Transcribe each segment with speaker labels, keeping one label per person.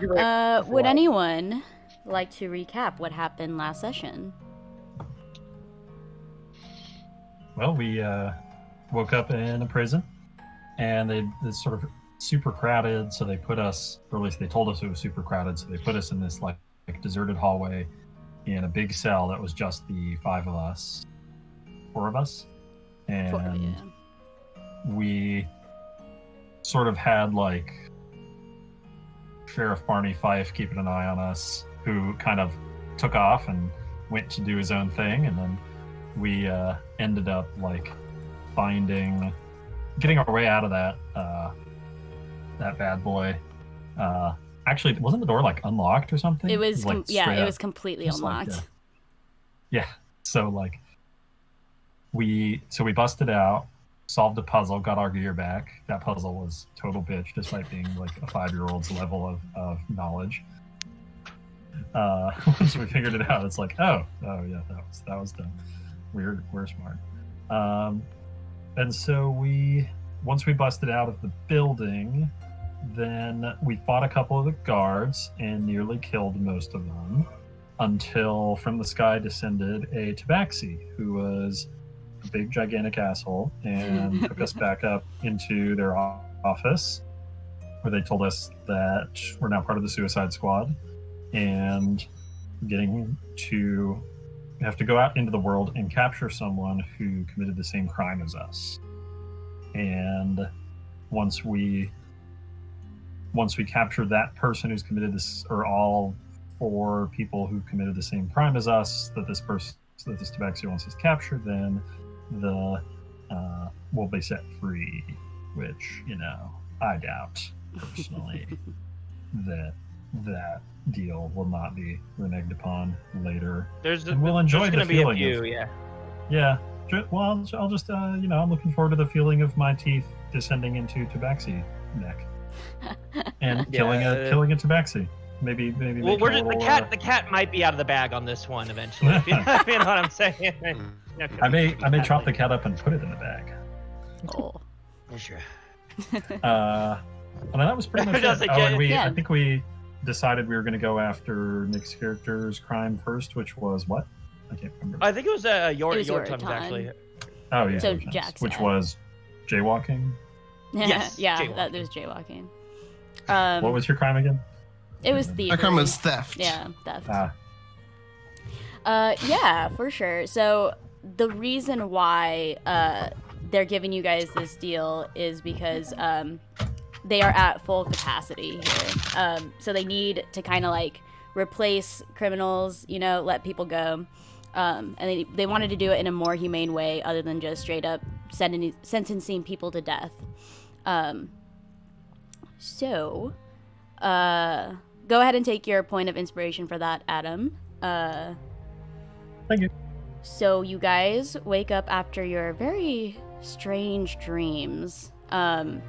Speaker 1: Would anyone like to recap what happened last session?
Speaker 2: Well, we woke up in a prison, and it's sort of super crowded, so they put us, or at least they told us it was super crowded, so they put us in this like deserted hallway in a big cell that was just the four of us, and we sort of had like Sheriff Barney Fife keeping an eye on us, who kind of took off and went to do his own thing, and then we ended up like getting our way out of that bad boy. Actually, wasn't the door like unlocked or something?
Speaker 1: It was,
Speaker 2: like,
Speaker 1: it was completely unlocked.
Speaker 2: Like, yeah. So like we busted out, solved a puzzle, got our gear back. That puzzle was total bitch, despite being like a 5-year-old's level of knowledge. Once we figured it out, it's like, oh yeah, that was done. We're smart. And so once we busted out of the building, then we fought a couple of the guards and nearly killed most of them, until from the sky descended a tabaxi, who was a big gigantic asshole, and took us back up into their office, where they told us that we're now part of the Suicide Squad, and we have to go out into the world and capture someone who committed the same crime as us. And once we capture that person who's committed this, or all 4 people who committed the same crime as us, that this tabaxi wants us captured, then we'll be set free. Which, I doubt personally that deal will not be reneged upon later. We'll enjoy the feeling. Yeah. Well, I'll just I'm looking forward to the feeling of my teeth descending into tabaxi neck and killing a tabaxi. Maybe.
Speaker 3: Well, the cat might be out of the bag on this one eventually. You know what I'm saying?
Speaker 2: I may chop the cat up and put it in the bag.
Speaker 1: Oh,
Speaker 3: sure.
Speaker 2: And that was pretty much it. I think we decided we were going to go after Nick's character's crime first, which was what? I can't remember.
Speaker 3: I think it was Yor'atan, actually.
Speaker 2: Oh yeah,
Speaker 1: so Jack's
Speaker 2: which was jaywalking.
Speaker 3: Yes,
Speaker 1: that was jaywalking.
Speaker 2: What was your crime again?
Speaker 1: It was thievery.
Speaker 4: My crime was theft.
Speaker 1: Yeah, theft. Yeah, for sure. So the reason why they're giving you guys this deal is because they are at full capacity here. So they need to kind of like replace criminals, let people go. And they wanted to do it in a more humane way other than just straight up sentencing people to death. So go ahead and take your point of inspiration for that, Adam.
Speaker 2: Thank you.
Speaker 1: So you guys wake up after your very strange dreams. Some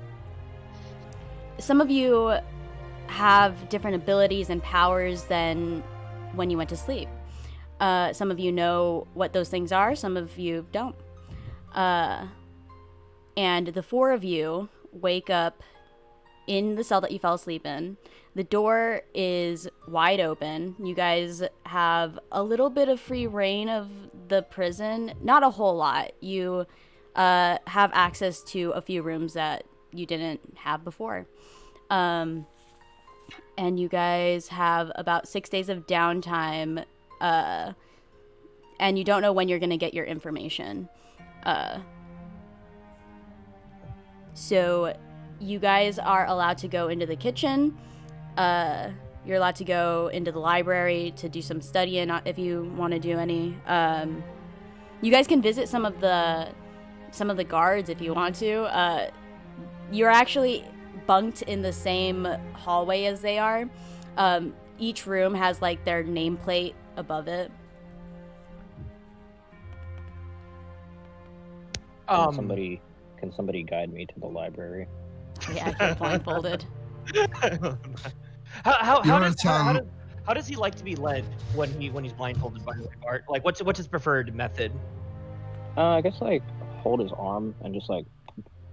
Speaker 1: of you have different abilities and powers than when you went to sleep. Some of you know what those things are, some of you don't. And the 4 of you wake up in the cell that you fell asleep in. The door is wide open. You guys have a little bit of free reign of the prison. Not a whole lot. You have access to a few rooms that you didn't have before. And you guys have about 6 days of downtime, and you don't know when you're going to get your information. So you guys are allowed to go into the kitchen. You're allowed to go into the library to do some studying if you want to do any. You guys can visit some of the guards if you want to. You're actually bunked in the same hallway as they are. Each room has like their nameplate above it.
Speaker 5: Can somebody guide me to the library?
Speaker 1: Yeah, you're blindfolded.
Speaker 3: How does he like to be led when he's blindfolded, by the way, Bart? Like, what's his preferred method?
Speaker 5: I guess like hold his arm and just like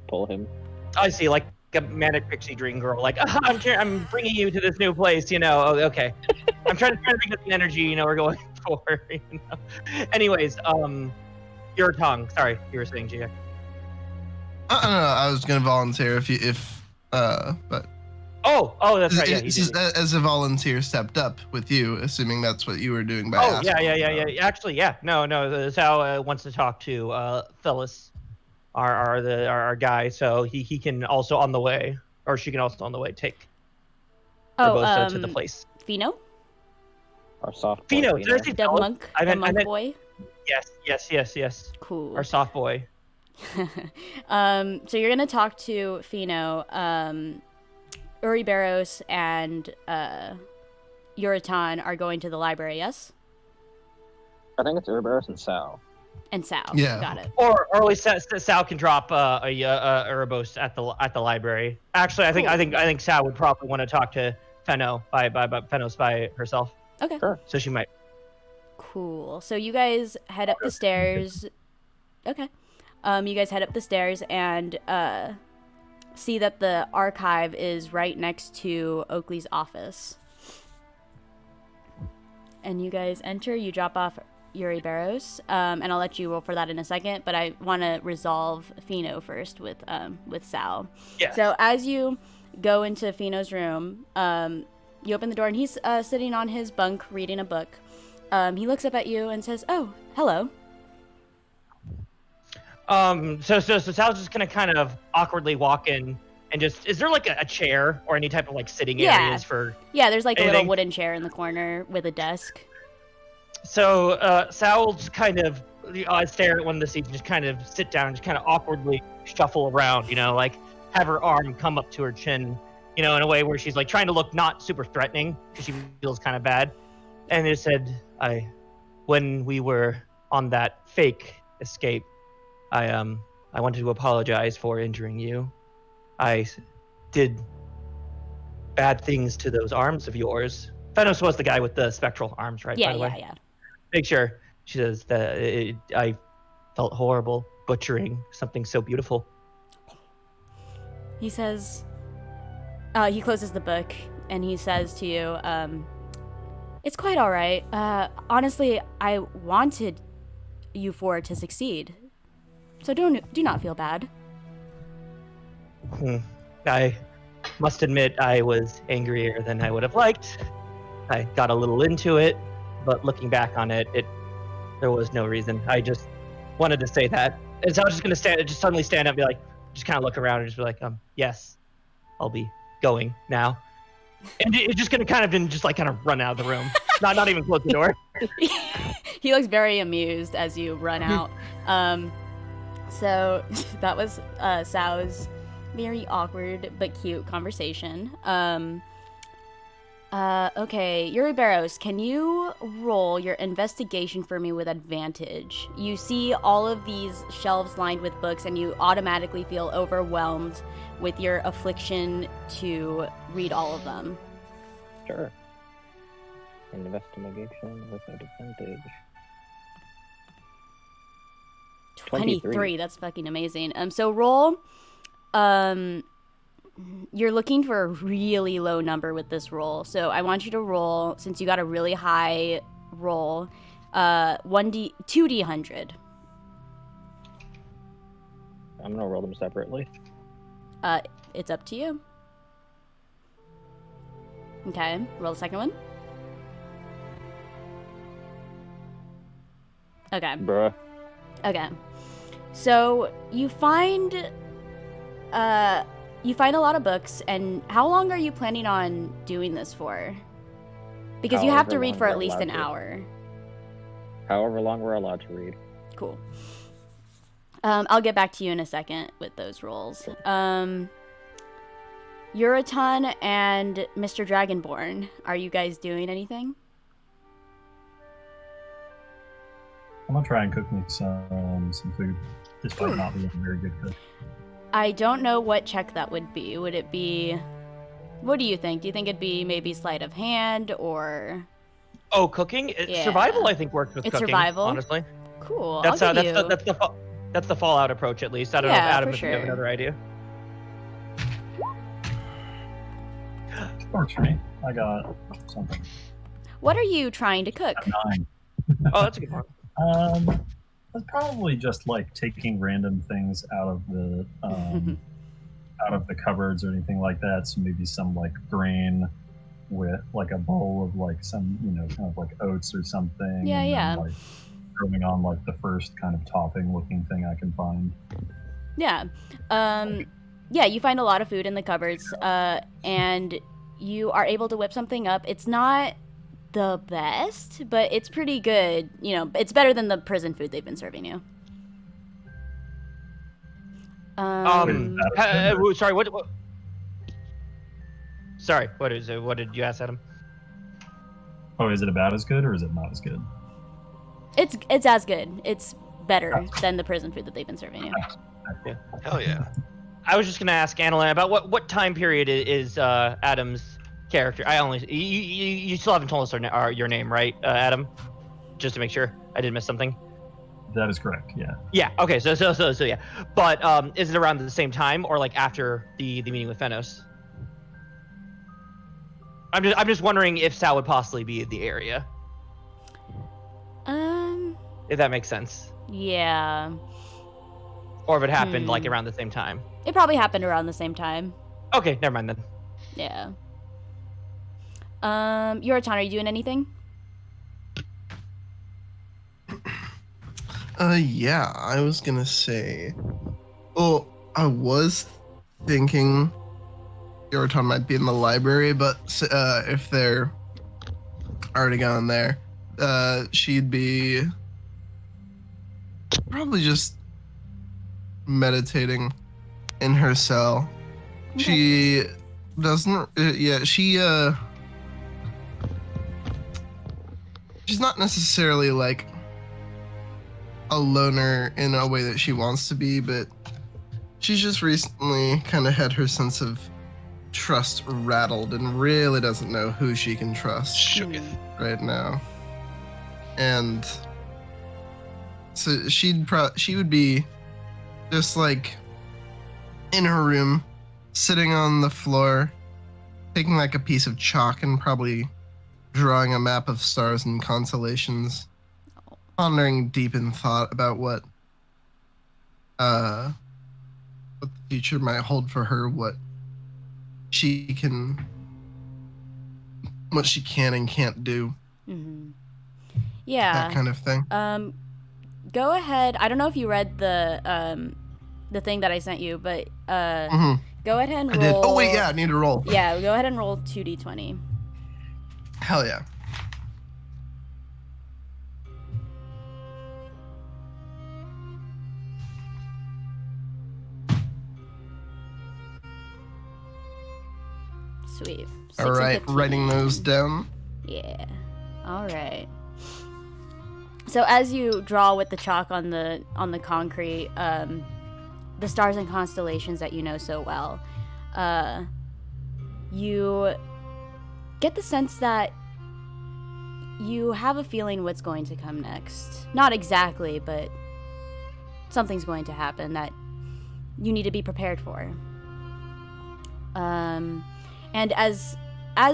Speaker 5: pull him.
Speaker 3: I see, like a manic pixie dream girl, like I'm bringing you to this new place, you know. Oh, okay, I'm trying to get the energy, you know, we're going for. You know? Anyways, your tongue. Sorry, you were saying, Gia.
Speaker 4: No, I was gonna volunteer but
Speaker 3: Oh, that's right. Yeah,
Speaker 4: this is as a volunteer stepped up with you, assuming that's what you were doing by asking.
Speaker 3: Yeah. Actually, yeah. No. Sal wants to talk to Phyllis, our guy, so he can also on the way, or she can also on the way take Urbosa to the place.
Speaker 1: Fino?
Speaker 5: Our soft boy.
Speaker 3: Fino, did I say
Speaker 1: The
Speaker 3: Phyllis?
Speaker 1: monk?
Speaker 3: I
Speaker 1: The
Speaker 3: meant-
Speaker 1: monk boy?
Speaker 3: Yes.
Speaker 1: Cool.
Speaker 3: Our soft boy.
Speaker 1: So you're gonna talk to Fino, Uriberos, and Yor'atan are going to the library, yes?
Speaker 5: I think it's Uriberos and Sal.
Speaker 1: And Sal.
Speaker 4: Yeah.
Speaker 1: Got it.
Speaker 3: Or at least Sal can drop a Uribos at the library. Actually, I think Sal would probably want to talk to Feno by herself.
Speaker 1: Okay.
Speaker 5: Sure.
Speaker 3: So she might.
Speaker 1: Cool. So you guys head up the stairs. Okay. You guys head up the stairs and see that the archive is right next to Oakley's office. And you guys enter. You drop off Uriberos, and I'll let you roll for that in a second. But I want to resolve Fino first with Sal.
Speaker 3: Yeah.
Speaker 1: So as you go into Fino's room, you open the door and he's sitting on his bunk reading a book. He looks up at you and says, "Oh, hello."
Speaker 3: So Sal's just gonna kind of awkwardly walk in and just. Is there like a chair or any type of like sitting areas for?
Speaker 1: Yeah, there's like a little
Speaker 3: anything?
Speaker 1: wooden chair in the corner with a desk.
Speaker 3: So Sal will just kind of stare at one of the seats and just kind of sit down and just kind of awkwardly shuffle around, you know, like have her arm come up to her chin, you know, in a way where she's like trying to look not super threatening because she feels kind of bad. And it said, when we were on that fake escape, I wanted to apologize for injuring you. I did bad things to those arms of yours. Fenos was the guy with the spectral arms, right? by the way?
Speaker 1: Yeah.
Speaker 3: Make sure. She says that I felt horrible butchering something so beautiful.
Speaker 1: He says, he closes the book and he says to you, "It's quite all right. Honestly, I wanted you four to succeed. So do not feel bad."
Speaker 3: I must admit I was angrier than I would have liked. I got a little into it, but looking back on it, there was no reason. I just wanted to say that. And so I was just gonna suddenly stand up and be like, just kind of look around and just be like, yes, I'll be going now. And it's just gonna kind of run out of the room. not even close the door.
Speaker 1: He looks very amused as you run out. So that was Sal's very awkward but cute conversation. Okay, Uriberos, can you roll your investigation for me with advantage? You see all of these shelves lined with books and you automatically feel overwhelmed with your affliction to read all of them.
Speaker 5: Sure. Investigation with advantage.
Speaker 1: 23. That's fucking amazing. So roll. You're looking for a really low number with this roll. So I want you to roll, since you got a really high roll, 2d100.
Speaker 5: I'm gonna roll them separately.
Speaker 1: It's up to you. Okay, roll the second one. Okay.
Speaker 5: Bruh.
Speaker 1: Okay. So you find a lot of books, and how long are you planning on doing this for? Because you have to
Speaker 5: However
Speaker 1: read
Speaker 5: long
Speaker 1: for
Speaker 5: we're
Speaker 1: at least
Speaker 5: allowed
Speaker 1: an
Speaker 5: to.
Speaker 1: hour.
Speaker 5: However long we're allowed to read.
Speaker 1: Cool. I'll get back to you in a second with those rolls. Yor'atan and Mr. Dragonborn, are you guys doing anything?
Speaker 2: I'm gonna try and cook me some food, despite not being a very good cook.
Speaker 1: I don't know what check that would be. Would it be... What do you think? Do you think it'd be maybe sleight of hand or...
Speaker 3: Oh, cooking?
Speaker 1: Yeah.
Speaker 3: Survival, I think, works with
Speaker 1: It's
Speaker 3: cooking.
Speaker 1: survival?
Speaker 3: Honestly,
Speaker 1: Cool.
Speaker 3: that's
Speaker 1: I'll give you...
Speaker 3: that's the Fallout approach, at least. I don't know,
Speaker 1: Yeah,
Speaker 3: Adam,
Speaker 1: for
Speaker 3: if you have
Speaker 1: sure.
Speaker 3: another idea.
Speaker 2: Works for me. I got something.
Speaker 1: What are you trying to cook?
Speaker 2: 9.
Speaker 3: Oh, that's a good one.
Speaker 2: That's probably just like taking random things out of the cupboards or anything like that. So maybe some like grain with like a bowl of like some, kind of like oats or something.
Speaker 1: Yeah,
Speaker 2: and
Speaker 1: yeah.
Speaker 2: Then, like throwing on like the first kind of topping looking thing I can find.
Speaker 1: Yeah. Yeah, you find a lot of food in the cupboards, and you are able to whip something up. It's not the best, but it's pretty good. It's better than the prison food they've been serving you.
Speaker 3: Sorry, what? Sorry, what is it? What did you ask, Adam?
Speaker 2: Oh, is it about as good or is it not as good?
Speaker 1: It's as good. It's better than the prison food that they've been serving you.
Speaker 3: Yeah.
Speaker 6: Hell yeah.
Speaker 3: I was just gonna ask Analyn about what time period is Adam's character. You still haven't told us your name, right, Adam? Just to make sure I didn't miss something.
Speaker 2: That is correct. Yeah.
Speaker 3: Yeah. Okay. So yeah. But is it around the same time or like after the meeting with Fenos? I'm just wondering if Sal would possibly be in the area. If that makes sense.
Speaker 1: Yeah.
Speaker 3: Or if it happened like around the same time.
Speaker 1: It probably happened around the same time.
Speaker 3: Okay, never mind then.
Speaker 1: Yeah. Yor'atan, are you doing anything?
Speaker 4: Yeah, I was gonna say. Well, I was thinking Yor'atan might be in the library, but if they're already gone there, she'd be probably just meditating in her cell.
Speaker 1: Okay.
Speaker 4: She doesn't. She's not necessarily like a loner in a way that she wants to be, but she's just recently kind of had her sense of trust rattled and really doesn't know who she can trust
Speaker 6: Shooketh.
Speaker 4: right now. And so she would be just like in her room, sitting on the floor, taking like a piece of chalk and probably drawing a map of stars and constellations, pondering deep in thought about what the future might hold for her, what she can and can't do.
Speaker 1: Mm-hmm. Yeah.
Speaker 4: That kind of thing.
Speaker 1: Go ahead. I don't know if you read the thing that I sent you, but go ahead and roll.
Speaker 4: I did. Oh wait, yeah, I need to roll.
Speaker 1: Yeah, go ahead and roll 2d20.
Speaker 4: Hell yeah.
Speaker 1: Sweet.
Speaker 4: All right, writing those down.
Speaker 1: Yeah. All right. So as you draw with the chalk on the concrete, the stars and constellations that you know so well, you get the sense that you have a feeling what's going to come next. Not exactly, but something's going to happen that you need to be prepared for. And as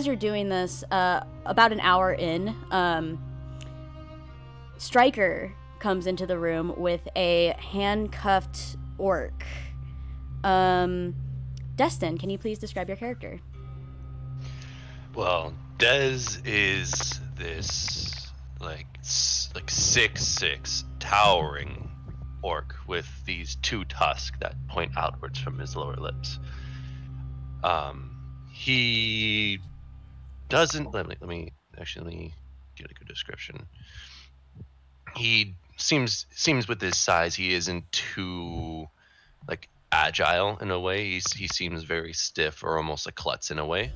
Speaker 1: you're doing this, about an hour in, Stryker comes into the room with a handcuffed orc. Deston, can you please describe your character?
Speaker 6: Well, Dez is this like 6'6" towering orc with these two tusks that point outwards from his lower lips. He doesn't. Let me actually get a good description. He seems with his size, he isn't too like agile in a way. He seems very stiff or almost a klutz in a way.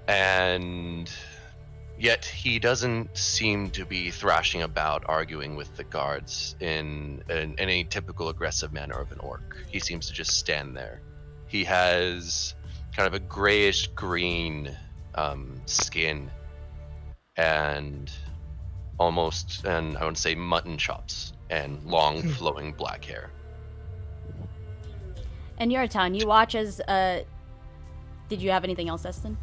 Speaker 6: And yet he doesn't seem to be thrashing about, arguing with the guards in a typical aggressive manner of an orc. He seems to just stand there. He has kind of a grayish green skin and almost, and I would say mutton chops and long flowing black hair.
Speaker 1: And Yor'atan, you watch as Did you have anything else, Deston?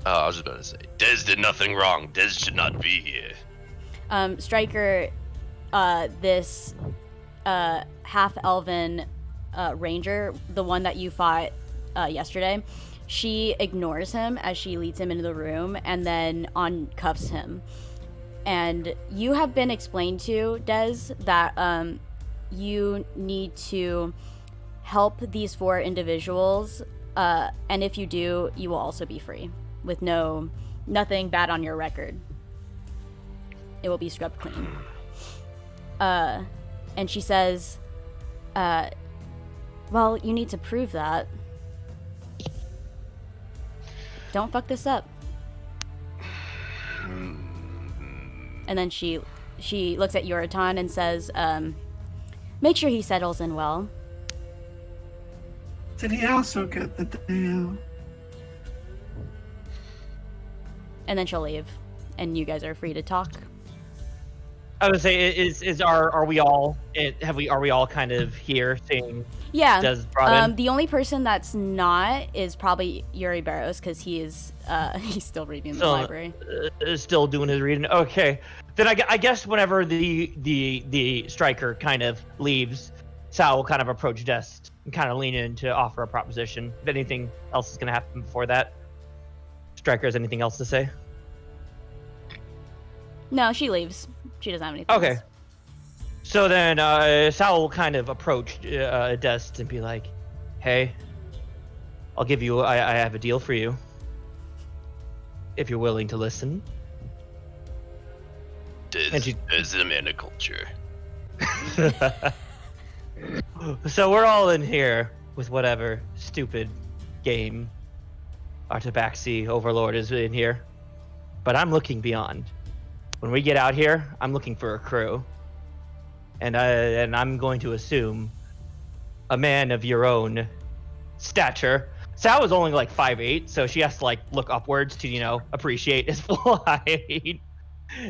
Speaker 6: I was just about to say, Des did nothing wrong. Des should not be here.
Speaker 1: Striker, this half-elven ranger, the one that you fought yesterday, she ignores him as she leads him into the room and then uncuffs him. And you have been explained to, Des, that you need to help these 4 individuals, and if you do, you will also be free, with nothing bad on your record. It will be scrubbed clean. And she says, well, you need to prove that. Don't fuck this up. And then she looks at Yor'atan and says, make sure he settles in well.
Speaker 7: Did he also get the deal?
Speaker 1: And then she'll leave, and you guys are free to talk.
Speaker 3: I would say, are we all kind of here seeing?
Speaker 1: Yeah.
Speaker 3: Des brought in?
Speaker 1: The only person that's not is probably Uriberos, because he's still reading in the library.
Speaker 3: Still doing his reading. Okay, then I guess whenever the striker kind of leaves, Sal will kind of approach Dest and kind of lean in to offer a proposition. If anything else is going to happen before that, Striker has anything else to say?
Speaker 1: No, she leaves. She doesn't have anything.
Speaker 3: Okay.
Speaker 1: else.
Speaker 3: So then Sal will kind of approach Dest and be like, "Hey, I'll give you. I have a deal for you. If you're willing to listen."
Speaker 6: Des is a man of culture.
Speaker 3: So we're all in here with whatever stupid game our Tabaxi overlord is in here. But I'm looking beyond. When we get out here, I'm looking for a crew. And I'm going to assume a man of your own stature. Sal is only like 5'8", so she has to like look upwards to, appreciate his full height.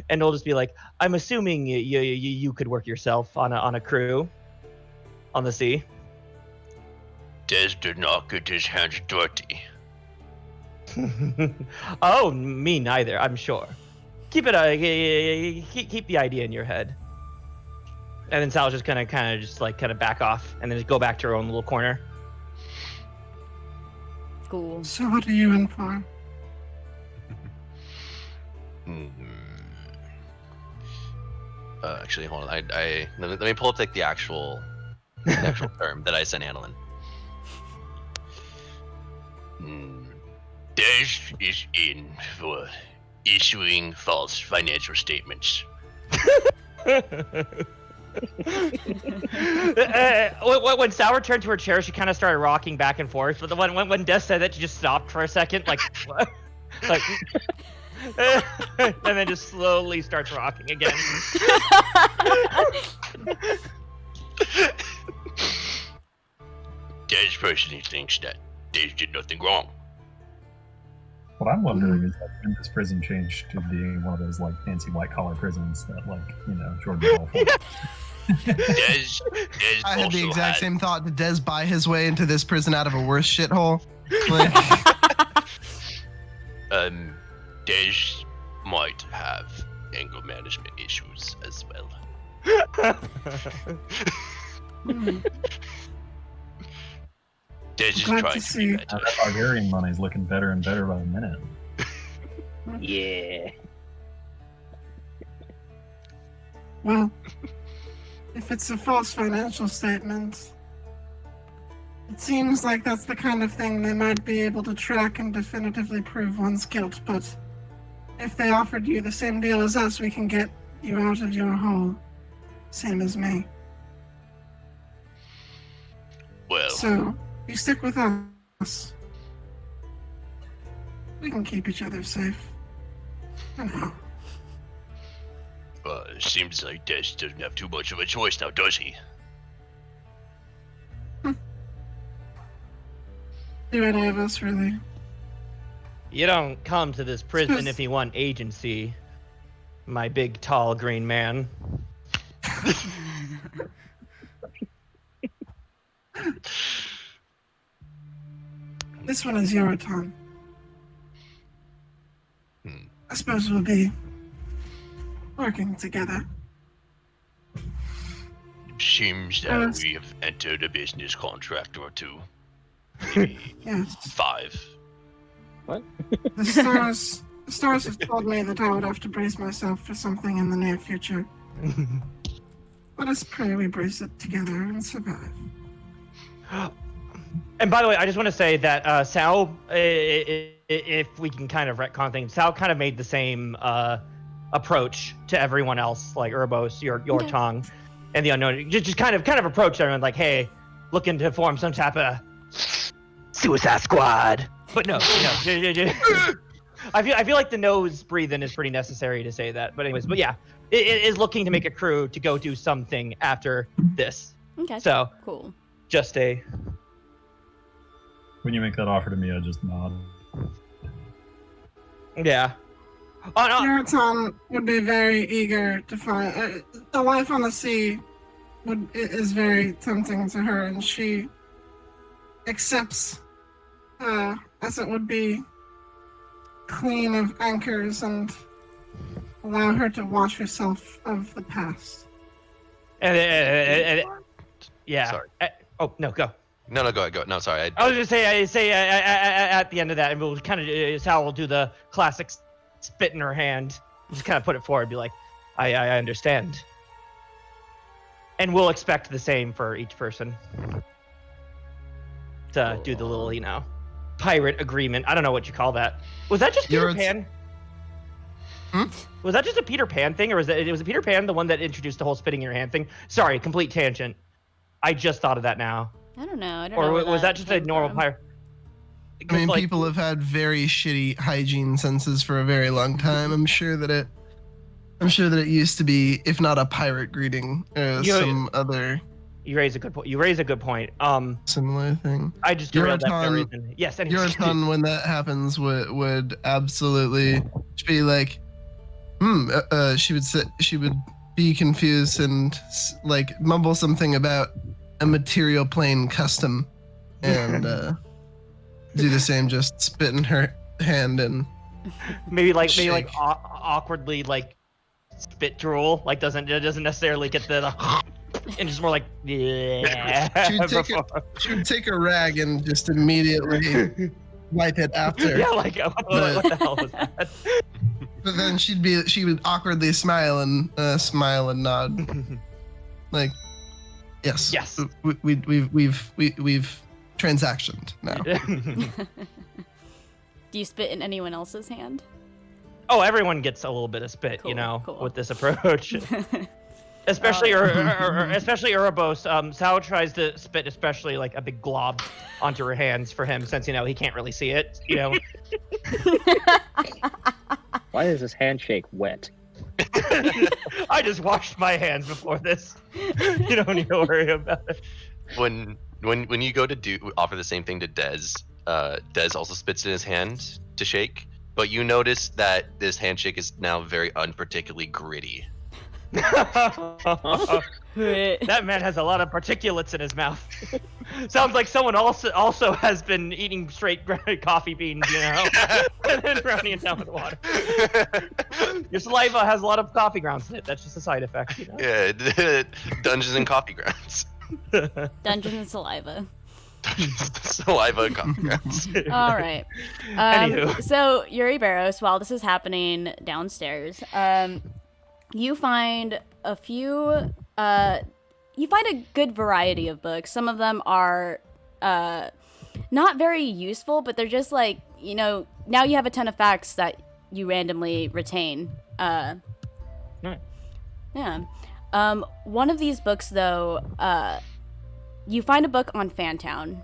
Speaker 3: And it'll just be like, I'm assuming you could work yourself on a crew on the sea.
Speaker 6: Des did not get his hands dirty.
Speaker 3: Oh, me neither, I'm sure. Keep the idea in your head. And then Sal's just gonna kind of back off and then just go back to her own little corner.
Speaker 1: Cool.
Speaker 7: So what are you in for?
Speaker 6: Actually, hold on. Let me pull up like the actual term that I sent Analyn. Des is in for issuing false financial statements.
Speaker 3: When Sal returned to her chair, she kind of started rocking back and forth. But when Des said that, she just stopped for a second, like, and then just slowly starts rocking again.
Speaker 6: Des personally thinks that Des did nothing wrong.
Speaker 2: What I'm wondering is that when this prison changed to being one of those like fancy white collar prisons that Jordan Ball for.
Speaker 6: Des
Speaker 4: I had the
Speaker 6: also
Speaker 4: exact
Speaker 6: had-
Speaker 4: same thought. Did Des buy his way into this prison out of a worse shithole? Like,
Speaker 6: Des might have anger management issues as well. Des is
Speaker 7: Glad to
Speaker 6: trying to
Speaker 7: see.
Speaker 6: be better.
Speaker 2: That Targaryen money is looking better and better by the minute.
Speaker 5: Yeah.
Speaker 7: Well, if it's a false financial statement, it seems like that's the kind of thing they might be able to track and definitively prove one's guilt, but if they offered you the same deal as us, we can get you out of your hole. Same as me.
Speaker 6: Well,
Speaker 7: So, you stick with us. We can keep each other safe. You know.
Speaker 6: it seems like Des doesn't have too much of a choice now, does he?
Speaker 7: Do any of us really?
Speaker 3: You don't come to this prison if you want agency, my big, tall, green man.
Speaker 7: This one is Yor'atan.
Speaker 6: Hmm.
Speaker 7: I suppose we'll be working together.
Speaker 6: Seems that
Speaker 7: Yes.
Speaker 6: we have entered a business contract or two. Maybe
Speaker 7: Yes.
Speaker 6: 5.
Speaker 7: The stars have told me that I would have to brace myself for something in the near future. Let us pray we brace it together and survive.
Speaker 3: And by the way, I just want to say that Sal, if we can kind of retcon things, Sal kind of made the same approach to everyone else, like Uriberos, Yor'atan, and the unknown. Just kind of approach everyone like, hey, looking to form some type of Suicide Squad. But no. I feel like the nose breathing is pretty necessary to say that. But anyways, but yeah, it is looking to make a crew to go do something after this.
Speaker 1: Okay.
Speaker 3: So
Speaker 1: Cool.
Speaker 3: just a.
Speaker 2: When you make that offer to me, I just nod.
Speaker 3: Yeah. Oh no.
Speaker 7: Yor'atan would be very eager to find a life on the sea. Is very tempting to her, and she accepts, as it would be clean of anchors and allow her to wash herself of the past.
Speaker 3: Yeah.
Speaker 6: Sorry.
Speaker 3: Oh no, go.
Speaker 6: No, go ahead. No, sorry.
Speaker 3: I was gonna say at the end of that, and we'll kind of Sal will do the classic spit in her hand, just kind of put it forward, be like, I understand, and we'll expect the same for each person to do the little, pirate agreement. I don't know what you call that. Was that just Peter Pan? Was that just a Peter Pan thing, or was it Peter Pan the one that introduced the whole spitting in your hand thing? Sorry, complete tangent. I just thought of that now.
Speaker 1: I don't know.
Speaker 3: Or was that just a normal pirate?
Speaker 4: I mean, people have had very shitty hygiene senses for a very long time. I'm sure that it used to be, if not a pirate greeting, some other.
Speaker 3: You raise a good point.
Speaker 4: Similar thing.
Speaker 3: I just derailed that for a reason. Yes, anyway.
Speaker 4: Yor'atan, when that happens, would absolutely be like, she would be confused and like mumble something about a material plane custom, and do the same, just spit in her hand and
Speaker 3: maybe
Speaker 4: shake.
Speaker 3: awkwardly like spit drool, like doesn't necessarily get the and just more like yeah.
Speaker 4: She would take a rag and just immediately wipe it after.
Speaker 3: Yeah, like what the hell was that?
Speaker 4: But then she would awkwardly smile and nod, like, yes, we've transactioned now.
Speaker 1: Do you spit in anyone else's hand?
Speaker 3: Oh, everyone gets a little bit of spit,
Speaker 1: Cool.
Speaker 3: with this approach. Especially especially Uriberos. Sal tries to spit especially like a big glob onto her hands for him, since he can't really see it.
Speaker 5: Why is this handshake wet?
Speaker 3: I just washed my hands before this. You don't need to worry about it.
Speaker 6: When you go to offer the same thing to Dez, Dez also spits in his hand to shake, but you notice that this handshake is now very unparticularly gritty.
Speaker 3: That man has a lot of particulates in his mouth. Sounds like someone also has been eating straight coffee beans, and then drowning it down with water. Your saliva has a lot of coffee grounds in it. That's just a side effect.
Speaker 6: Yeah, Dungeons and Coffee Grounds.
Speaker 1: Dungeons and saliva.
Speaker 6: Saliva and coffee grounds.
Speaker 1: All right.
Speaker 3: Anywho.
Speaker 1: So Uriberos, while this is happening downstairs, you find a few. You find a good variety of books. Some of them are not very useful, but they're just like, now you have a ton of facts that you randomly retain.
Speaker 3: Nice.
Speaker 1: Yeah. One of these books, though, you find a book on Fantown.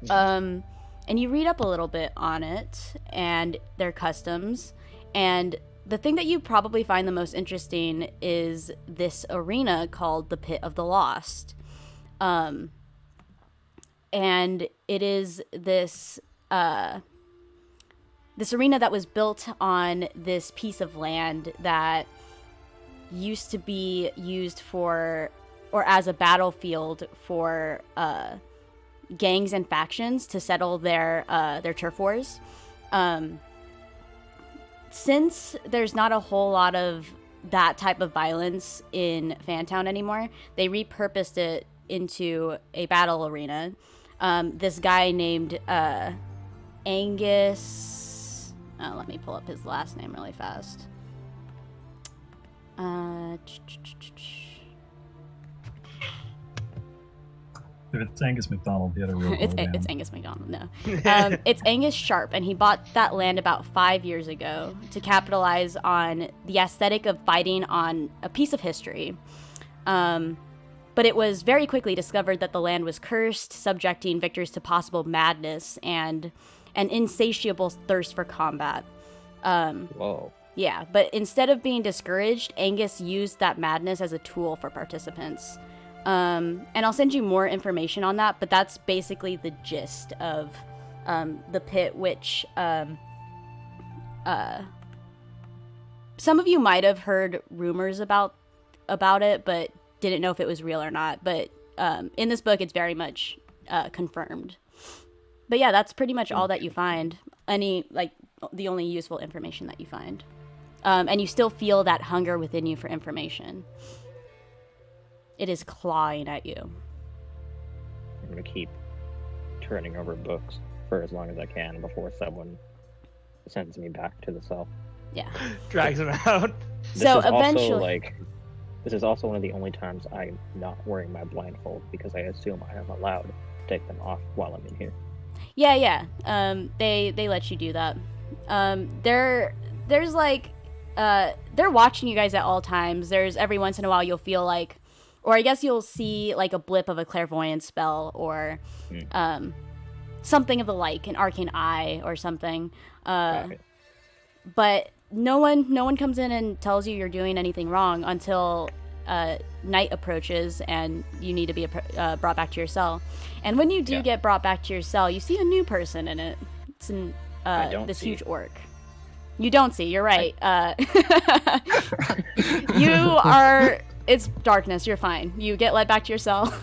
Speaker 1: And you read up a little bit on it and their customs. And the thing that you probably find the most interesting is this arena called the Pit of the Lost. And it is this this arena that was built on this piece of land that used to be used for, or as a battlefield for gangs and factions to settle their turf wars. Since there's not a whole lot of that type of violence in Fantown anymore, they repurposed it into a battle arena. This guy named Angus. Let me pull up his last name really fast.
Speaker 2: If it's Angus McDonald, he had a real
Speaker 1: it's Angus McDonald, no. It's Angus Sharp, and he bought that land about 5 years ago to capitalize on the aesthetic of fighting on a piece of history. But it was very quickly discovered that the land was cursed, subjecting victors to possible madness and an insatiable thirst for combat.
Speaker 5: Whoa.
Speaker 1: Yeah, but instead of being discouraged, Angus used that madness as a tool for participants. And I'll send you more information on that, but that's basically the gist of the pit, which some of you might have heard rumors about it, but didn't know if it was real or not. But in this book, it's very much confirmed. But yeah, that's pretty much all that you find. The only useful information that you find. And you still feel that hunger within you for information. It is clawing at you.
Speaker 5: I'm gonna keep turning over books for as long as I can before someone sends me back to the cell.
Speaker 1: Yeah.
Speaker 3: Drags him out.
Speaker 5: This
Speaker 1: So
Speaker 5: is also,
Speaker 1: eventually-
Speaker 5: this is also one of the only times I'm not wearing my blindfold because I assume I am allowed to take them off while I'm in here.
Speaker 1: Yeah. They let you do that. They're watching you guys at all times. There's every once in a while you'll feel like, or I guess you'll see like a blip of a clairvoyance spell or something of the like, an arcane eye or something.
Speaker 5: Right.
Speaker 1: But no one comes in and tells you you're doing anything wrong until night approaches and you need to be brought back to your cell. And when you do get brought back to your cell, you see a new person in it. It's this huge orc. You don't see. You're right. You are. It's darkness. You're fine. You get led back to your cell.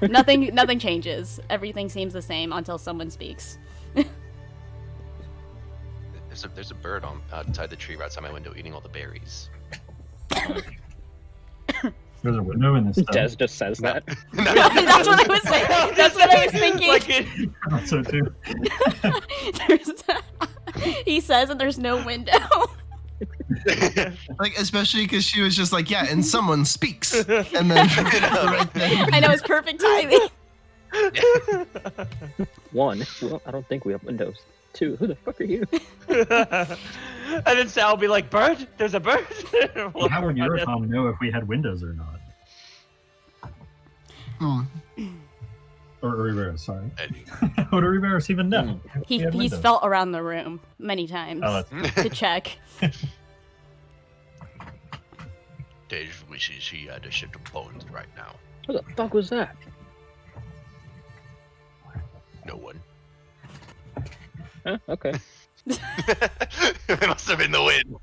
Speaker 1: Nothing changes. Everything seems the same until someone speaks.
Speaker 6: There's a bird outside the tree right outside my window eating all the berries.
Speaker 2: There's a window in this.
Speaker 5: Des just says that.
Speaker 1: That's what I was saying. That's what I was thinking.
Speaker 2: So too.
Speaker 1: He says that there's no window.
Speaker 4: Like, especially because she was just like, yeah, and someone speaks. And then
Speaker 1: I know, it's perfect timing.
Speaker 5: 1, well, I don't think we have windows. 2, who the fuck are you?
Speaker 3: And then Sal will be like, bird? There's a bird?
Speaker 2: Well, how would Yor'atan know if we had windows or not? Or Uriberos, sorry. How would Uriberos even know?
Speaker 1: He's felt around the room many times to check.
Speaker 6: Dave wishes he had a shit of bones right now.
Speaker 5: Who the fuck was that?
Speaker 6: No one.
Speaker 5: Huh? Okay.
Speaker 6: It must have been the wind.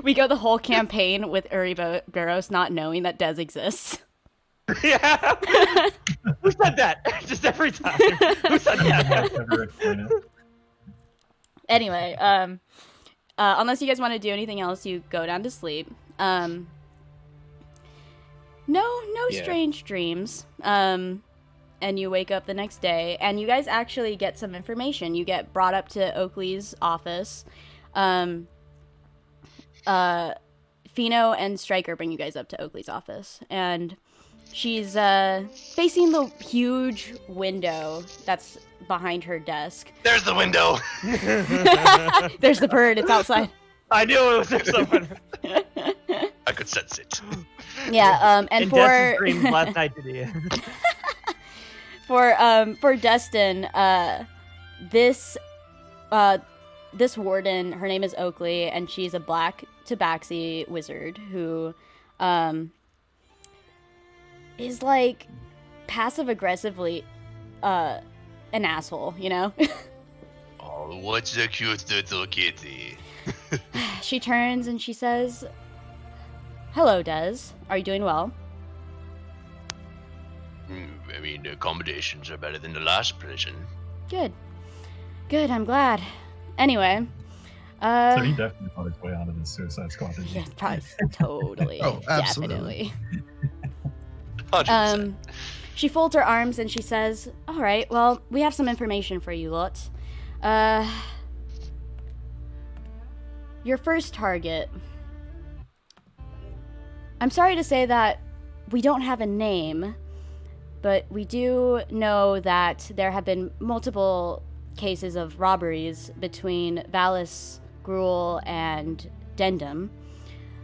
Speaker 1: We go the whole campaign with Uriberos not knowing that Des exists.
Speaker 3: Yeah. Who said that? Just every time. Who said that?
Speaker 1: Anyway, unless you guys want to do anything else, you go down to sleep. No strange dreams. And you wake up the next day, and you guys actually get some information. You get brought up to Oakley's office. Fino and Stryker bring you guys up to Oakley's office, and she's facing the huge window that's behind her desk.
Speaker 6: There's the window.
Speaker 1: There's the bird. It's outside.
Speaker 3: I knew it was there somewhere.
Speaker 6: I could sense it.
Speaker 1: Yeah. And
Speaker 3: In
Speaker 1: for
Speaker 3: Deston's dreams last night, did he?
Speaker 1: for Deston, this warden, her name is Oakley, and she's a black tabaxi wizard who is like passive aggressively an asshole, you know?
Speaker 6: Oh, what's the cute little kitty?
Speaker 1: She turns and she says, "Hello, Des. Are you doing well?"
Speaker 6: I mean, accommodations are better than the last prison.
Speaker 1: Good. Good, I'm glad. Anyway,
Speaker 2: So he definitely fought his way out of this Suicide Squad. Didn't he?
Speaker 1: yeah, probably, totally.
Speaker 4: Oh, absolutely.
Speaker 1: Definitely.
Speaker 6: 100%.
Speaker 1: She folds her arms and she says, all right, well, we have some information for you lot. Your first target. I'm sorry to say that we don't have a name, but we do know that there have been multiple cases of robberies between Vales, Gruul, and Dendam.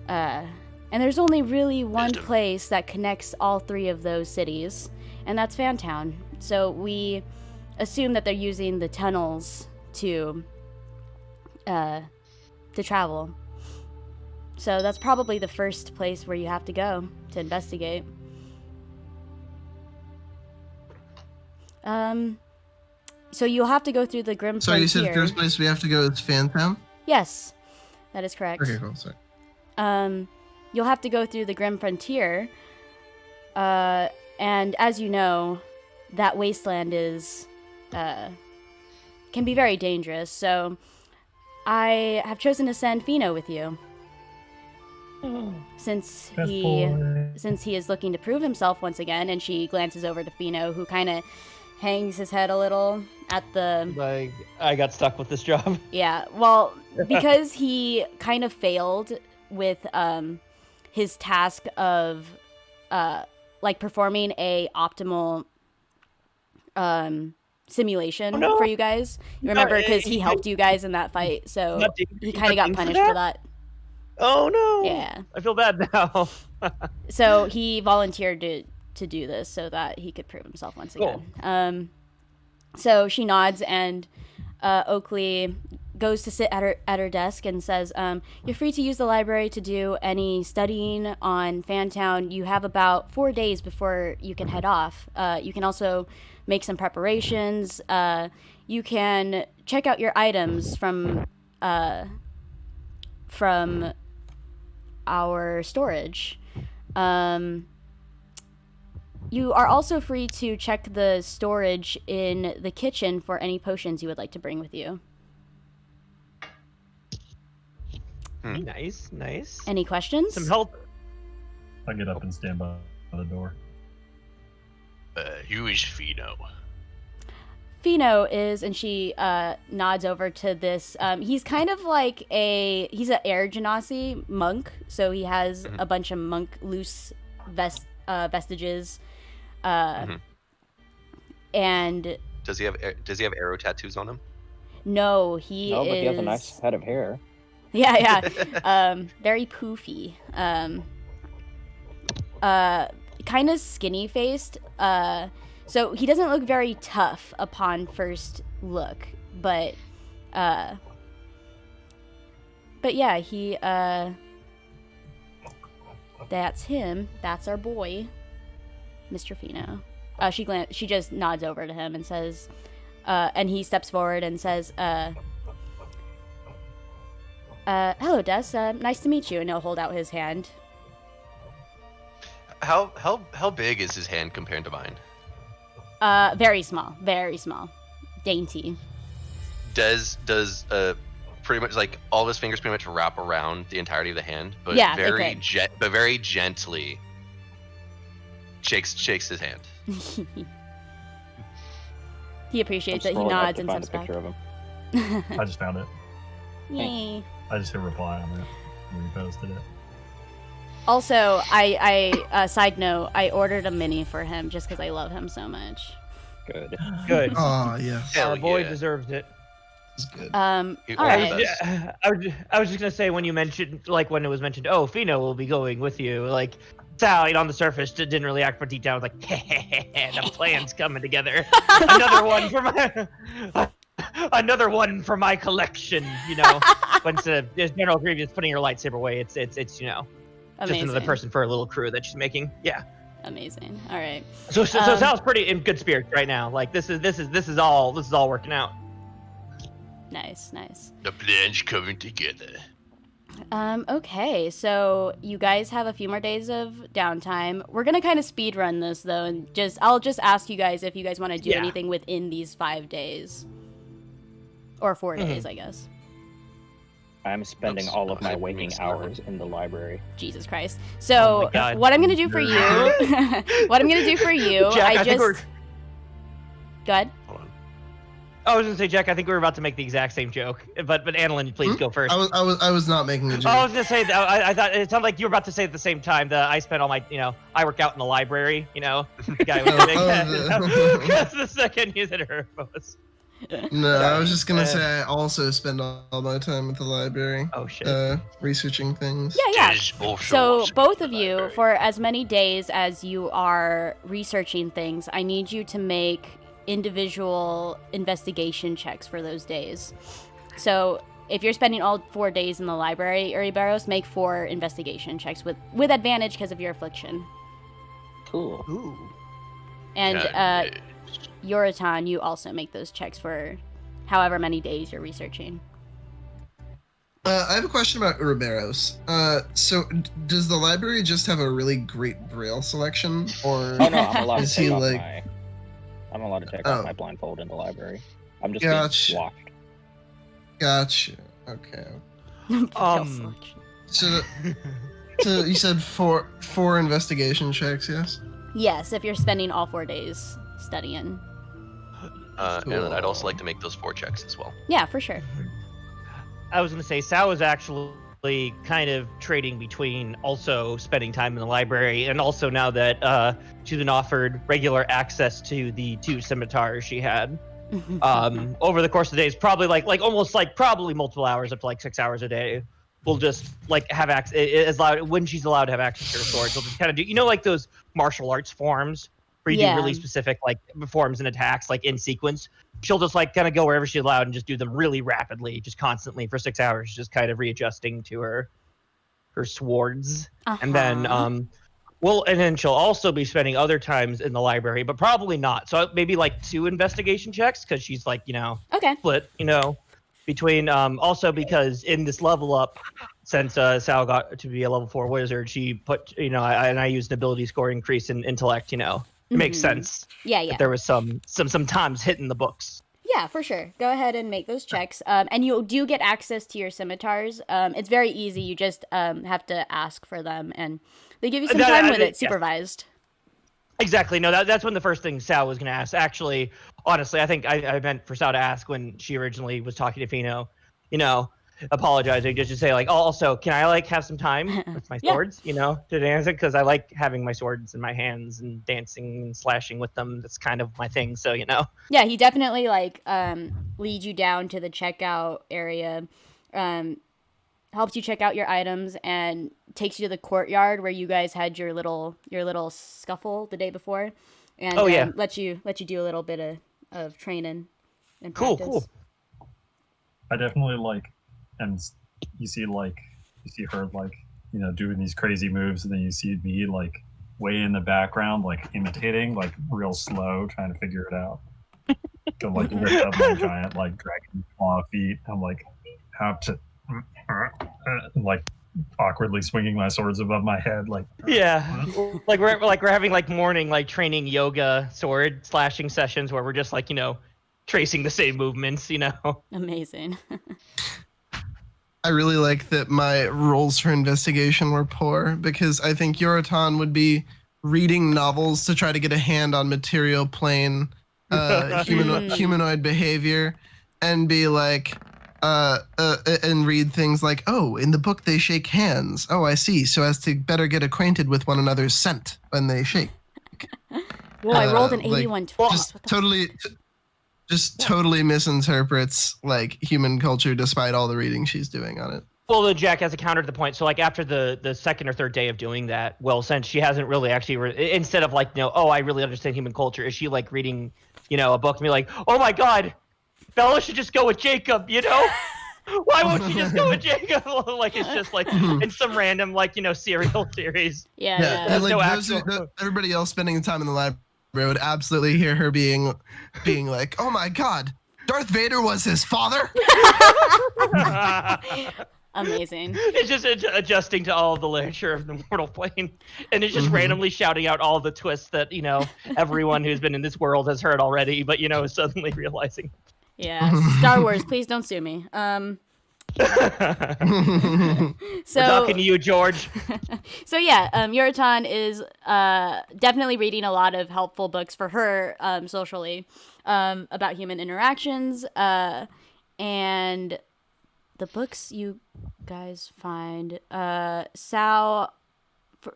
Speaker 1: And there's only really one
Speaker 6: Deston.
Speaker 1: place that connects all three of those cities, and that's Fantown. So we assume that they're using the tunnels to travel. So that's probably the first place where you have to go to investigate. So you'll have to go through the Grim
Speaker 4: So
Speaker 1: Frontier.
Speaker 4: you said first place we have to go is Fantown?
Speaker 1: Yes, that is correct.
Speaker 4: Okay, cool. Sorry.
Speaker 1: You'll have to go through the Grim Frontier. And as you know, that wasteland is can be very dangerous. So I have chosen to send Fino with you. Since
Speaker 2: Best
Speaker 1: he
Speaker 2: boy.
Speaker 1: is looking to prove himself once again, and she glances over to Fino, who kind of hangs his head a little at the...
Speaker 3: Like, I got stuck with this job.
Speaker 1: Yeah, well, because he kind of failed with his task of like performing a optimal simulation for you guys. You remember, because he helped you guys in that fight, so he kind of got punished for that.
Speaker 3: Oh no!
Speaker 1: Yeah.
Speaker 3: I feel bad now.
Speaker 1: So he volunteered to do this so that he could prove himself once again. So she nods, and Oakley goes to sit at her desk and says, "You're free to use the library to do any studying on Fantown. You have about 4 days before you can head off. You can also make some preparations. You can check out your items from our storage. You are also free to check the storage in the kitchen for any potions you would like to bring with you."
Speaker 3: Nice.
Speaker 1: Any questions?
Speaker 3: Some help.
Speaker 2: I get up and stand by the door.
Speaker 6: Who is Fino?
Speaker 1: Fino is, and she nods over to this. He's kind of like he's an Air Genasi monk, so he has a bunch of monk loose vestiges, and
Speaker 6: Does he have arrow tattoos on him?
Speaker 1: no,
Speaker 5: No, but he has a nice head of hair.
Speaker 1: Yeah. Very poofy. Kind of skinny faced. So he doesn't look very tough upon first look, but yeah, he that's him. That's our boy, Mr. Fino. She just nods over to him and says, and he steps forward and says, "Hello, Des. Nice to meet you." And he'll hold out his hand.
Speaker 6: How big is his hand compared to mine?
Speaker 1: Very small, dainty.
Speaker 6: Does pretty much like all of his fingers pretty much wrap around the entirety of the hand, but
Speaker 1: Yeah,
Speaker 6: very
Speaker 1: it
Speaker 6: but very gently shakes his hand.
Speaker 1: He appreciates it. He nods and steps back.
Speaker 5: Picture of him.
Speaker 2: I just found it.
Speaker 1: Yay.
Speaker 2: I just hit reply on it. Reposted it.
Speaker 1: Also, I side note, I ordered a mini for him just because I love him so much.
Speaker 3: Good.
Speaker 4: Oh, yes.
Speaker 6: Hell
Speaker 3: Our boy
Speaker 6: yeah.
Speaker 3: deserves it.
Speaker 4: It's good.
Speaker 1: All
Speaker 6: You-
Speaker 1: right.
Speaker 6: Yeah.
Speaker 3: I was just gonna say, when you mentioned, like, when it was mentioned, oh, Fino will be going with you, like, Sally on the surface didn't really act for detail. I was like, the plan's coming together. Another one for my collection. You know, when General Grievous putting her lightsaber away, it's you know,
Speaker 1: Amazing.
Speaker 3: just another person for a little crew that she's making. Yeah.
Speaker 1: Amazing. All right.
Speaker 3: So Sal's pretty in good spirits right now. Like, this is all working out.
Speaker 1: Nice.
Speaker 6: The plan's coming together.
Speaker 1: Okay, so you guys have a few more days of downtime. We're gonna kind of speed run this though, and I'll just ask you guys if you guys want to do
Speaker 3: Yeah.
Speaker 1: anything within these 5 days. Or 4 days, I guess.
Speaker 5: I'm spending
Speaker 6: Oops,
Speaker 5: all of
Speaker 6: I
Speaker 5: my
Speaker 6: didn't
Speaker 5: waking
Speaker 6: mean to.
Speaker 5: hours in the library.
Speaker 1: Jesus Christ.
Speaker 3: Oh
Speaker 1: So
Speaker 3: my God.
Speaker 1: what I'm gonna do for you, what I'm gonna do for you,
Speaker 3: Jack, I think we're.
Speaker 1: Go ahead.
Speaker 6: Hold on.
Speaker 3: I was gonna say, Jack. I think we were about to make the exact same joke, but Analyn, please go first.
Speaker 4: I was not making a joke.
Speaker 3: Oh, I was gonna say that. I thought it sounded like you were about to say at the same time that I spent all my, I work out in the library. The guy was saying that. Because the second you said Uriberos.
Speaker 4: No, I was just gonna say I also spend all my time at the library,
Speaker 3: Oh shit.
Speaker 4: researching things.
Speaker 1: Yeah.
Speaker 6: Is also
Speaker 1: So
Speaker 6: watching
Speaker 1: both
Speaker 6: the
Speaker 1: of you,
Speaker 6: library.
Speaker 1: for as many days as you are researching things, I need you to make individual investigation checks for those days. So if you're spending all 4 days in the library, Uriberos, make 4 investigation checks with advantage because of your affliction.
Speaker 5: Cool.
Speaker 3: Ooh.
Speaker 1: And
Speaker 6: Yeah,
Speaker 1: Yor'atan, you also make those checks for however many days you're researching.
Speaker 4: I have a question about Uriberos. So does the library just have a really great braille selection, or
Speaker 5: Oh no, I'm allowed to
Speaker 4: is
Speaker 5: take
Speaker 4: he
Speaker 5: off
Speaker 4: like?
Speaker 5: my. I'm allowed to take
Speaker 4: Oh.
Speaker 5: off my blindfold in the library. I'm just
Speaker 4: Gotcha.
Speaker 5: being watched.
Speaker 4: Gotcha. Okay.
Speaker 1: Braille selection.
Speaker 4: So you said four investigation checks, yes?
Speaker 1: Yes, if you're spending all 4 days studying.
Speaker 6: And then I'd also like to make those 4 checks as well.
Speaker 1: Yeah, for sure.
Speaker 3: I was gonna say Sal was actually kind of trading between also spending time in the library and also now that she's been offered regular access to the 2 scimitars she had over the course of the days, probably like almost like probably multiple hours up to like 6 hours a day. We'll just like have access as loud when she's allowed to have access to her swords. We'll just kind of do like those martial arts forms where you do really specific like forms and attacks like in sequence. She'll just like kind of go wherever she's allowed and just do them really rapidly, just constantly for 6 hours, just kind of readjusting to her swords. And then and then she'll also be spending other times in the library, but probably not. So maybe like 2 investigation checks because she's like,
Speaker 1: Okay.
Speaker 3: split, between also because in this level up, since Sal got to be a level 4 wizard, she put, I used an ability score increase in intellect, It makes sense.
Speaker 1: Yeah.
Speaker 3: That there was some times hitting the books.
Speaker 1: Yeah, for sure. Go ahead and make those checks. And you do get access to your scimitars. It's very easy. You just have to ask for them, and they give you some time with it, supervised.
Speaker 3: Exactly. No, that's one of the first things Sal was going to ask. Actually, honestly, I think I meant for Sal to ask when she originally was talking to Fino, apologizing, just to say like, also, can I like have some time with my swords, to dance it? Because I like having my swords in my hands and dancing and slashing with them. That's kind of my thing. So,
Speaker 1: Yeah, he definitely like leads you down to the checkout area, helps you check out your items, and takes you to the courtyard where you guys had your little scuffle the day before, and let you do a little bit of training and practice.
Speaker 3: Cool.
Speaker 2: I definitely like, and you see her like, doing these crazy moves, and then you see me like way in the background, like imitating, like real slow, trying to figure it out. To like lift up my giant like dragon claw feet. I'm like, how to like awkwardly swinging my swords above my head, like
Speaker 3: like we're having like morning like training yoga sword slashing sessions where we're just like tracing the same movements.
Speaker 1: Amazing.
Speaker 4: I really like that my rolls for investigation were poor, because I think Yor'atan would be reading novels to try to get a hand on material plane humanoid behavior, and be like and read things like, oh, in the book they shake hands. Oh, I see. So as to better get acquainted with one another's scent when they shake.
Speaker 1: Well, I rolled an
Speaker 4: like,
Speaker 1: 81 twice.
Speaker 4: Just totally misinterprets like human culture despite all the reading she's doing on it.
Speaker 3: Well, Jack has a counter to the point. So, like after the second or third day of doing that, well, since she hasn't really actually, instead of like, I really understand human culture, is she like reading, a book and be like, oh my God, Bella should just go with Jacob, Why won't she just go with Jacob? Like it's just like in some random like serial series.
Speaker 1: Yeah.
Speaker 4: And like
Speaker 3: No
Speaker 4: everybody else spending time in the library would absolutely hear her being like, oh my God, Darth Vader was his father.
Speaker 1: Amazing.
Speaker 3: It's just adjusting to all of the literature of the mortal plane, and it's just randomly shouting out all the twists that everyone who's been in this world has heard already, but suddenly realizing.
Speaker 1: Yeah, Star Wars, please don't sue me.
Speaker 3: We're talking to you, George.
Speaker 1: So yeah, Yor'atan is definitely reading a lot of helpful books for her socially about human interactions, and the books you guys find, Sal,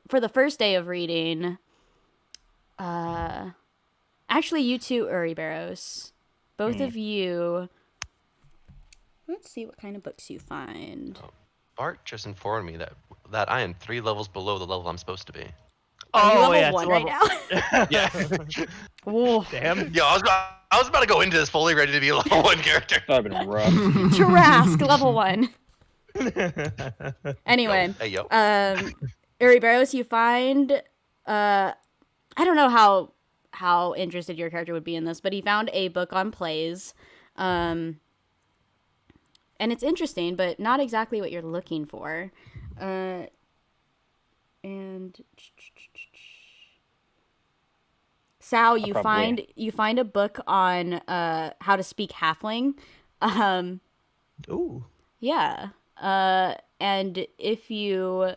Speaker 1: for the first day of reading, actually you two, Uriberos, both of you. Let's see what kind of books you find.
Speaker 6: Bart just informed me that I am 3 levels below the level I'm supposed to be.
Speaker 1: Are you level
Speaker 3: yeah,
Speaker 1: 1 right now?
Speaker 6: Yeah.
Speaker 1: Ooh.
Speaker 3: Damn.
Speaker 6: Yeah, I was about to go into this fully ready to be a level 1 character.
Speaker 5: That'd have been rough.
Speaker 1: Trask, level 1. Anyway,
Speaker 6: Hey, yo.
Speaker 1: Uriberos, you find, I don't know how interested your character would be in this, but he found a book on plays, and it's interesting, but not exactly what you're looking for. And Sal, you find a book on how to speak Halfling.
Speaker 3: Ooh.
Speaker 1: Yeah. And if you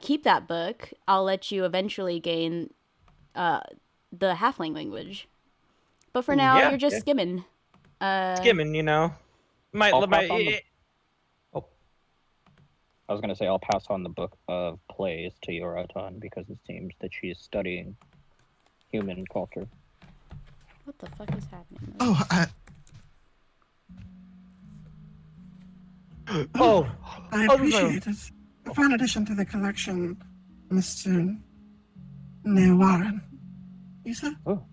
Speaker 1: keep that book, I'll let you eventually gain the Halfling language. But for now, you're just skimming.
Speaker 3: Skimming, I
Speaker 5: was going to say I'll pass on the book of plays to Yor'atan because it seems that she's studying human culture.
Speaker 1: What the fuck is happening?
Speaker 7: I appreciate it. A fine addition to the collection, Mr. Neiwarin. You said?
Speaker 5: Oh.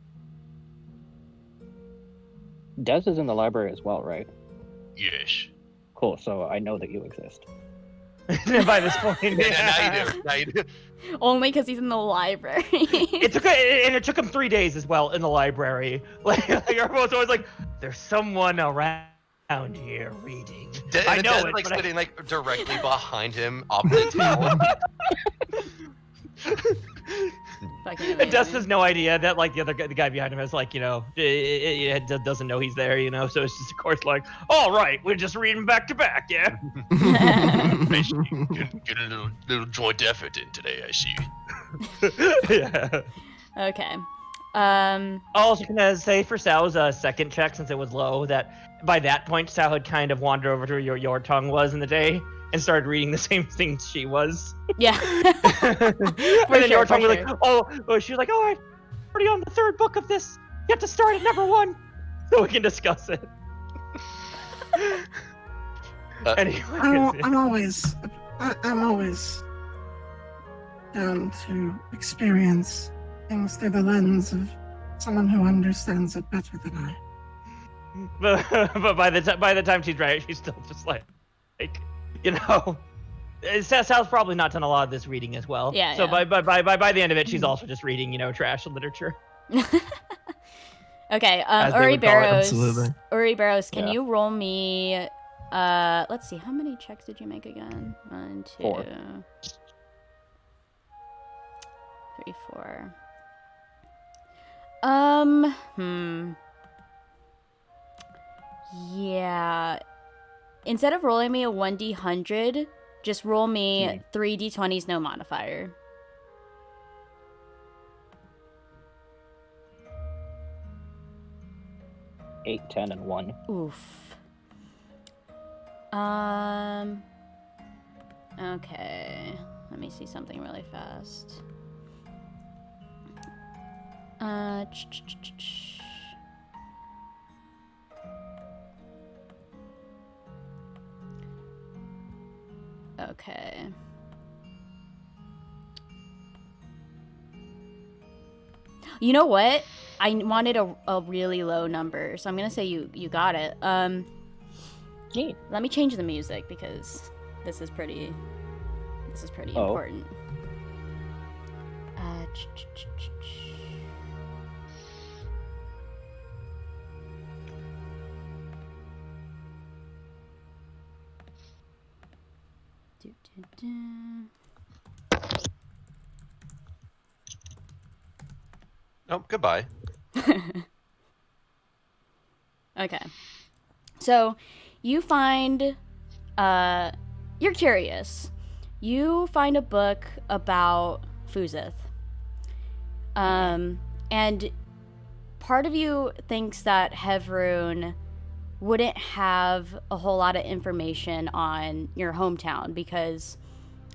Speaker 5: Des is in the library as well, right?
Speaker 6: Yes.
Speaker 5: Cool, so I know that you exist.
Speaker 3: By this point.
Speaker 6: Yeah, now you do.
Speaker 1: Only because he's in the library.
Speaker 3: It took him 3 days as well in the library. Like everyone's always like, "There's someone around here reading." I know it,
Speaker 6: like sitting like directly behind him, off the table.
Speaker 3: And Dust has no idea that like the guy behind him is like it doesn't know he's there, So it's just of course like, all right, we're just reading back to back, yeah.
Speaker 6: Get a little joint effort in today, I see.
Speaker 3: Yeah.
Speaker 1: Okay.
Speaker 3: I was gonna say for Sal's second check, since it was low, that by that point Sal had kind of wandered over to where your tongue was in the day and started reading the same thing she was.
Speaker 1: Yeah.
Speaker 3: And then your tongue was like, she was like, I'm already on the 3rd book of this. You have to start at number 1 so we can discuss it. Anyway,
Speaker 7: I'm always down to experience things through the lens of someone who understands it better than I.
Speaker 3: But by the time she's right, she's still just like Sal's probably not done a lot of this reading as well.
Speaker 1: Yeah.
Speaker 3: So by the end of it, she's also just reading trash literature.
Speaker 1: Okay.
Speaker 3: As they would call it.
Speaker 4: Absolutely.
Speaker 1: Uriberos, can
Speaker 5: Yeah.
Speaker 1: you roll me? Let's see. How many checks did you make again? 1, 2,
Speaker 5: 4.
Speaker 1: 3, 4. Yeah. Instead of rolling me a 1d100, just roll me 3 d20s, no modifier.
Speaker 5: 8, 10, and 1.
Speaker 1: Oof. Okay. Let me see something really fast. Okay. You know what? I wanted a really low number, so I'm gonna say you got it.
Speaker 5: Neat.
Speaker 1: Let me change the music because this is pretty important.
Speaker 6: Oh, goodbye.
Speaker 1: Okay. So, you find, you're curious. You find a book about Fuzith. And part of you thinks that Hevrun wouldn't have a whole lot of information on your hometown because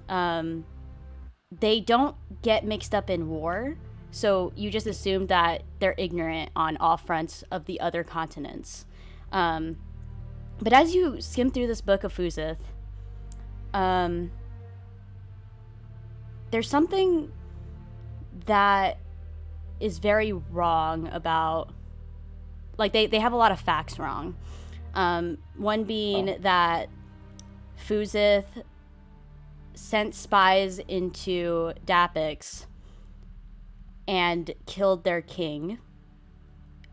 Speaker 1: they don't get mixed up in war. So you just assume that they're ignorant on all fronts of the other continents. But as you skim through this book of Fuzith, there's something that is very wrong about, like, they have a lot of facts wrong. One being that Fuzith sent spies into Dapix and killed their king.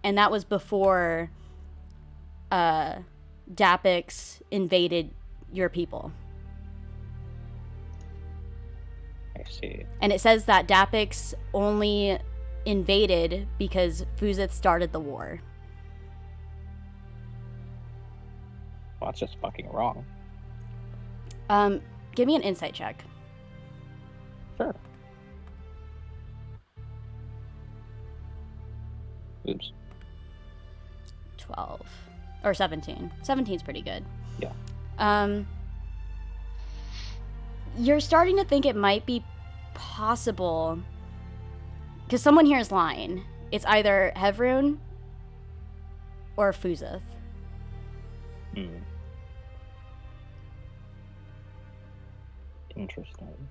Speaker 1: And that was before Dapix invaded your people.
Speaker 5: I see.
Speaker 1: And it says that Dapix only invaded because Fuzith started the war.
Speaker 5: Well, that's just fucking wrong.
Speaker 1: Give me an insight check.
Speaker 5: Sure. Oops.
Speaker 1: 12 or 17. 17's pretty good.
Speaker 5: Yeah.
Speaker 1: You're starting to think it might be possible because someone here is lying. It's either Hevrun or Fuzith.
Speaker 5: Interesting.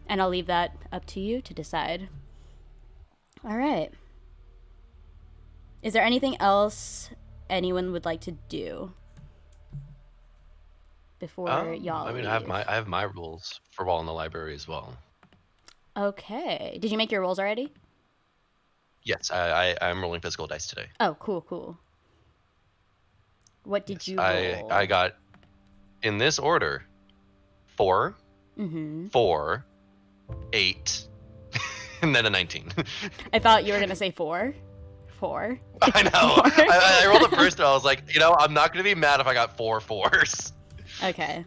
Speaker 1: And I'll leave that up to you to decide. All right. Is there anything else anyone would like to do before y'all
Speaker 6: I mean,
Speaker 1: leave?
Speaker 6: I have my rules for while in the library as well.
Speaker 1: Okay. Did you make your rolls already?
Speaker 6: Yes, I'm rolling physical dice today.
Speaker 1: Oh, cool. What did you roll?
Speaker 6: I got, in this order, 4, 4, 8, and then a 19.
Speaker 1: I thought you were gonna say 4. 4.
Speaker 6: I know. I rolled the first one. I was like, I'm not gonna be mad if I got 4 4s.
Speaker 1: Okay.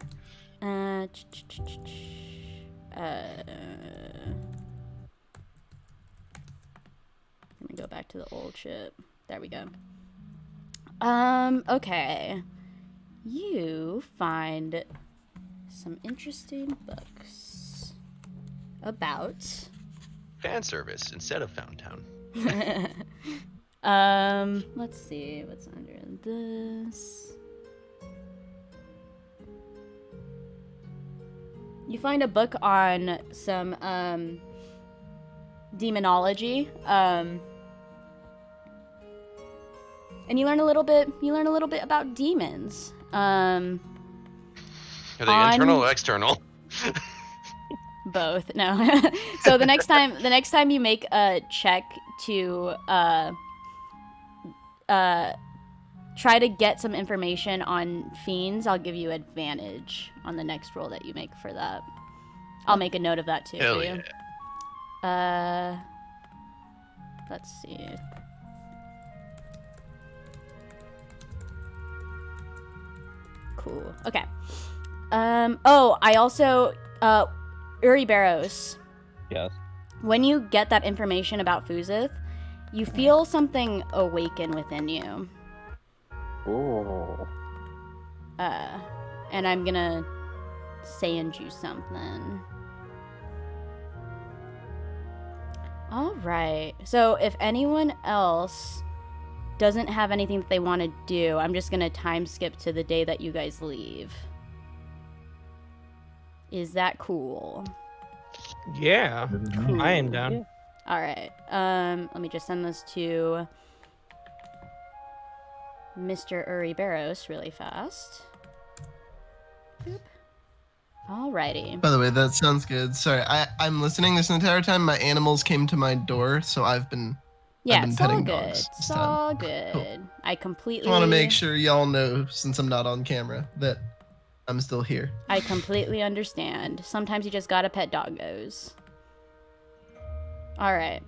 Speaker 1: Let me go back to the old shit. There we go. Okay. You find some interesting books about
Speaker 6: Fan service instead of Fountain Town.
Speaker 1: let's see what's under this. You find a book on some demonology, and you learn a little bit about demons.
Speaker 6: Are they internal or external?
Speaker 1: Both. No. So the next time you make a check to try to get some information on fiends, I'll give you advantage on the next roll that you make for that. I'll make a note of that too.
Speaker 6: Hell
Speaker 1: for you.
Speaker 6: Yeah.
Speaker 1: Let's see. Cool. Okay. I also Uriberos.
Speaker 5: Yes.
Speaker 1: When you get that information about Fuzith, you feel something awaken within you.
Speaker 5: Ooh.
Speaker 1: And I'm gonna send you something. All right. So if anyone else doesn't have anything that they want to do, I'm just gonna time skip to the day that you guys leave. Is that cool?
Speaker 3: Yeah, I am down.
Speaker 5: Yeah.
Speaker 1: All right. Let me just send this to Mr. Uriberos really fast. Boop. Alrighty.
Speaker 4: By the way, that sounds good. Sorry, I'm listening this entire time. My animals came to my door, so I've been
Speaker 1: Yeah,
Speaker 4: been
Speaker 1: it's all
Speaker 4: petting
Speaker 1: good.
Speaker 4: dogs this
Speaker 1: It's
Speaker 4: time.
Speaker 1: all good.
Speaker 4: Cool.
Speaker 1: I completely
Speaker 4: I want to make sure y'all know, since I'm not on camera, that I'm still here.
Speaker 1: I completely understand. Sometimes you just gotta pet doggos. Alright.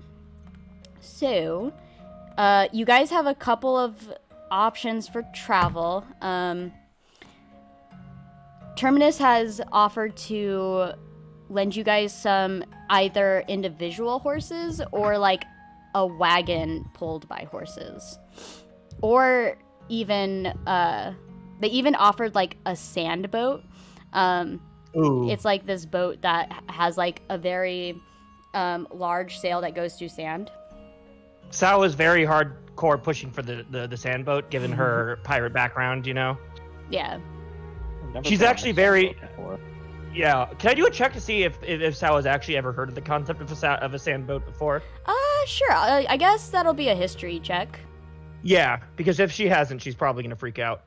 Speaker 1: So, you guys have a couple of options for travel. Terminus has offered to lend you guys some either individual horses or like a wagon pulled by horses. Or even, they even offered like a sand boat.
Speaker 3: Ooh.
Speaker 1: It's like this boat that has like a very large sail that goes through sand.
Speaker 3: Sal was very hardcore pushing for the sand boat, given her pirate background, you know?
Speaker 1: Yeah.
Speaker 5: I've never
Speaker 3: She's
Speaker 5: been on
Speaker 3: actually
Speaker 5: a
Speaker 3: very-
Speaker 5: sailboat before.
Speaker 3: Yeah. Can I do a check to see if Sal has actually ever heard of the concept of a sand boat before?
Speaker 1: Sure. I guess that'll be a history check.
Speaker 3: Yeah, because if she hasn't, she's probably gonna freak out.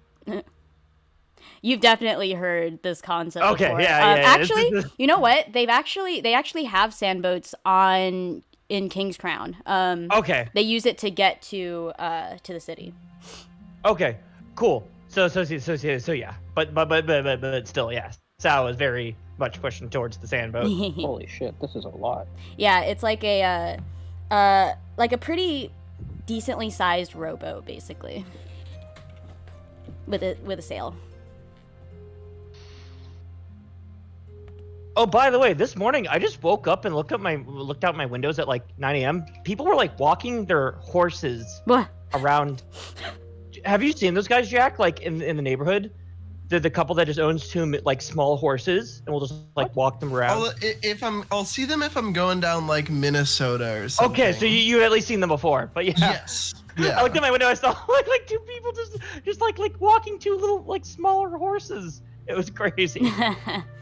Speaker 1: You've definitely heard this concept
Speaker 3: Okay,
Speaker 1: before.
Speaker 3: yeah.
Speaker 1: Actually, you know what? They actually have sand boats in King's Crown.
Speaker 3: Okay.
Speaker 1: They use it to get to the city.
Speaker 3: Okay. Cool. So yeah. But still, yeah. Sal is very much pushing towards the sand boat.
Speaker 5: Holy shit, this is a lot.
Speaker 1: Yeah, it's like a pretty decently sized rowboat, basically, with a sail.
Speaker 3: Oh, by the way, this morning I just woke up and looked out my windows at like 9 a.m. People were like walking their horses
Speaker 1: What?
Speaker 3: around. Have you seen those guys, Jack? Like in the neighborhood, the couple that just owns two like small horses and will just like walk them around.
Speaker 4: I'll see them if I'm going down like Minnesota or something.
Speaker 3: Okay, so you at least seen them before, but yeah.
Speaker 4: Yes. Yeah.
Speaker 3: I looked at my window, I saw like two people just like walking two little like smaller horses. It was crazy.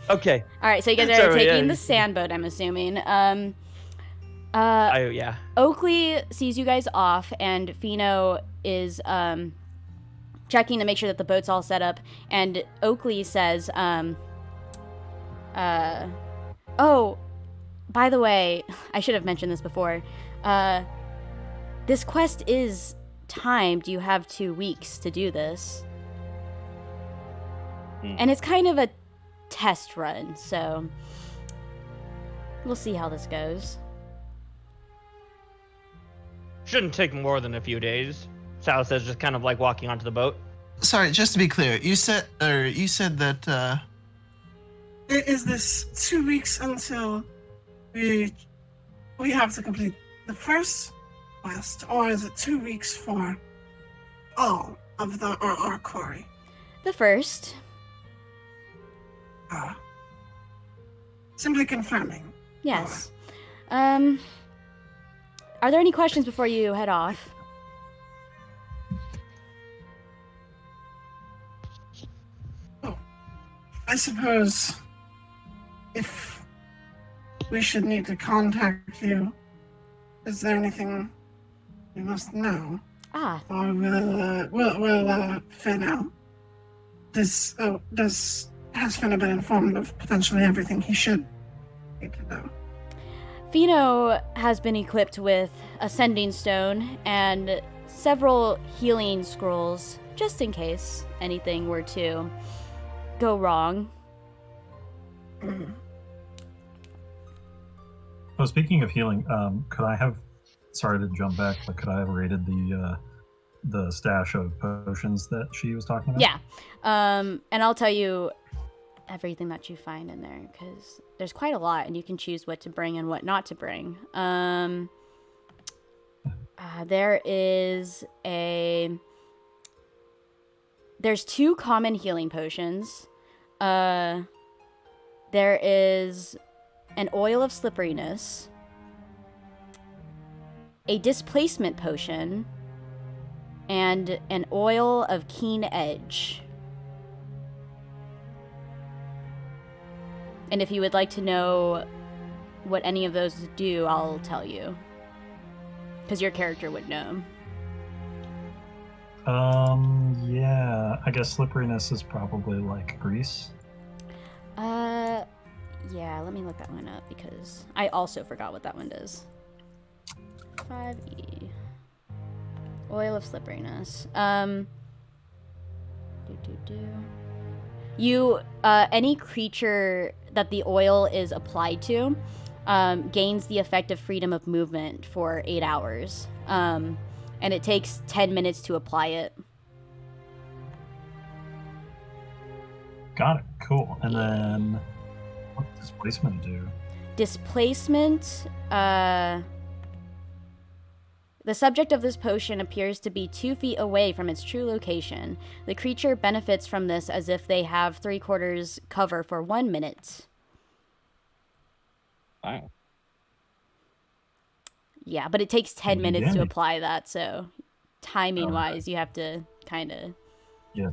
Speaker 3: Okay.
Speaker 1: All right, so you guys are
Speaker 3: Sorry,
Speaker 1: taking
Speaker 3: yeah.
Speaker 1: the sand boat, I'm assuming.
Speaker 3: Yeah.
Speaker 1: Oakley sees you guys off, and Fino is checking to make sure that the boat's all set up. And Oakley says, "Oh, by the way, I should have mentioned this before. This quest is timed. You have 2 weeks to do this, and it's kind of a test run, so we'll see how this goes."
Speaker 3: Shouldn't take more than a few days. Sal says, just kind of like walking onto the boat.
Speaker 4: Sorry, just to be clear, you said that
Speaker 7: Is this 2 weeks until we have to complete the first quest, or is it 2 weeks for all of our quarry?
Speaker 1: The first.
Speaker 7: Simply confirming.
Speaker 1: Yes. Are there any questions before you head off?
Speaker 7: I suppose if we should need to contact you, is there anything we must know? Or will Finno? Has Finno been informed of potentially everything he should need to know?
Speaker 1: Fino has been equipped with a sending stone and several healing scrolls, just in case anything were to go wrong.
Speaker 2: Oh, speaking of healing, could I have? Sorry to jump back, but could I have raided the stash of potions that she was talking about?
Speaker 1: Yeah. And I'll tell you everything that you find in there, because there's quite a lot, and you can choose what to bring and what not to bring. There's 2 common healing potions. There is an oil of slipperiness, a displacement potion, and an oil of keen edge. And if you would like to know what any of those do, I'll tell you, because your character would know.
Speaker 2: Yeah, I guess slipperiness is probably like grease.
Speaker 1: Yeah, let me look that one up, because I also forgot what that one does. 5e. Oil of slipperiness. Any creature that the oil is applied to gains the effect of freedom of movement for 8 hours. And it takes 10 minutes to apply it.
Speaker 2: Got it. Cool. And then what does displacement do?
Speaker 1: Displacement, the subject of this potion appears to be 2 feet away from its true location. The creature benefits from this as if they have 3/4 cover for 1 minute.
Speaker 5: Wow.
Speaker 1: Yeah, but it takes 10 minutes to
Speaker 2: Yeah.
Speaker 1: apply that, so timing-wise, you have to kind of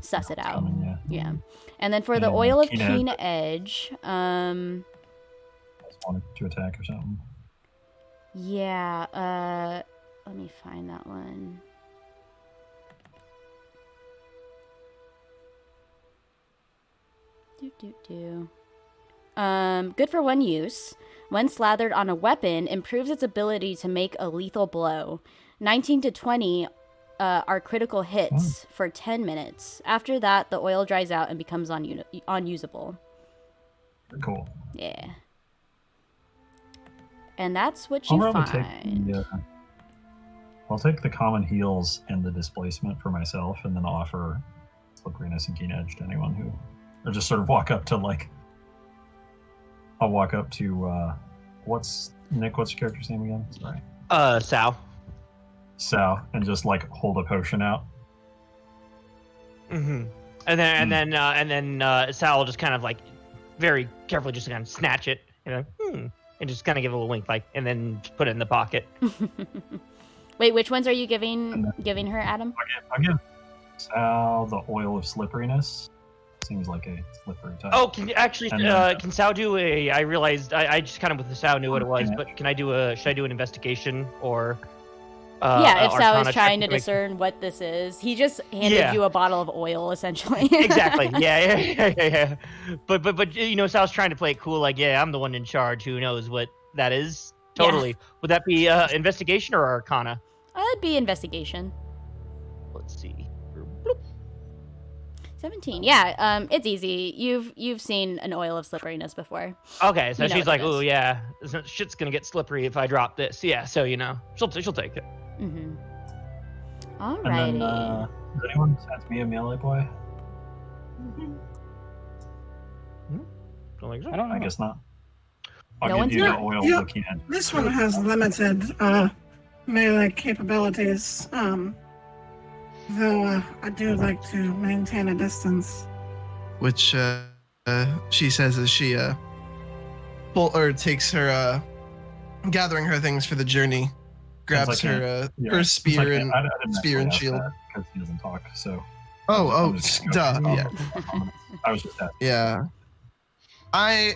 Speaker 1: suss it out.
Speaker 2: Coming,
Speaker 1: Yeah. And then for the
Speaker 2: And
Speaker 1: oil of
Speaker 2: keen
Speaker 1: keen edge,
Speaker 2: Just wanted to attack or something.
Speaker 1: yeah, let me find that one. Good for 1 use. When slathered on a weapon, improves its ability to make a lethal blow. 19 to 20 are critical hits for 10 minutes. After that, the oil dries out and becomes unusable.
Speaker 2: Cool.
Speaker 1: Yeah. And that's what you find.
Speaker 2: I'll take the common heals and the displacement for myself, and then offer slipperiness and keen edge to anyone who, or just sort of walk up to I'll walk up to what's your character's name again? Sorry. Sal, and just hold a potion out.
Speaker 3: Mm-hmm. And then Sal will just kind of very carefully just kind of snatch it, and just kind of give a little wink, and then put it in the pocket.
Speaker 1: Wait, which ones are you giving her, Adam?
Speaker 2: I'll give Sal the oil of slipperiness. Seems like a slippery type.
Speaker 3: Oh, can Sal do a? I realized I just kind of with the Sal knew what it was, but should I do an investigation or?
Speaker 1: If Sal is trying to discern what this is, he just handed you a bottle of oil, essentially.
Speaker 3: Exactly. Yeah. But Sal's trying to play it cool, I'm the one in charge. Who knows what that is? Totally. Yeah. Would that be investigation or Arcana?
Speaker 1: It'd be investigation.
Speaker 3: Let's see.
Speaker 1: 17. Yeah, it's easy. You've seen an oil of slipperiness before.
Speaker 3: Okay, so she's like, "Oh yeah, shit's gonna get slippery if I drop this." Yeah, so she'll take it.
Speaker 1: Mm-hmm. Alrighty.
Speaker 2: And then, does anyone sense me a melee boy?
Speaker 3: Don't think so.
Speaker 5: I don't know.
Speaker 2: I guess not.
Speaker 1: No
Speaker 2: I'll give you
Speaker 1: one's
Speaker 2: the oil
Speaker 7: Yep.
Speaker 2: of keen edge.
Speaker 7: This one has limited melee capabilities, though I do like to maintain a distance.
Speaker 4: Which she says as she takes her gathering her things for the journey, grabs her her spear and shield.
Speaker 2: Because he doesn't talk, so.
Speaker 4: Oh, duh. Yeah.
Speaker 2: I was just asking.
Speaker 4: Yeah. I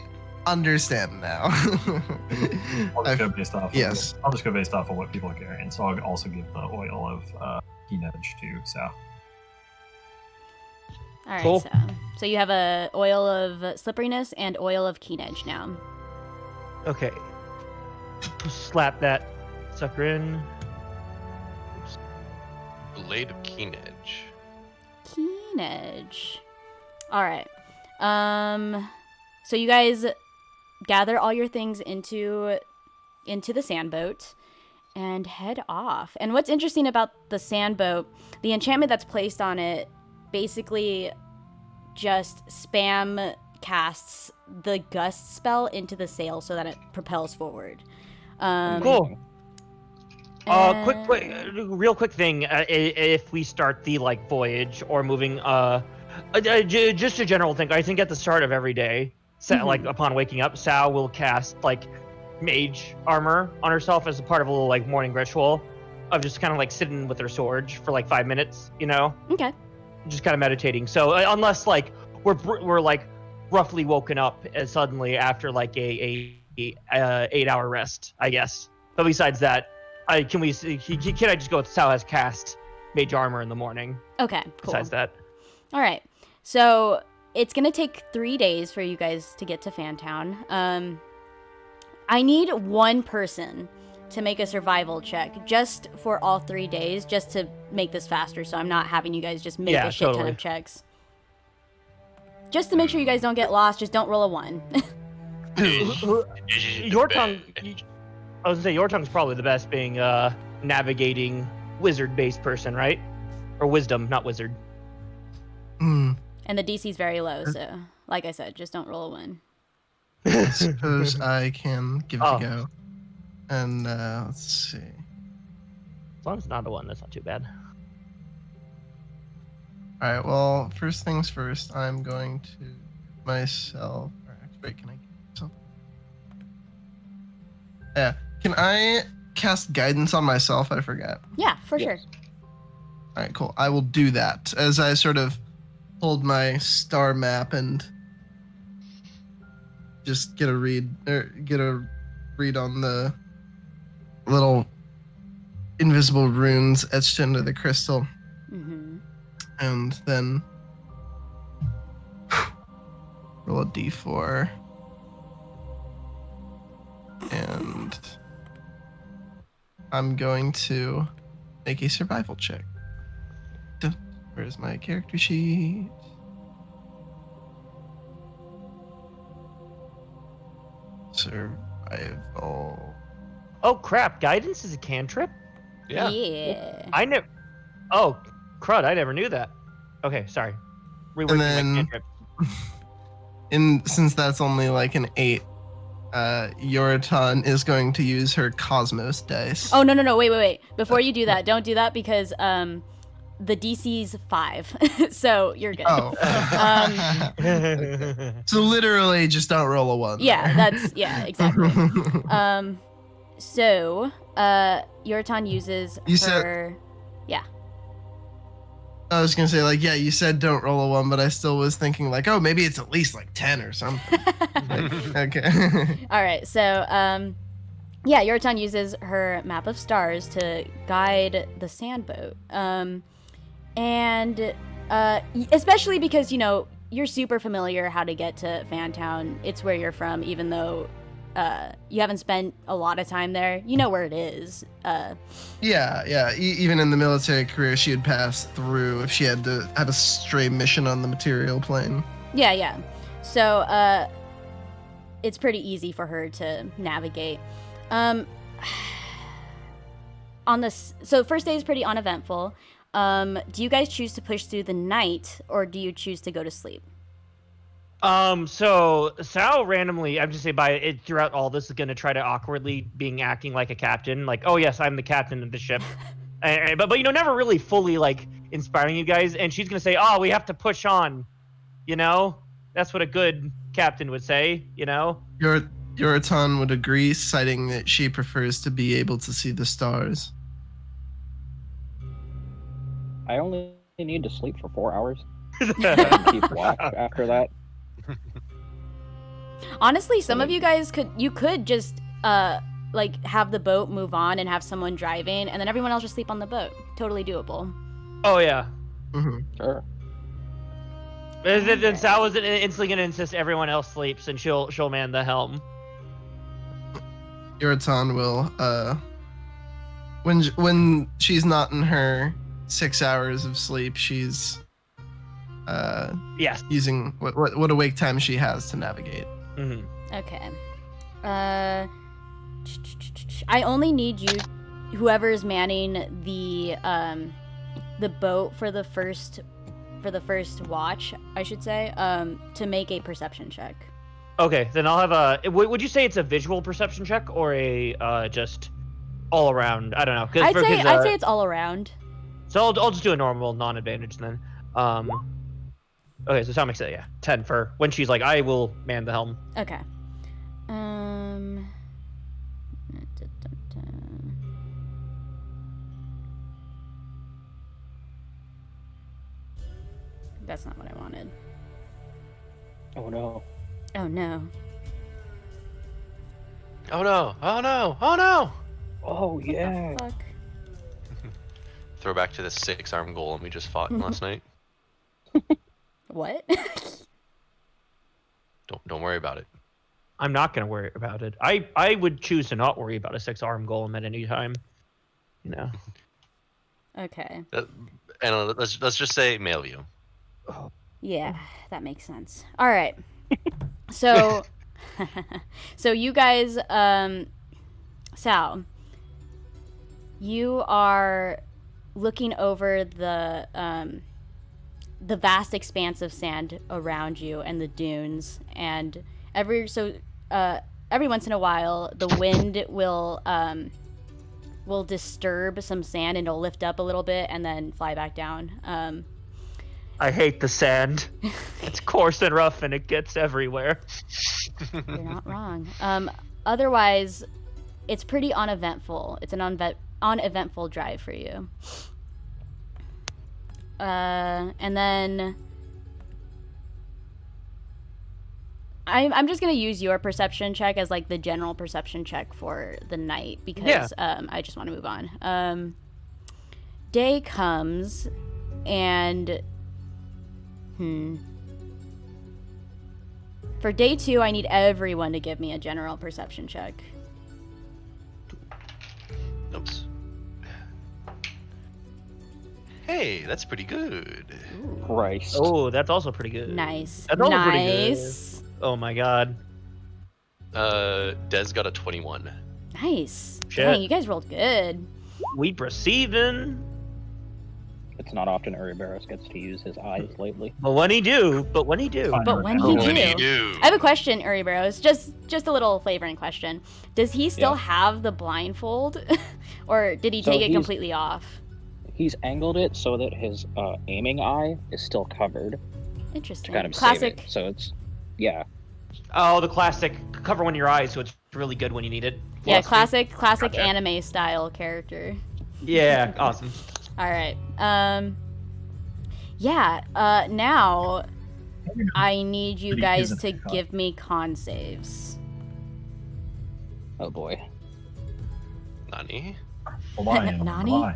Speaker 4: understand now.
Speaker 2: I'll just go based off.
Speaker 4: Yes.
Speaker 2: I'll just go based off of what people are carrying. So I'll also give the oil of keen edge to Sal.
Speaker 1: All right,
Speaker 3: Cool.
Speaker 1: so you have a oil of slipperiness and oil of keen edge now.
Speaker 3: Okay. Slap that sucker in.
Speaker 6: Blade of keen edge.
Speaker 1: Keen edge. All right. So you guys gather all your things into the sandboat and head off. And what's interesting about the sandboat, the enchantment that's placed on it basically just spam casts the gust spell into the sail so that it propels forward.
Speaker 3: Cool. Real quick thing. If we start the voyage or moving, just a general thing. I think at the start of every day, upon waking up, Sal will cast mage armor on herself as a part of a little morning ritual of just kind of sitting with her sword for 5 minutes.
Speaker 1: Okay.
Speaker 3: Just kind of meditating. So unless we're roughly woken up suddenly after a 8-hour rest, I guess. But besides that, can I just go with Sal has cast mage armor in the morning?
Speaker 1: Okay, cool.
Speaker 3: Besides that.
Speaker 1: All right. So it's going to take 3 days for you guys to get to Fantown. I need one person to make a survival check just for all 3 days, just to make this faster, so I'm not having you guys just make a shit ton of checks. just to make sure you guys don't get lost, just don't roll a 1.
Speaker 3: Yor'atan, I was gonna say Yor'atan's probably the best being navigating wizard-based person, right? Or wisdom, not wizard.
Speaker 4: Hmm.
Speaker 1: And the DC's very low, so like I said, just don't roll a 1.
Speaker 4: I suppose I can give it
Speaker 3: Oh.
Speaker 4: a go. And let's see.
Speaker 3: As long as it's not a 1, that's not too bad.
Speaker 4: All right. Well, first things first. I'm going to myself. Wait, can I? Yeah. Can I cast guidance on myself? I forgot.
Speaker 1: Yeah, for sure.
Speaker 4: All right, cool. I will do that as I sort of hold my star map and just get a read on the little invisible runes etched into the crystal, and then roll a d4 and I'm going to make a survival check. Where's my character sheet? Survival.
Speaker 3: Oh crap! Guidance is a cantrip.
Speaker 1: Yeah.
Speaker 3: I never. Oh crud! I never knew that. Okay, sorry. Reworking
Speaker 4: then-
Speaker 3: my cantrip.
Speaker 4: Since that's only like an 8, Yor'atan is going to use her Cosmos dice.
Speaker 1: Oh no, wait. Before you do that, don't do that because the DC's 5, so you're good.
Speaker 4: Oh. So literally, just don't roll a 1.
Speaker 1: Yeah, exactly. So Yor'atan uses
Speaker 4: You
Speaker 1: her.
Speaker 4: I was gonna say, like, yeah, you said don't roll a 1, but I still was thinking, like, oh, maybe it's at least like 10 or something. Okay.
Speaker 1: All right, so Yor'atan uses her map of stars to guide the sandboat, and especially because you're super familiar how to get to Fantown. It's where you're from, even though you haven't spent a lot of time there. You know where it is.
Speaker 4: Yeah. Even in the military career, she had passed through if she had to have a stray mission on the material plane.
Speaker 1: Yeah. So it's pretty easy for her to navigate. So first day is pretty uneventful. Do you guys choose to push through the night, or do you choose to go to sleep?
Speaker 3: So Sal randomly, I'm just saying by it throughout all this is gonna try to awkwardly acting like a captain, like, oh yes, I'm the captain of the ship, but never really fully like inspiring you guys. And she's gonna say, oh, we have to push on, that's what a good captain would say,
Speaker 4: Yor'atan would agree, citing that she prefers to be able to see the stars.
Speaker 5: I only need to sleep for 4 hours. And keep watch after that.
Speaker 1: Honestly, some of you guys could just have the boat move on and have someone driving, and then everyone else just sleep on the boat. Totally doable.
Speaker 3: Oh yeah.
Speaker 4: Mm-hmm.
Speaker 5: Sure.
Speaker 3: Then Sal was instantly gonna insist everyone else sleeps, and she'll man the helm.
Speaker 4: Yor'atan will, when she's not in her 6 hours of sleep, she's
Speaker 3: yes,
Speaker 4: using what awake time she has to navigate.
Speaker 3: Mm-hmm.
Speaker 1: Okay. I only need you, whoever's manning the boat for the first watch, I should say, to make a perception check.
Speaker 3: Okay, then I'll have a. Would you say it's a visual perception check or a just all around? I don't know.
Speaker 1: I'd say it's all around.
Speaker 3: So I'll just do a normal non-advantage then. Okay, so Sal makes it 10 for when she's like, I will man the helm.
Speaker 1: Okay. That's not what I wanted.
Speaker 5: Oh no.
Speaker 1: Oh no.
Speaker 6: Oh no! Oh no! Oh no!
Speaker 5: Oh yeah.
Speaker 1: Fuck.
Speaker 6: Throw back to the 6-arm golem we just fought last night.
Speaker 1: What?
Speaker 6: Don't worry about it.
Speaker 3: I'm not gonna worry about it. I would choose to not worry about a 6-arm golem at any time.
Speaker 1: Okay.
Speaker 6: And let's just say male view.
Speaker 1: Yeah, that makes sense. All right. So, so you guys, Sal, you are looking over the vast expanse of sand around you and the dunes, and every once in a while the wind will disturb some sand and it'll lift up a little bit and then fly back down.
Speaker 3: I hate the sand. It's coarse and rough and it gets everywhere.
Speaker 1: You're not wrong. Otherwise, it's pretty uneventful. It's an uneventful drive for you. And then I'm just gonna use your perception check as like the general perception check for the night because I just want to move on. Day comes, and for day 2, I need everyone to give me a general perception check.
Speaker 6: Oops. Hey, that's pretty good.
Speaker 5: Christ.
Speaker 3: Oh, that's also pretty good.
Speaker 1: Nice.
Speaker 3: That's also pretty
Speaker 1: Nice.
Speaker 3: good. Oh my god.
Speaker 6: Des got a 21.
Speaker 1: Nice.
Speaker 3: Shit.
Speaker 1: Dang, you guys rolled good.
Speaker 3: We receiving.
Speaker 5: It's not often Uriberos gets to use his eyes lately.
Speaker 3: But when he do.
Speaker 1: But when he
Speaker 6: When
Speaker 1: do.
Speaker 6: you do.
Speaker 1: I have a question, Uriberos. Just a little flavoring question. Does he still have the blindfold, or did he
Speaker 5: So
Speaker 1: take it
Speaker 5: he's-
Speaker 1: completely off?
Speaker 5: He's angled it so that his aiming eye is still covered to
Speaker 1: Interesting.
Speaker 5: kind of
Speaker 1: Classic.
Speaker 5: save it. So it's, yeah.
Speaker 3: Oh, the classic cover one of your eyes, so it's really good when you need it.
Speaker 1: Yeah,
Speaker 3: Philosophy.
Speaker 1: classic
Speaker 6: Gotcha.
Speaker 1: anime style character.
Speaker 3: Yeah, awesome.
Speaker 1: All right. Now I need you
Speaker 2: Pretty
Speaker 1: guys
Speaker 2: good
Speaker 1: to
Speaker 2: at con.
Speaker 1: give me con saves.
Speaker 5: Oh boy.
Speaker 6: Nani?
Speaker 2: Lion,
Speaker 1: Nani?
Speaker 2: lion.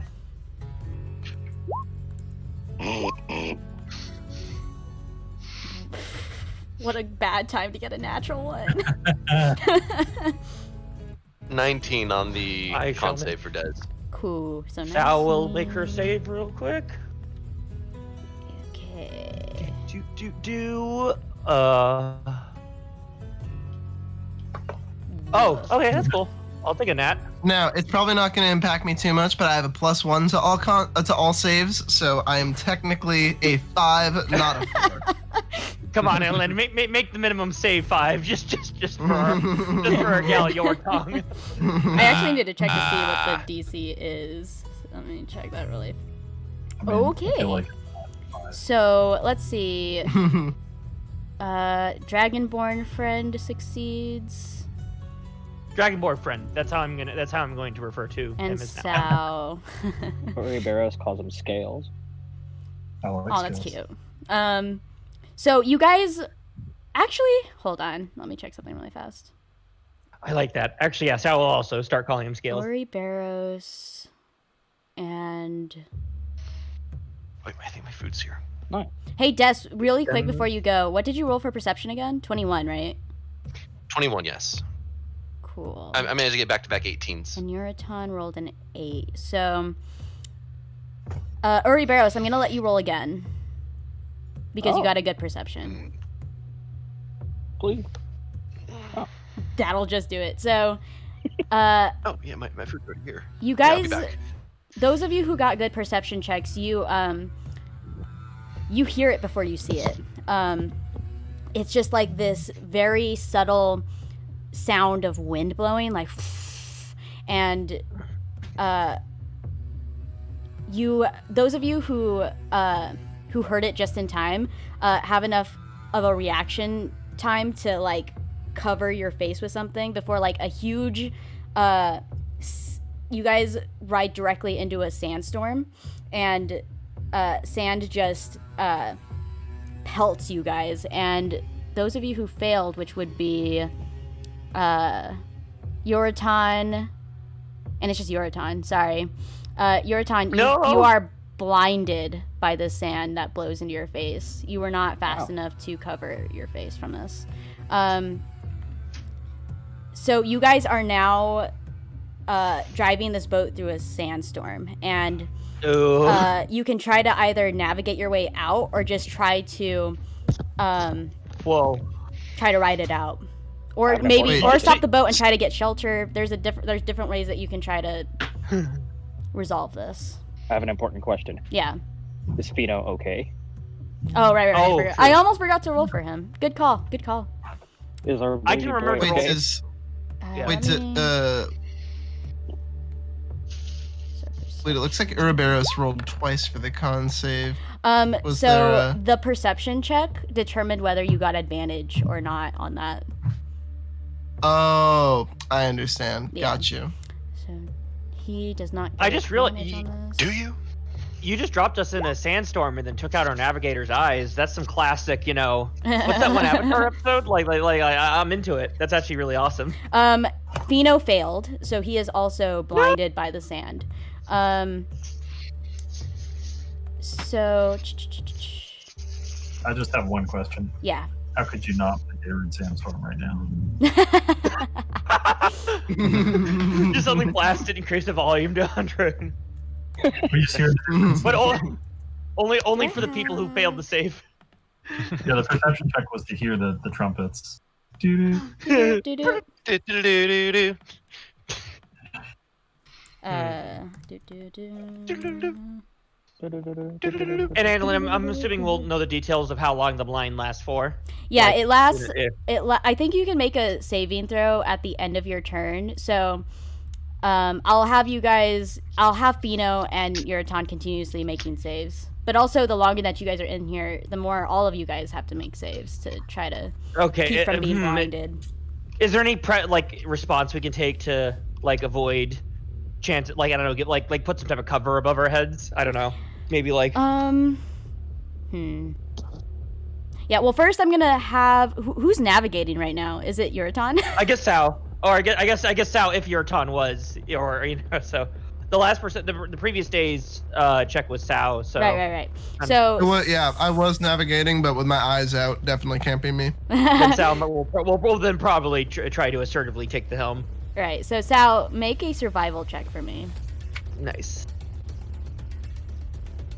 Speaker 1: What a bad time to get a natural one.
Speaker 6: 19 on the
Speaker 3: I shall
Speaker 6: con save for Des.
Speaker 1: Cool. So
Speaker 3: Sal will make her
Speaker 1: 19.
Speaker 3: save real quick.
Speaker 1: Okay.
Speaker 3: Oh, okay, that's cool. I'll take a nat.
Speaker 4: Now, it's probably not going to impact me too much, but I have a +1 to all saves, so I am technically a 5, not a 4.
Speaker 3: Come on, Analyn, make the minimum save 5, just for our gal Yor'atan.
Speaker 1: I actually need to check to see what the DC is. Let me check that really.
Speaker 2: I mean, I
Speaker 1: Okay.
Speaker 2: feel like
Speaker 1: So let's see. Dragonborn friend succeeds,
Speaker 3: Dragonborn friend. That's how I'm going to refer to him
Speaker 1: and
Speaker 3: as now.
Speaker 1: Sal.
Speaker 5: Uriberos calls them scales.
Speaker 2: I like
Speaker 1: Oh, that's
Speaker 2: skills.
Speaker 1: cute. So you guys, actually, hold on. Let me check something really fast.
Speaker 3: I like that. Actually, yeah, Sal will also start calling him scales.
Speaker 1: Uriberos and
Speaker 6: Wait, I think my food's here.
Speaker 1: hey, Des, really quick before you go, what did you roll for perception again? 21, right?
Speaker 6: 21, yes.
Speaker 1: Cool.
Speaker 6: I managed to get back-to-back 18s.
Speaker 1: And Yor'atan rolled an 8. So, Uriberos, I'm gonna let you roll again because you got a good perception.
Speaker 5: Please.
Speaker 1: That'll just do it. So,
Speaker 6: Oh, yeah, my food's right here.
Speaker 1: you
Speaker 6: Yeah, I'll be
Speaker 1: guys,
Speaker 6: back.
Speaker 1: those of you who got good perception checks, you hear it before you see it. It's just like this very subtle sound of wind blowing, like, and those of you who heard it just in time have enough of a reaction time to like cover your face with something before like a huge you guys ride directly into a sandstorm, and sand just pelts you guys. And those of you who failed, which would be Yor'atan, and it's just Yor'atan, sorry. Yor'atan,
Speaker 3: No!
Speaker 1: you are blinded by the sand that blows into your face. You were not fast enough to cover your face from this. So you guys are now driving this boat through a sandstorm, and
Speaker 3: Ooh.
Speaker 1: You can try to either navigate your way out or just try to
Speaker 3: Whoa.
Speaker 1: try to ride it out, or
Speaker 5: have an
Speaker 1: maybe
Speaker 4: important-
Speaker 1: or stop the boat and try to get shelter. There's different ways that you can try to resolve this.
Speaker 5: I have an important question.
Speaker 1: Yeah.
Speaker 5: Is Fino okay?
Speaker 1: Oh, right.
Speaker 3: Oh,
Speaker 1: I
Speaker 3: sure.
Speaker 1: almost forgot to roll for him. Good call.
Speaker 5: Is our
Speaker 3: I
Speaker 5: baby
Speaker 3: can
Speaker 5: boy
Speaker 3: remember
Speaker 4: Wait,
Speaker 5: okay?
Speaker 4: is
Speaker 3: Yeah.
Speaker 4: wait, wait. It looks like Uriberos rolled twice for the con save. was
Speaker 1: so
Speaker 4: there a-
Speaker 1: the perception check determined whether you got advantage or not on that.
Speaker 4: Oh, I understand.
Speaker 1: Yeah.
Speaker 4: Got you.
Speaker 1: So he does not get
Speaker 3: I just realized-
Speaker 1: advantage on this.
Speaker 6: Do you?
Speaker 3: You just dropped us in a sandstorm and then took out our navigator's eyes. That's some classic, you know. What's that one Avatar episode? Like I'm into it. That's actually really awesome.
Speaker 1: Fino failed, so he is also blinded by the sand. So
Speaker 2: I just have one question.
Speaker 1: yeah.
Speaker 2: How could you not play David Sandstorm right now?
Speaker 3: Just suddenly blast it, increase the volume to 100.
Speaker 2: We just hear
Speaker 3: But only for the people who failed to save.
Speaker 2: yeah, the perception check was to hear the trumpets. Doo-doo.
Speaker 1: Do-do.
Speaker 6: Do-do-do-do-do.
Speaker 1: Do-do-do.
Speaker 3: And Analyn, I'm assuming we'll know the details of how long the blind lasts for.
Speaker 1: Yeah,
Speaker 3: Like,
Speaker 1: it lasts.
Speaker 3: if-
Speaker 1: I think you can make a saving throw at the end of your turn. So, I'll have Fino and Yor'atan continuously making saves. But also, the longer that you guys are in here, the more all of you guys have to make saves to try to
Speaker 3: Okay.
Speaker 1: keep from being blinded.
Speaker 3: Is there any response we can take to avoid chance? I don't know, get put some type of cover above our heads. I don't know. Maybe
Speaker 1: Yeah. Well, first I'm gonna have who's navigating right now. Is it Yor'atan?
Speaker 3: I guess Sal, or I guess Sal if Yor'atan was, or so. The last person, the previous day's check was Sal. So
Speaker 1: Right.
Speaker 3: I'm-
Speaker 1: So
Speaker 4: Well, yeah, I was navigating, but with my eyes out, definitely can't be me.
Speaker 3: then Sal we'll then probably try to assertively take the helm.
Speaker 1: right. So Sal, make a survival check for me.
Speaker 3: Nice.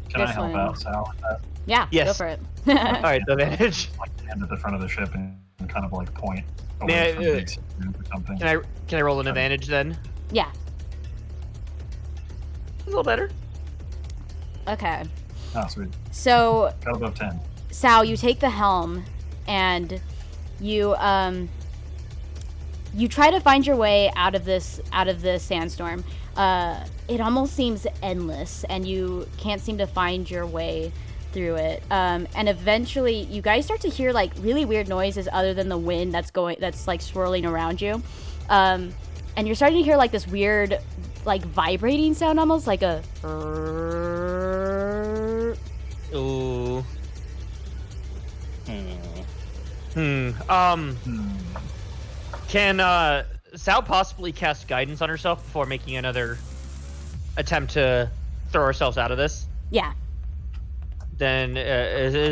Speaker 2: Can I
Speaker 1: This
Speaker 2: help
Speaker 1: one.
Speaker 2: out Sal with that?
Speaker 1: Yeah. Go
Speaker 3: Yes.
Speaker 1: for it.
Speaker 3: All right, the advantage.
Speaker 2: Like stand at the front of the ship and kind of like point away
Speaker 3: Yeah,
Speaker 2: from big city or something.
Speaker 3: Can I roll an advantage then?
Speaker 1: Yeah.
Speaker 3: A little better.
Speaker 1: Okay.
Speaker 2: Oh, sweet.
Speaker 1: So
Speaker 2: Got above 10.
Speaker 1: Sal, you take the helm, and you try to find your way out of this sandstorm. It almost seems endless, and you can't seem to find your way through it. And eventually, you guys start to hear like really weird noises other than the wind that's like swirling around you. And you're starting to hear like this weird, like vibrating sound, almost like a.
Speaker 3: Ooh.
Speaker 2: Hmm.
Speaker 3: Can Sal possibly cast guidance on herself before making another attempt to throw ourselves out of this?
Speaker 1: Yeah.
Speaker 3: Then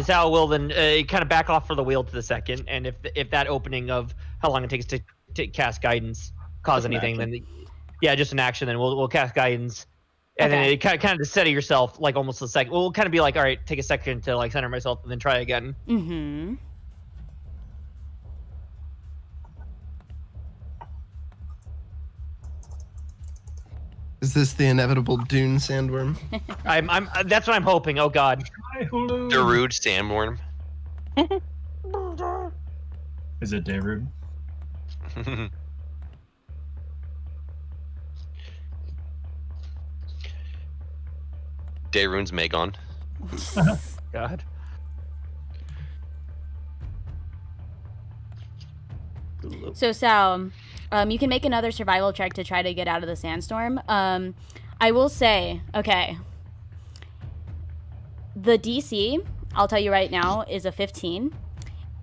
Speaker 3: Sal will then kind of back off for the wheel to the second, and if that opening of how long it takes to cast guidance cause
Speaker 5: Just an
Speaker 3: anything,
Speaker 5: action.
Speaker 3: then yeah, just an action. Then we'll cast guidance, and then
Speaker 1: Okay.
Speaker 3: it kind of to steady yourself, like almost a second. We'll kind of be like, all right, take a second to like center myself, and then try again.
Speaker 1: Mm-hmm.
Speaker 4: Is this the inevitable Dune sandworm?
Speaker 3: I'm that's what I'm hoping. Oh God.
Speaker 2: Hi, hello.
Speaker 6: Druid Sandworm.
Speaker 2: Is it Darude?
Speaker 6: Darune's Magon.
Speaker 3: God.
Speaker 1: So Sal, you can make another survival check to try to get out of the sandstorm. I will say, okay, the DC, I'll tell you right now, is a 15.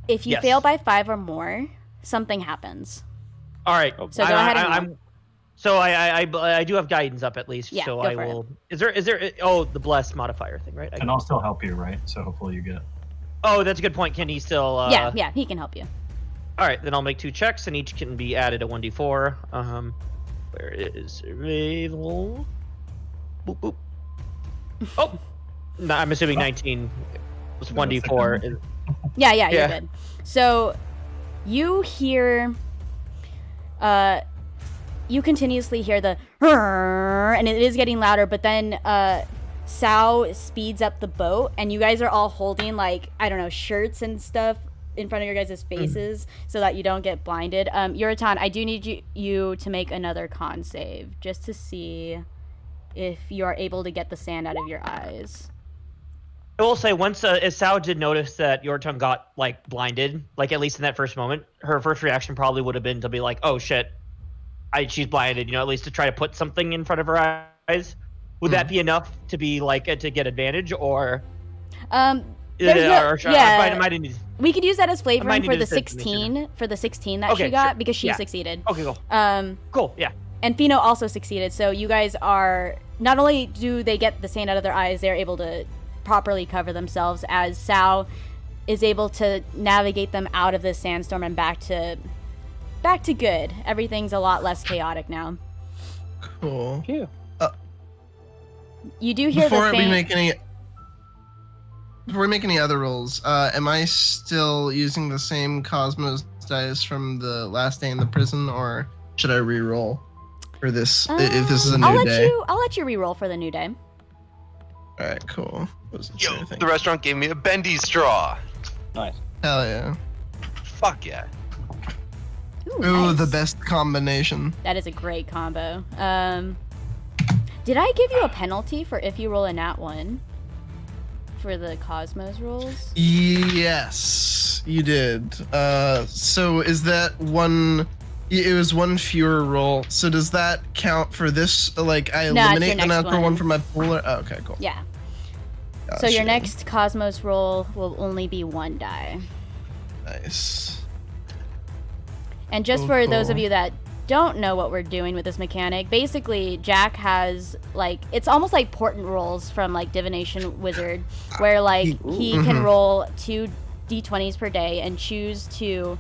Speaker 1: If you
Speaker 3: Yes.
Speaker 1: fail by 5 or more, something happens.
Speaker 3: All right.
Speaker 1: So go ahead and roll.
Speaker 3: I'm so I do have guidance up at least.
Speaker 1: Yeah,
Speaker 3: so
Speaker 1: go
Speaker 3: I
Speaker 1: for it.
Speaker 3: will. Is there? Oh, the bless modifier thing, right?
Speaker 2: And I'll still help you, right? So hopefully you get.
Speaker 3: Oh, that's a good point. Can he still?
Speaker 1: Yeah, he can help you.
Speaker 3: All right, then I'll make 2 checks, and each can be added a 1d4. Where is survival? Boop boop. Oh, no, I'm assuming 19 was
Speaker 2: No,
Speaker 3: 1d4.
Speaker 1: Yeah, you're
Speaker 3: Yeah.
Speaker 1: good. So you hear, you continuously hear the, and it is getting louder, but then Sao speeds up the boat, and you guys are all holding, like, I don't know, shirts and stuff in front of your guys' faces so that you don't get blinded. Yor'atan, I do need you to make another con save just to see if you are able to get the sand out of your eyes.
Speaker 3: I will say, once Sao did notice that Yor'atan got, like, blinded, like, at least in that first moment, her first reaction probably would have been to be like, oh, shit, she's blinded, you know, at least to try to put something in front of her eyes. Would that be enough to be, like, to get advantage, or...
Speaker 1: We could use that as flavoring for the 16, that she got,
Speaker 3: sure.
Speaker 1: because she succeeded.
Speaker 3: Okay, cool. Cool, yeah.
Speaker 1: And Fino also succeeded, so you guys are, not only do they get the sand out of their eyes, they're able to properly cover themselves, as Sao is able to navigate them out of this sandstorm and back to good. Everything's a lot less chaotic now.
Speaker 4: Cool.
Speaker 5: Phew.
Speaker 1: You do hear
Speaker 4: Before
Speaker 1: the
Speaker 4: we
Speaker 1: faint...
Speaker 4: make any other rolls, am I still using the same Cosmos dice from the last day in the prison, or should I re-roll for this if this is a new day?
Speaker 1: I'll let you re-roll for the new day.
Speaker 4: All right, cool.
Speaker 6: Yo, the restaurant gave me a bendy straw.
Speaker 5: Nice.
Speaker 4: Hell yeah.
Speaker 6: Fuck yeah.
Speaker 4: Ooh,
Speaker 1: Nice.
Speaker 4: the best combination.
Speaker 1: That is a great combo. Did I give you a penalty for if you roll a nat 1 for the Cosmos rolls?
Speaker 4: Yes, you did. So is that one? It was one fewer roll. So does that count for this? Like, I
Speaker 1: No, it's your
Speaker 4: eliminate the
Speaker 1: next
Speaker 4: natural
Speaker 1: one.
Speaker 4: one from my pool? Oh, okay, cool.
Speaker 1: Yeah. So your
Speaker 4: Gotcha.
Speaker 1: next Cosmos roll will only be 1 die.
Speaker 4: Nice.
Speaker 1: And just
Speaker 4: Cool,
Speaker 1: for those of
Speaker 4: cool.
Speaker 1: you that don't know what we're doing with this mechanic, basically Jack has, like, it's almost like portent rolls from, like, Divination Wizard, where, like, he can roll 2 d20s per day and choose to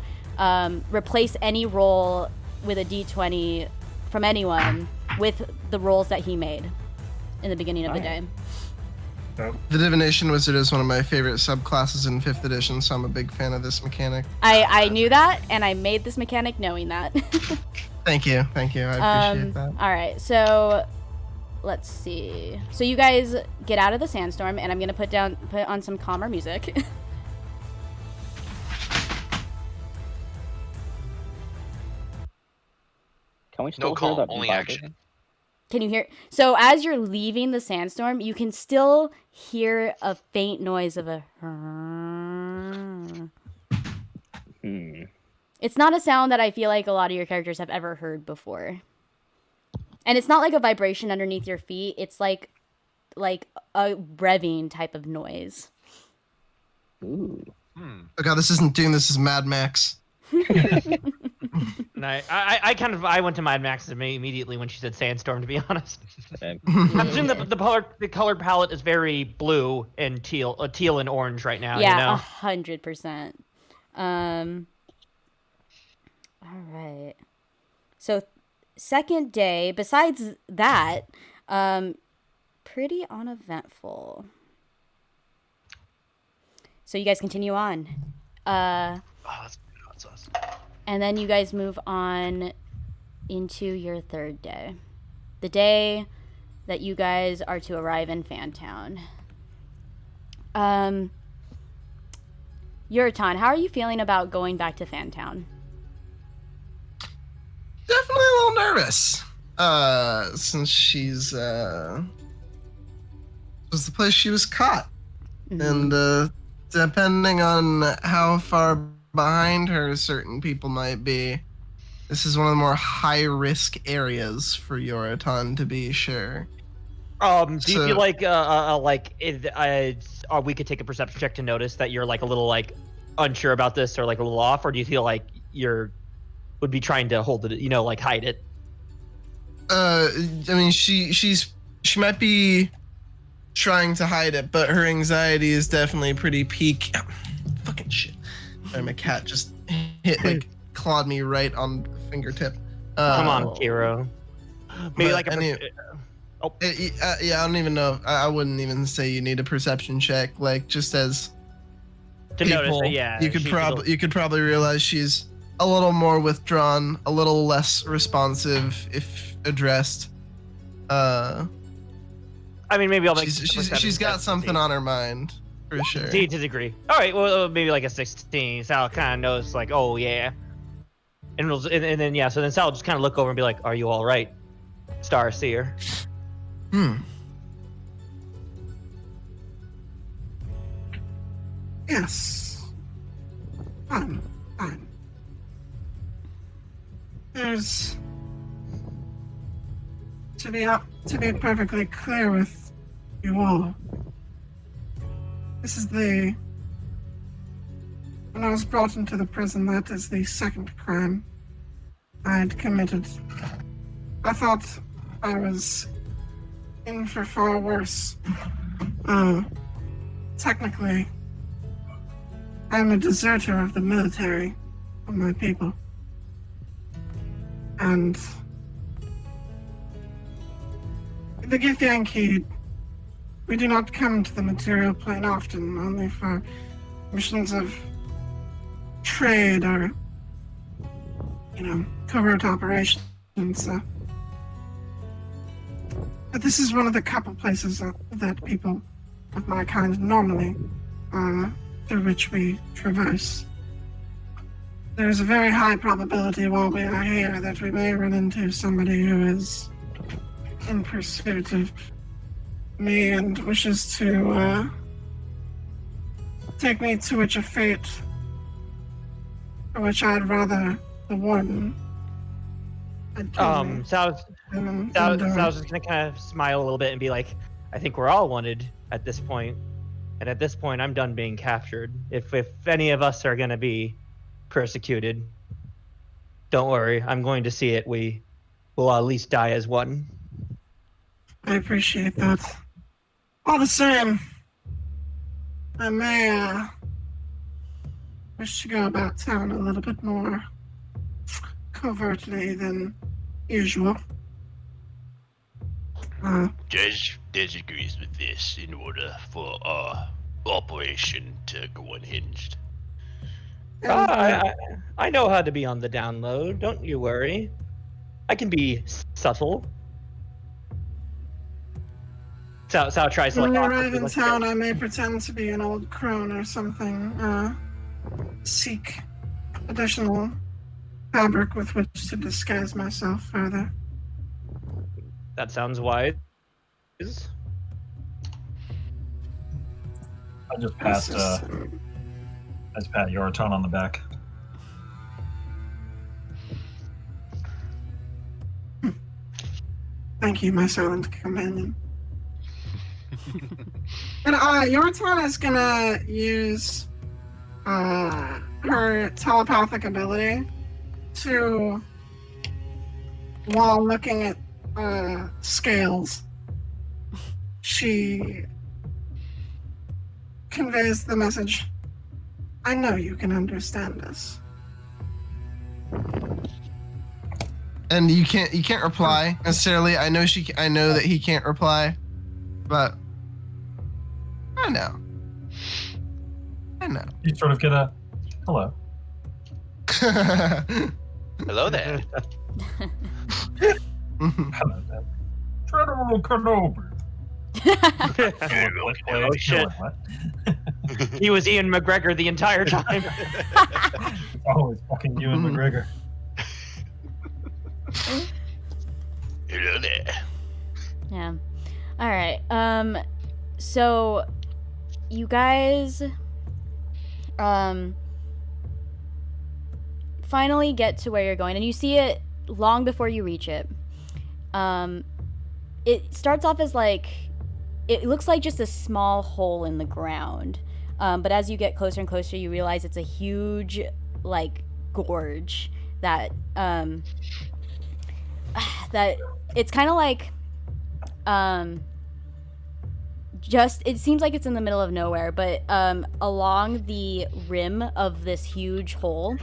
Speaker 1: replace any roll with a d20 from anyone with the rolls that he made in the beginning of the day.
Speaker 4: The Divination Wizard is one of my favorite subclasses in 5th edition, so I'm a big fan of this mechanic.
Speaker 1: I knew that, and I made this mechanic knowing that.
Speaker 4: Thank you. I appreciate that.
Speaker 1: All right, so let's see. So you guys get out of the sandstorm, and I'm gonna put on some calmer music.
Speaker 5: Can we still
Speaker 6: No
Speaker 5: hear
Speaker 6: calm,
Speaker 5: that
Speaker 6: only
Speaker 5: vibrating?
Speaker 6: action.
Speaker 1: Can you hear? So as you're leaving the sandstorm, you can still hear a faint noise of a. It's not a sound that I feel like a lot of your characters have ever heard before. And it's not like a vibration underneath your feet. It's like a revving type of noise.
Speaker 5: Ooh.
Speaker 4: Oh god, this isn't Doom, this is Mad Max.
Speaker 3: And I went to Mad Max immediately when she said sandstorm, to be honest.
Speaker 5: Same.
Speaker 3: I presume the color palette is very blue and teal and orange right now.
Speaker 1: Yeah,
Speaker 3: you know?
Speaker 1: 100%. All right. So, second day. Besides that, pretty uneventful. So you guys continue on.
Speaker 6: Oh, that's us.
Speaker 1: And then you guys move on into your third day. The day that you guys are to arrive in Fantown. Yor'atan, how are you feeling about going back to Fantown?
Speaker 4: Definitely a little nervous. Since she's was the place she was caught.
Speaker 1: Mhm.
Speaker 4: And depending on how far behind her certain people might be, this is one of the more high-risk areas for Yor'atan, to be sure.
Speaker 3: Do you
Speaker 4: So-
Speaker 3: feel like we could take a perception check to notice that you're like a little like unsure about this or like a little off, or do you feel like would be trying to hold it, like hide it?
Speaker 4: I mean, she might be trying to hide it, but her anxiety is definitely pretty peak. Fucking shit. Sorry, my cat just clawed me right on the fingertip.
Speaker 3: Come on, Kiro. Maybe
Speaker 4: but
Speaker 3: like
Speaker 4: Yeah, I don't even know. I wouldn't even say you need a perception check. Like, just as
Speaker 3: To notice that, yeah.
Speaker 4: you could probably realize she's a little more withdrawn, a little less responsive if addressed.
Speaker 3: I mean, maybe I'll make.
Speaker 4: She's got something on her mind for sure.
Speaker 3: To degree. All right, well, maybe like a 16. Sal kind of knows, like, oh yeah, and then yeah. So then Sal will just kind of look over and be like, "Are you all right, Star Seer?"
Speaker 7: Yes. Fine. There's to be perfectly clear with you all. This is when I was brought into the prison, that is the second crime I had committed. I thought I was in for far worse. Technically, I'm a deserter of the military of my people. And the Githyanki, we do not come to the material plane often, only for missions of trade or, covert operations. But this is one of the couple places that people of my kind normally, through which we traverse. There's a very high probability while we are here that we may run into somebody who is in pursuit of me and wishes to take me to which a fate for which I'd rather the warden had killed me.
Speaker 3: Sal's just gonna kind of smile a little bit and be like, I think we're all wanted at this point. And at this point, I'm done being captured. If any of us are gonna be persecuted, don't worry, I'm going to see it. We will at least die as one.
Speaker 7: I appreciate that. All the same, I may wish to go about town a little bit more covertly than usual.
Speaker 8: Judge disagrees with this in order for our operation to go unhinged.
Speaker 3: I know how to be on the download, don't you worry. I can be subtle. Sal tries to
Speaker 7: when I arrive in town, I may pretend to be an old crone or something. Seek additional fabric with which to disguise myself further.
Speaker 3: That sounds wise.
Speaker 2: I just pat Yor'atan on the back.
Speaker 7: Thank you, my silent companion. And Yor'atan is gonna use her telepathic ability to, while looking at scales, she conveys the message, I know you can understand us.
Speaker 4: And you can't reply necessarily. I know that he can't reply, but I know.
Speaker 2: You sort of get a hello.
Speaker 6: Hello there.
Speaker 2: Hello there. Try to come over.
Speaker 3: Oh shit. He was Ian McGregor the entire time.
Speaker 2: Always fucking Ewan McGregor.
Speaker 8: Hello there.
Speaker 1: Yeah. All right. So you guys finally get to where you're going, and you see it long before you reach it. It starts off as it looks like just a small hole in the ground. But as you get closer and closer, you realize it's a huge, gorge that it's kind of it seems like it's in the middle of nowhere, but along the rim of this huge hole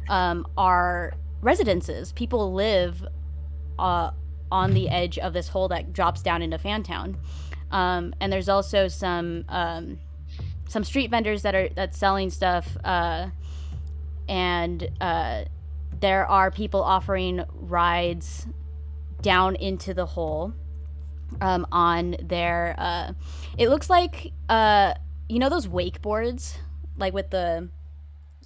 Speaker 1: are residences. People live on the edge of this hole that drops down into Fantown. And there's also some street vendors that's selling stuff, and there are people offering rides down into the hole on their it looks like those wakeboards, like with the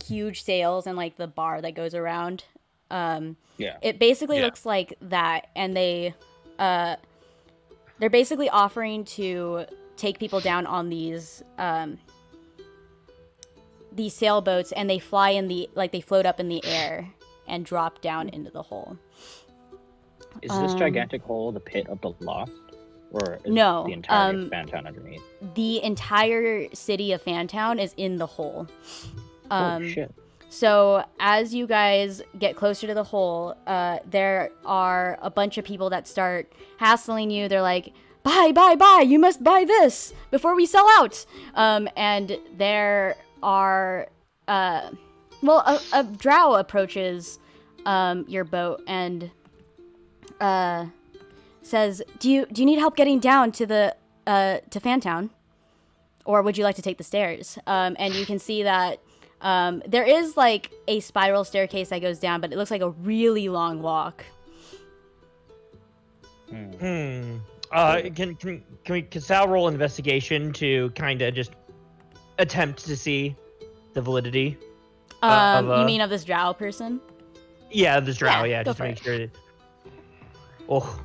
Speaker 1: huge sails and like the bar that goes around. It basically looks like that, and they're basically offering to take people down on these sailboats, and they fly they float up in the air and drop down into the hole.
Speaker 5: Is this gigantic hole the pit of the Lost? Or is
Speaker 1: No,
Speaker 5: the entire Fantown underneath?
Speaker 1: The entire city of Fantown is in the hole.
Speaker 5: Holy shit.
Speaker 1: So as you guys get closer to the hole, there are a bunch of people that start hassling you. They're like, buy, you must buy this before we sell out. And there are, a drow approaches your boat and says, do you need help getting down to the to Fantown, or would you like to take the stairs? And you can see that there is like a spiral staircase that goes down, but it looks like a really long walk.
Speaker 3: Can Sal roll investigation to kind of just attempt to see the validity?
Speaker 1: You mean of this drow person?
Speaker 3: Yeah, this drow. Yeah,
Speaker 1: go
Speaker 3: just
Speaker 1: for
Speaker 3: to make
Speaker 1: it.
Speaker 3: sure. Oh.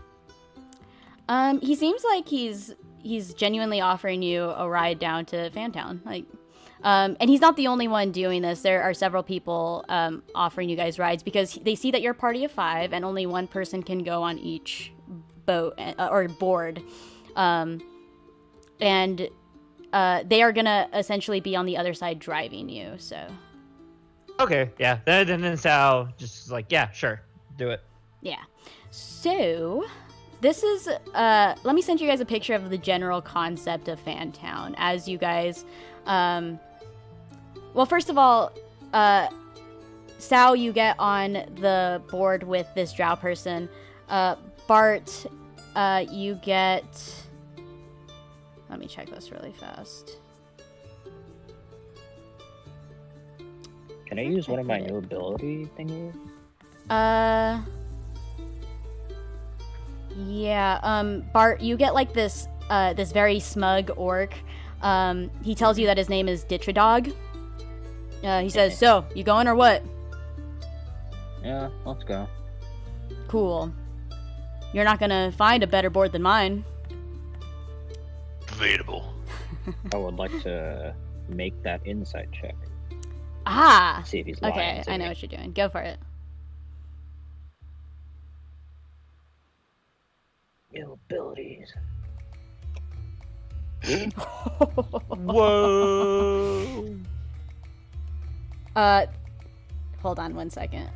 Speaker 1: He seems like he's genuinely offering you a ride down to Fantown, like. And he's not the only one doing this. There are several people offering you guys rides because they see that you're a party of 5 and only one person can go on each boat or board. And they are going to essentially be on the other side driving you, so.
Speaker 3: Okay, yeah. Then Sal just like, yeah, sure, do it.
Speaker 1: Yeah. So, this is, let me send you guys a picture of the general concept of Fantown as you guys, well, first of all, Sal, you get on the board with this drow person. Bart, you get, let me check this really fast.
Speaker 5: Can I use one of my new ability thingies?
Speaker 1: Yeah, Bart, you get like this very smug orc. He tells you that his name is Ditradog. He says, so, you going or what?
Speaker 5: Yeah, let's go.
Speaker 1: Cool. You're not gonna find a better board than mine.
Speaker 8: Debatable.
Speaker 5: I would like to make that insight check.
Speaker 1: Ah!
Speaker 5: See if he's lying.
Speaker 1: Okay,
Speaker 5: to
Speaker 1: I know
Speaker 5: me.
Speaker 1: what you're doing. Go for it.
Speaker 5: New abilities.
Speaker 3: Whoa.
Speaker 1: Hold on one second.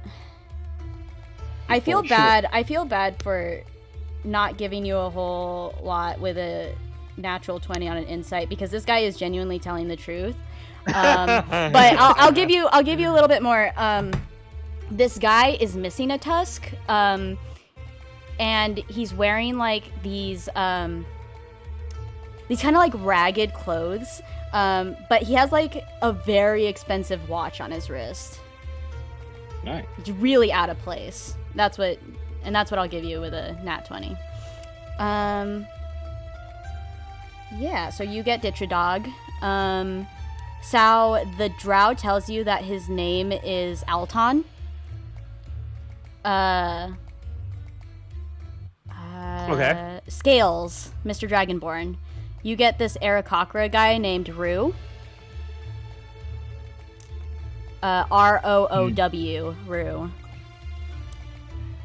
Speaker 1: I feel
Speaker 5: Oh, shit.
Speaker 1: bad for not giving you a whole lot with a natural 20 on an insight because this guy is genuinely telling the truth. But I'll give you a little bit more. This guy is missing a tusk. And he's wearing like these kind of like ragged clothes. But he has like a very expensive watch on his wrist.
Speaker 5: Nice.
Speaker 1: It's really out of place. That's what I'll give you with a nat 20. Yeah, so you get Ditradog. Sal, the drow tells you that his name is Alton.
Speaker 3: Okay.
Speaker 1: Scales, Mr. Dragonborn. You get this Aarakocra guy named Rue. R-O-O-W, Rue.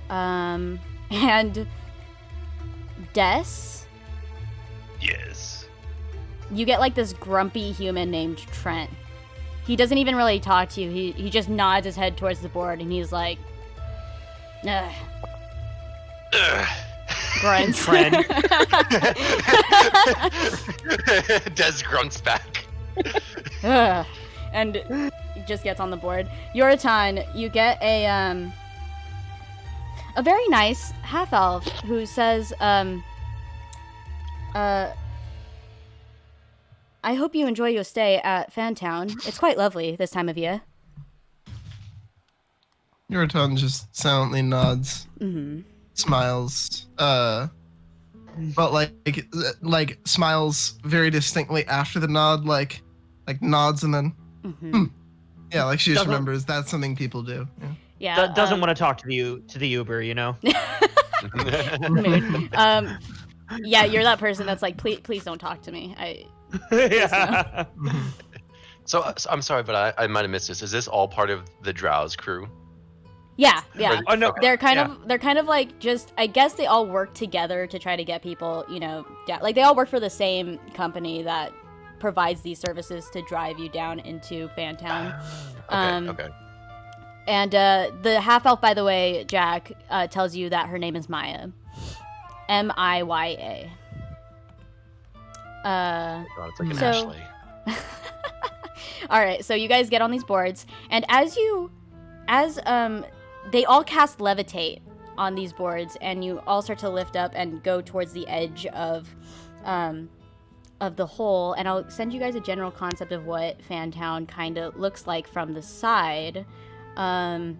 Speaker 1: And Des.
Speaker 8: Yes.
Speaker 1: You get like this grumpy human named Trent. He doesn't even really talk to you. He just nods his head towards the board and he's like, ugh.
Speaker 8: Ugh.
Speaker 1: Grunts.
Speaker 3: Trent.
Speaker 8: Des grunts back.
Speaker 1: Ugh. And he just gets on the board. Yor'atan, you get a a very nice half elf who says, I hope you enjoy your stay at Fantown. It's quite lovely this time of year.
Speaker 4: Yor'atan just silently nods, smiles, but like smiles very distinctly after the nod, like nods and then, yeah, like she just remembers that's something people do.
Speaker 1: Yeah.
Speaker 3: Doesn't want to talk to the Uber, you know.
Speaker 1: Mood. Yeah, you're that person that's like, please don't talk to me.
Speaker 3: Yeah.
Speaker 6: So I'm sorry, but I might have missed this. Is this all part of the Drow's crew?
Speaker 1: Yeah.
Speaker 3: Oh, no.
Speaker 1: They're kind of like just, I guess they all work together to try to get people, you know, down. Like they all work for the same company that provides these services to drive you down into Fantown.
Speaker 6: Okay.
Speaker 1: And the half elf, by the way, Jack, tells you that her name is Maya. Miya.
Speaker 6: Oh, it's like an Ashley.
Speaker 1: All right, so you guys get on these boards, and as they all cast levitate on these boards, and you all start to lift up and go towards the edge of the hole. And I'll send you guys a general concept of what Fantown kind of looks like from the side. And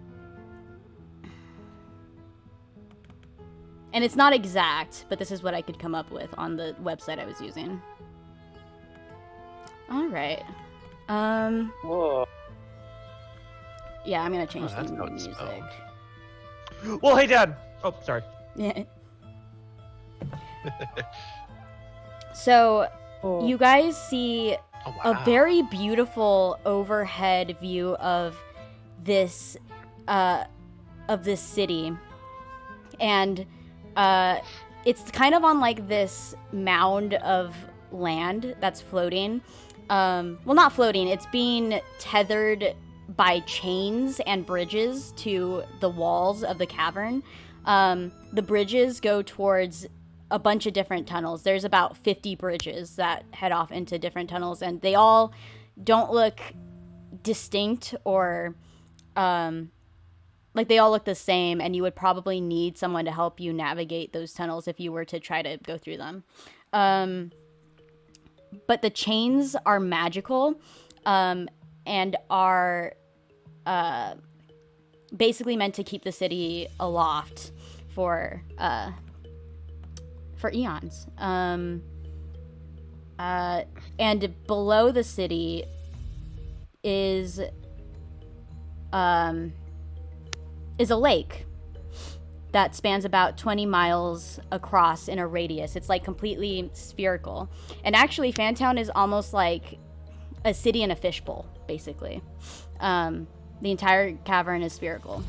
Speaker 1: it's not exact, but this is what I could come up with on the website I was using. All right.
Speaker 5: Whoa.
Speaker 1: Yeah, I'm gonna change
Speaker 6: that's
Speaker 1: the
Speaker 6: how it's
Speaker 1: music.
Speaker 6: spelled.
Speaker 3: Well, hey, Dad. Oh, sorry.
Speaker 1: Yeah. So, you guys see a very beautiful overhead view of this city, and it's kind of on like this mound of land that's floating. Well, not floating. It's being tethered by chains and bridges to the walls of the cavern. The bridges go towards a bunch of different tunnels. There's about 50 bridges that head off into different tunnels, and they all don't look distinct or like they all look the same, and you would probably need someone to help you navigate those tunnels if you were to try to go through them. But the chains are magical, and are basically meant to keep the city aloft for eons. And below the city is a lake that spans about 20 miles across in a radius. It's like completely spherical. And actually, Fantown is almost like a city in a fishbowl, basically. The entire cavern is spherical.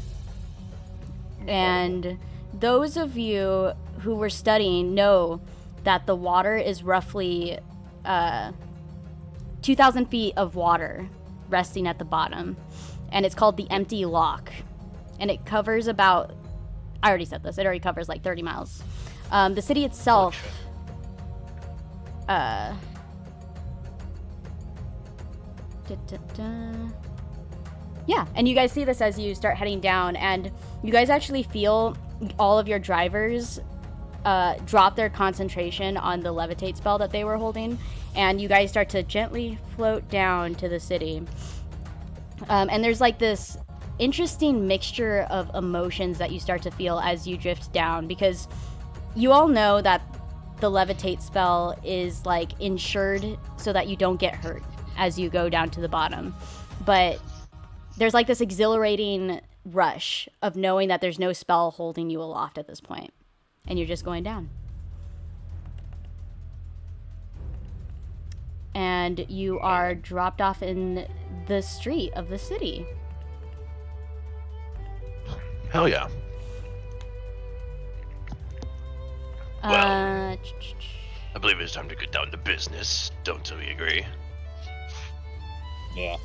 Speaker 1: And those of you who were studying know that the water is roughly 2,000 feet of water resting at the bottom. And it's called the Empty Lock. And it covers about, I already said this, it already covers like 30 miles. The city itself, yeah, and you guys see this as you start heading down, and you guys actually feel all of your drivers drop their concentration on the levitate spell that they were holding, and you guys start to gently float down to the city. And there's like this interesting mixture of emotions that you start to feel as you drift down, because you all know that the levitate spell is like insured so that you don't get hurt as you go down to the bottom. But there's like this exhilarating rush of knowing that there's no spell holding you aloft at this point, and you're just going down. And you are dropped off in the street of the city.
Speaker 6: Hell yeah. Well, I believe it's time to get down to business. Don't we agree?
Speaker 5: Yeah.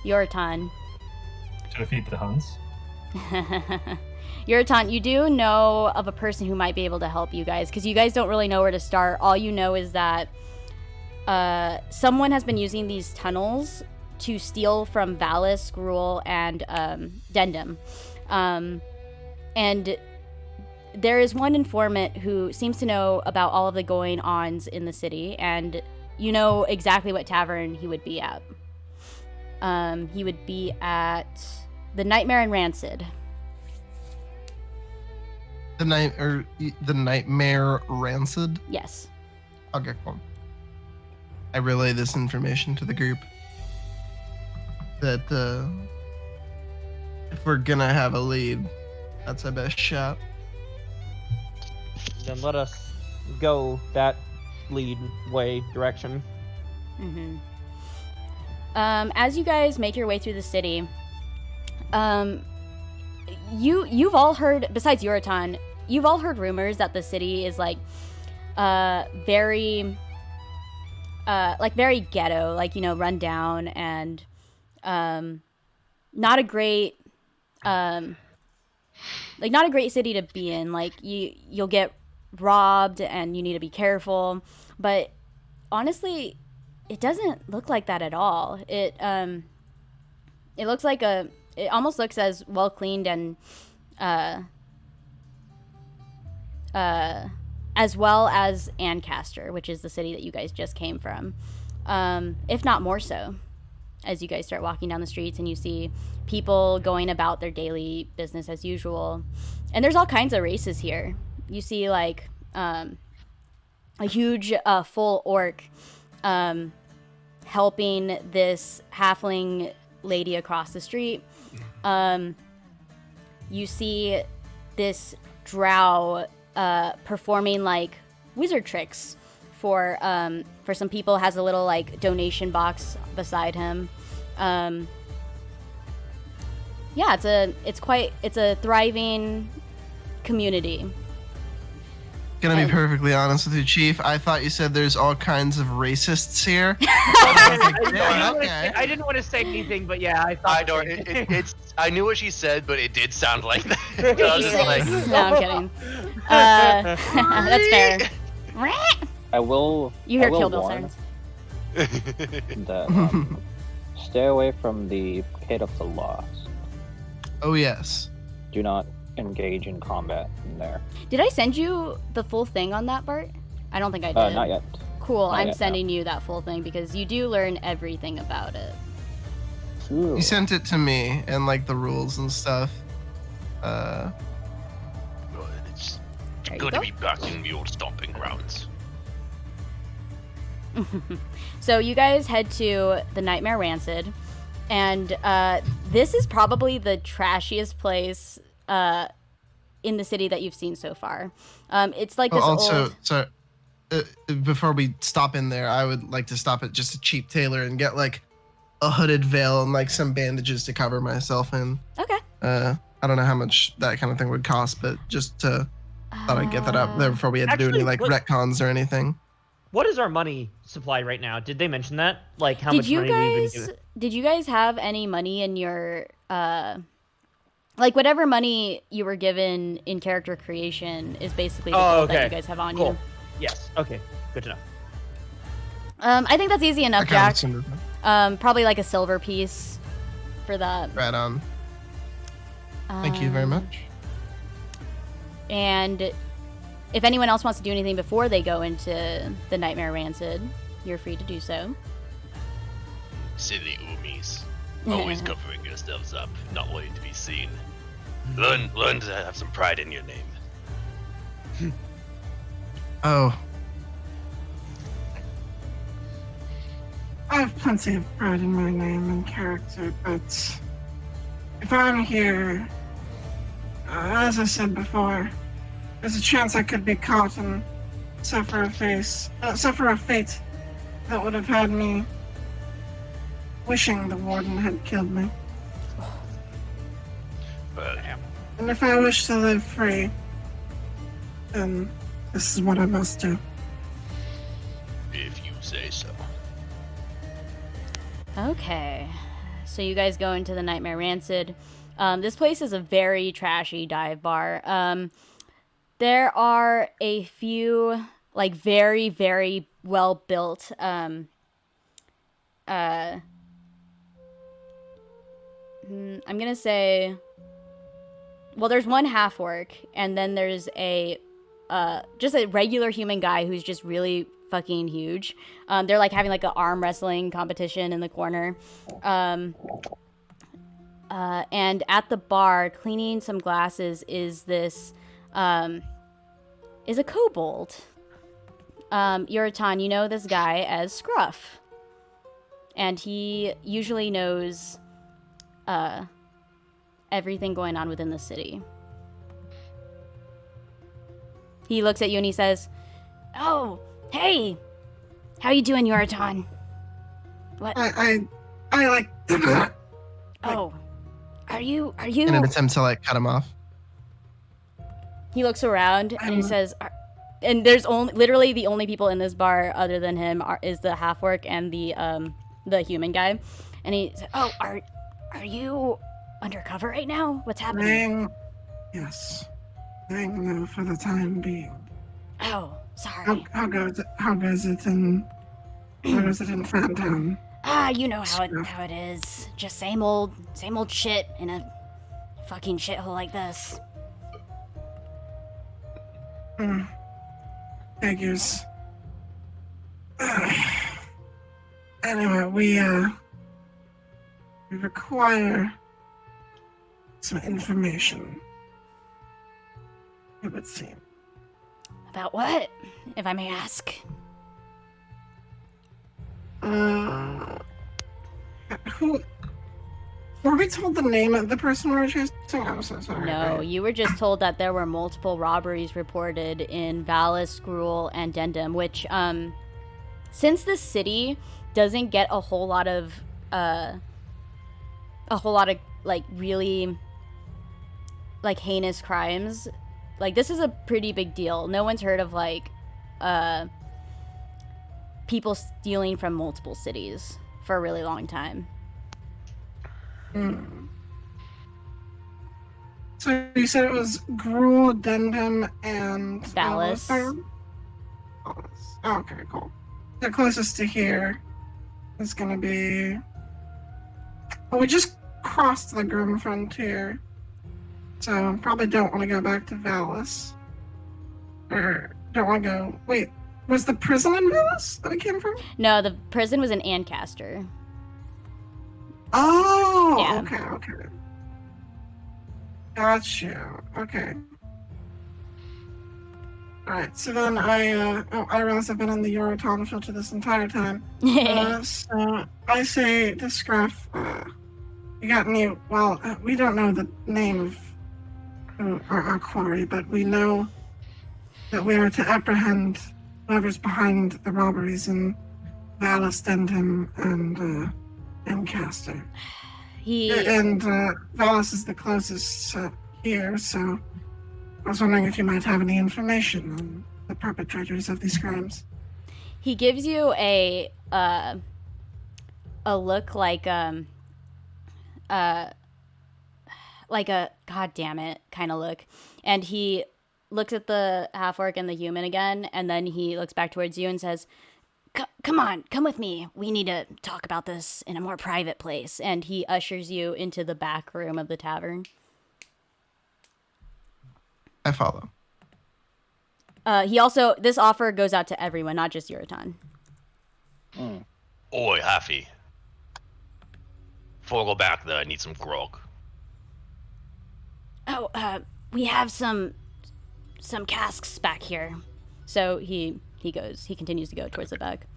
Speaker 1: Yor'atan.
Speaker 2: To defeat the Huns.
Speaker 1: Yor'atan, you do know of a person who might be able to help you guys, because you guys don't really know where to start. All you know is that someone has been using these tunnels to steal from Vales, Gruul, and Dendam. And there is one informant who seems to know about all of the going-ons in the city, and you know exactly what tavern he would be at. He would be at the Nightmare and Rancid.
Speaker 4: The Nightmare Rancid?
Speaker 1: Yes.
Speaker 4: Okay, cool. I relay this information to the group. That if we're gonna have a lead, that's our best shot.
Speaker 3: Then let us go that lead way direction.
Speaker 1: Mm-hmm. As you guys make your way through the city, you've all heard, besides Yor'atan, you've all heard rumors that the city is like very ghetto, like, you know, run down, and not a great city to be in. Like, you'll get robbed and you need to be careful. But honestly, it doesn't look like that at all. It looks like it almost looks as well cleaned and as well as Ancaster, which is the city that you guys just came from, if not more so. As you guys start walking down the streets and you see people going about their daily business as usual, and there's all kinds of races here. You see like a huge full orc helping this halfling lady across the street. You see this drow performing like wizard tricks for some people, has a little like donation box beside him. Yeah, it's a thriving community.
Speaker 4: Gonna be perfectly honest with you, Chief. I thought you said there's all kinds of racists here. I was like, yeah, okay.
Speaker 3: I didn't want to say anything, but yeah, I thought.
Speaker 6: I knew what she said, but it did sound like that. I was just like,
Speaker 1: No, I'm kidding. That's fair.
Speaker 5: I will.
Speaker 1: You hear
Speaker 5: I will
Speaker 1: Kill Bill
Speaker 5: warn
Speaker 1: sounds.
Speaker 5: that stay away from the pit of the lost.
Speaker 4: Oh yes.
Speaker 5: Do not engage in combat in there.
Speaker 1: Did I send you the full thing on that, Bart? I don't think I did.
Speaker 5: Not yet.
Speaker 1: Cool.
Speaker 5: Not
Speaker 1: I'm
Speaker 5: yet,
Speaker 1: sending you that full thing because you do learn everything about it.
Speaker 5: Ooh.
Speaker 4: You sent it to me and like the rules and stuff.
Speaker 8: Well, it's
Speaker 1: There you
Speaker 8: good
Speaker 1: go.
Speaker 8: to be back in the old stomping grounds.
Speaker 1: So you guys head to the Nightmare Rancid, and this is probably the trashiest place in the city that you've seen so far. It's like this old...
Speaker 4: So before we stop in there, I would like to stop at just a cheap tailor and get like a hooded veil and like some bandages to cover myself in.
Speaker 1: Okay.
Speaker 4: I don't know how much that kind of thing would cost, but just thought I'd get that out there before we had to do any like retcons or anything.
Speaker 3: What is our money supply right now? Did they mention that? Like how
Speaker 1: Did
Speaker 3: much
Speaker 1: you
Speaker 3: money we've been
Speaker 1: guys
Speaker 3: given?
Speaker 1: did you guys have any money in your like whatever money you were given in character creation is basically the gold that you guys have on
Speaker 3: Cool.
Speaker 1: you.
Speaker 3: Yes. Okay. Good to know.
Speaker 1: I think that's easy enough,
Speaker 4: I kinda
Speaker 1: Jack.
Speaker 4: assumed it.
Speaker 1: Probably like a silver piece for that.
Speaker 4: Right on. Thank you very much.
Speaker 1: And if anyone else wants to do anything before they go into the Nightmare Rancid, you're free to do so.
Speaker 8: Silly Umis. Always covering yourselves up, not wanting to be seen. Learn to have some pride in your name.
Speaker 4: Oh,
Speaker 7: I have plenty of pride in my name and character, but if I'm here, as I said before, there's a chance I could be caught and suffer a fate that would have had me wishing the warden had killed me.
Speaker 8: But
Speaker 7: And if I wish to live free, then this is what I must do.
Speaker 8: if you say so.
Speaker 1: Okay. So you guys go into the Nightmare Rancid. This place is a very trashy dive bar. There are a few, like, very, very well built, I'm gonna say well, there's one half orc, and then there's just a regular human guy who's just really fucking huge. They're like having like an arm wrestling competition in the corner. And at the bar, cleaning some glasses is this, is a kobold. Yor'atan, you know this guy as Scruff. And he usually knows, everything going on within the city. He looks at you and he says, "Oh, hey! How you doing, Yor'atan?" What?
Speaker 7: I like.
Speaker 1: Oh. Are you...
Speaker 4: In an attempt to like cut him off.
Speaker 1: He looks around and he says, and there's literally the only people in this bar other than him is the half orc and the human guy. And he said, "Oh, are you undercover right now? What's happening?"
Speaker 7: Yes. Staying low for the time being.
Speaker 1: Oh, sorry.
Speaker 7: How goes it in Fantown?
Speaker 1: You know how it is. Just same old shit in a fucking shithole like this.
Speaker 7: Figures. Anyway, we require some information. It would seem.
Speaker 1: About what, if I may ask?
Speaker 7: Who? Were we told the name of the person we were chasing? I'm so sorry.
Speaker 1: No, you were just told that there were multiple robberies reported in Vales, Gruul, and Dendam, which, since the city doesn't get a whole lot of, like, really, like, heinous crimes, like, this is a pretty big deal. No one's heard of, like, people stealing from multiple cities for a really long time.
Speaker 7: So you said it was Gruul, Dendam, and
Speaker 1: Vales.
Speaker 7: Okay, cool. The closest to here is gonna be. Well, we just crossed the Grim frontier, so probably don't want to go back to Vales. Or don't want to go. Wait, was the prison in Vales that we came from?
Speaker 1: No, the prison was in Ancaster.
Speaker 7: Oh,
Speaker 1: Yeah.
Speaker 7: Okay. Gotcha. Okay. Alright, so then I realize I've been on the Yor'atan filter this entire time. So I say to Scruff, you got any, we don't know the name of our quarry, but we know that we are to apprehend whoever's behind the robberies in Vales, Dendam, and Ancaster. And Vales is the closest here, so I was wondering if you might have any information on the perpetrators of these crimes.
Speaker 1: He gives you a look like a god damn it kind of look, and he looks at the half orc and the human again, and then he looks back towards you and says, "Come on, come with me. We need to talk about this in a more private place." And he ushers you into the back room of the tavern.
Speaker 4: I follow.
Speaker 1: This offer goes out to everyone, not just Yor'atan.
Speaker 8: Oi, Haffy. Before I go back there, I need some grog.
Speaker 1: Oh, we have some casks back here. So he continues to go towards the back.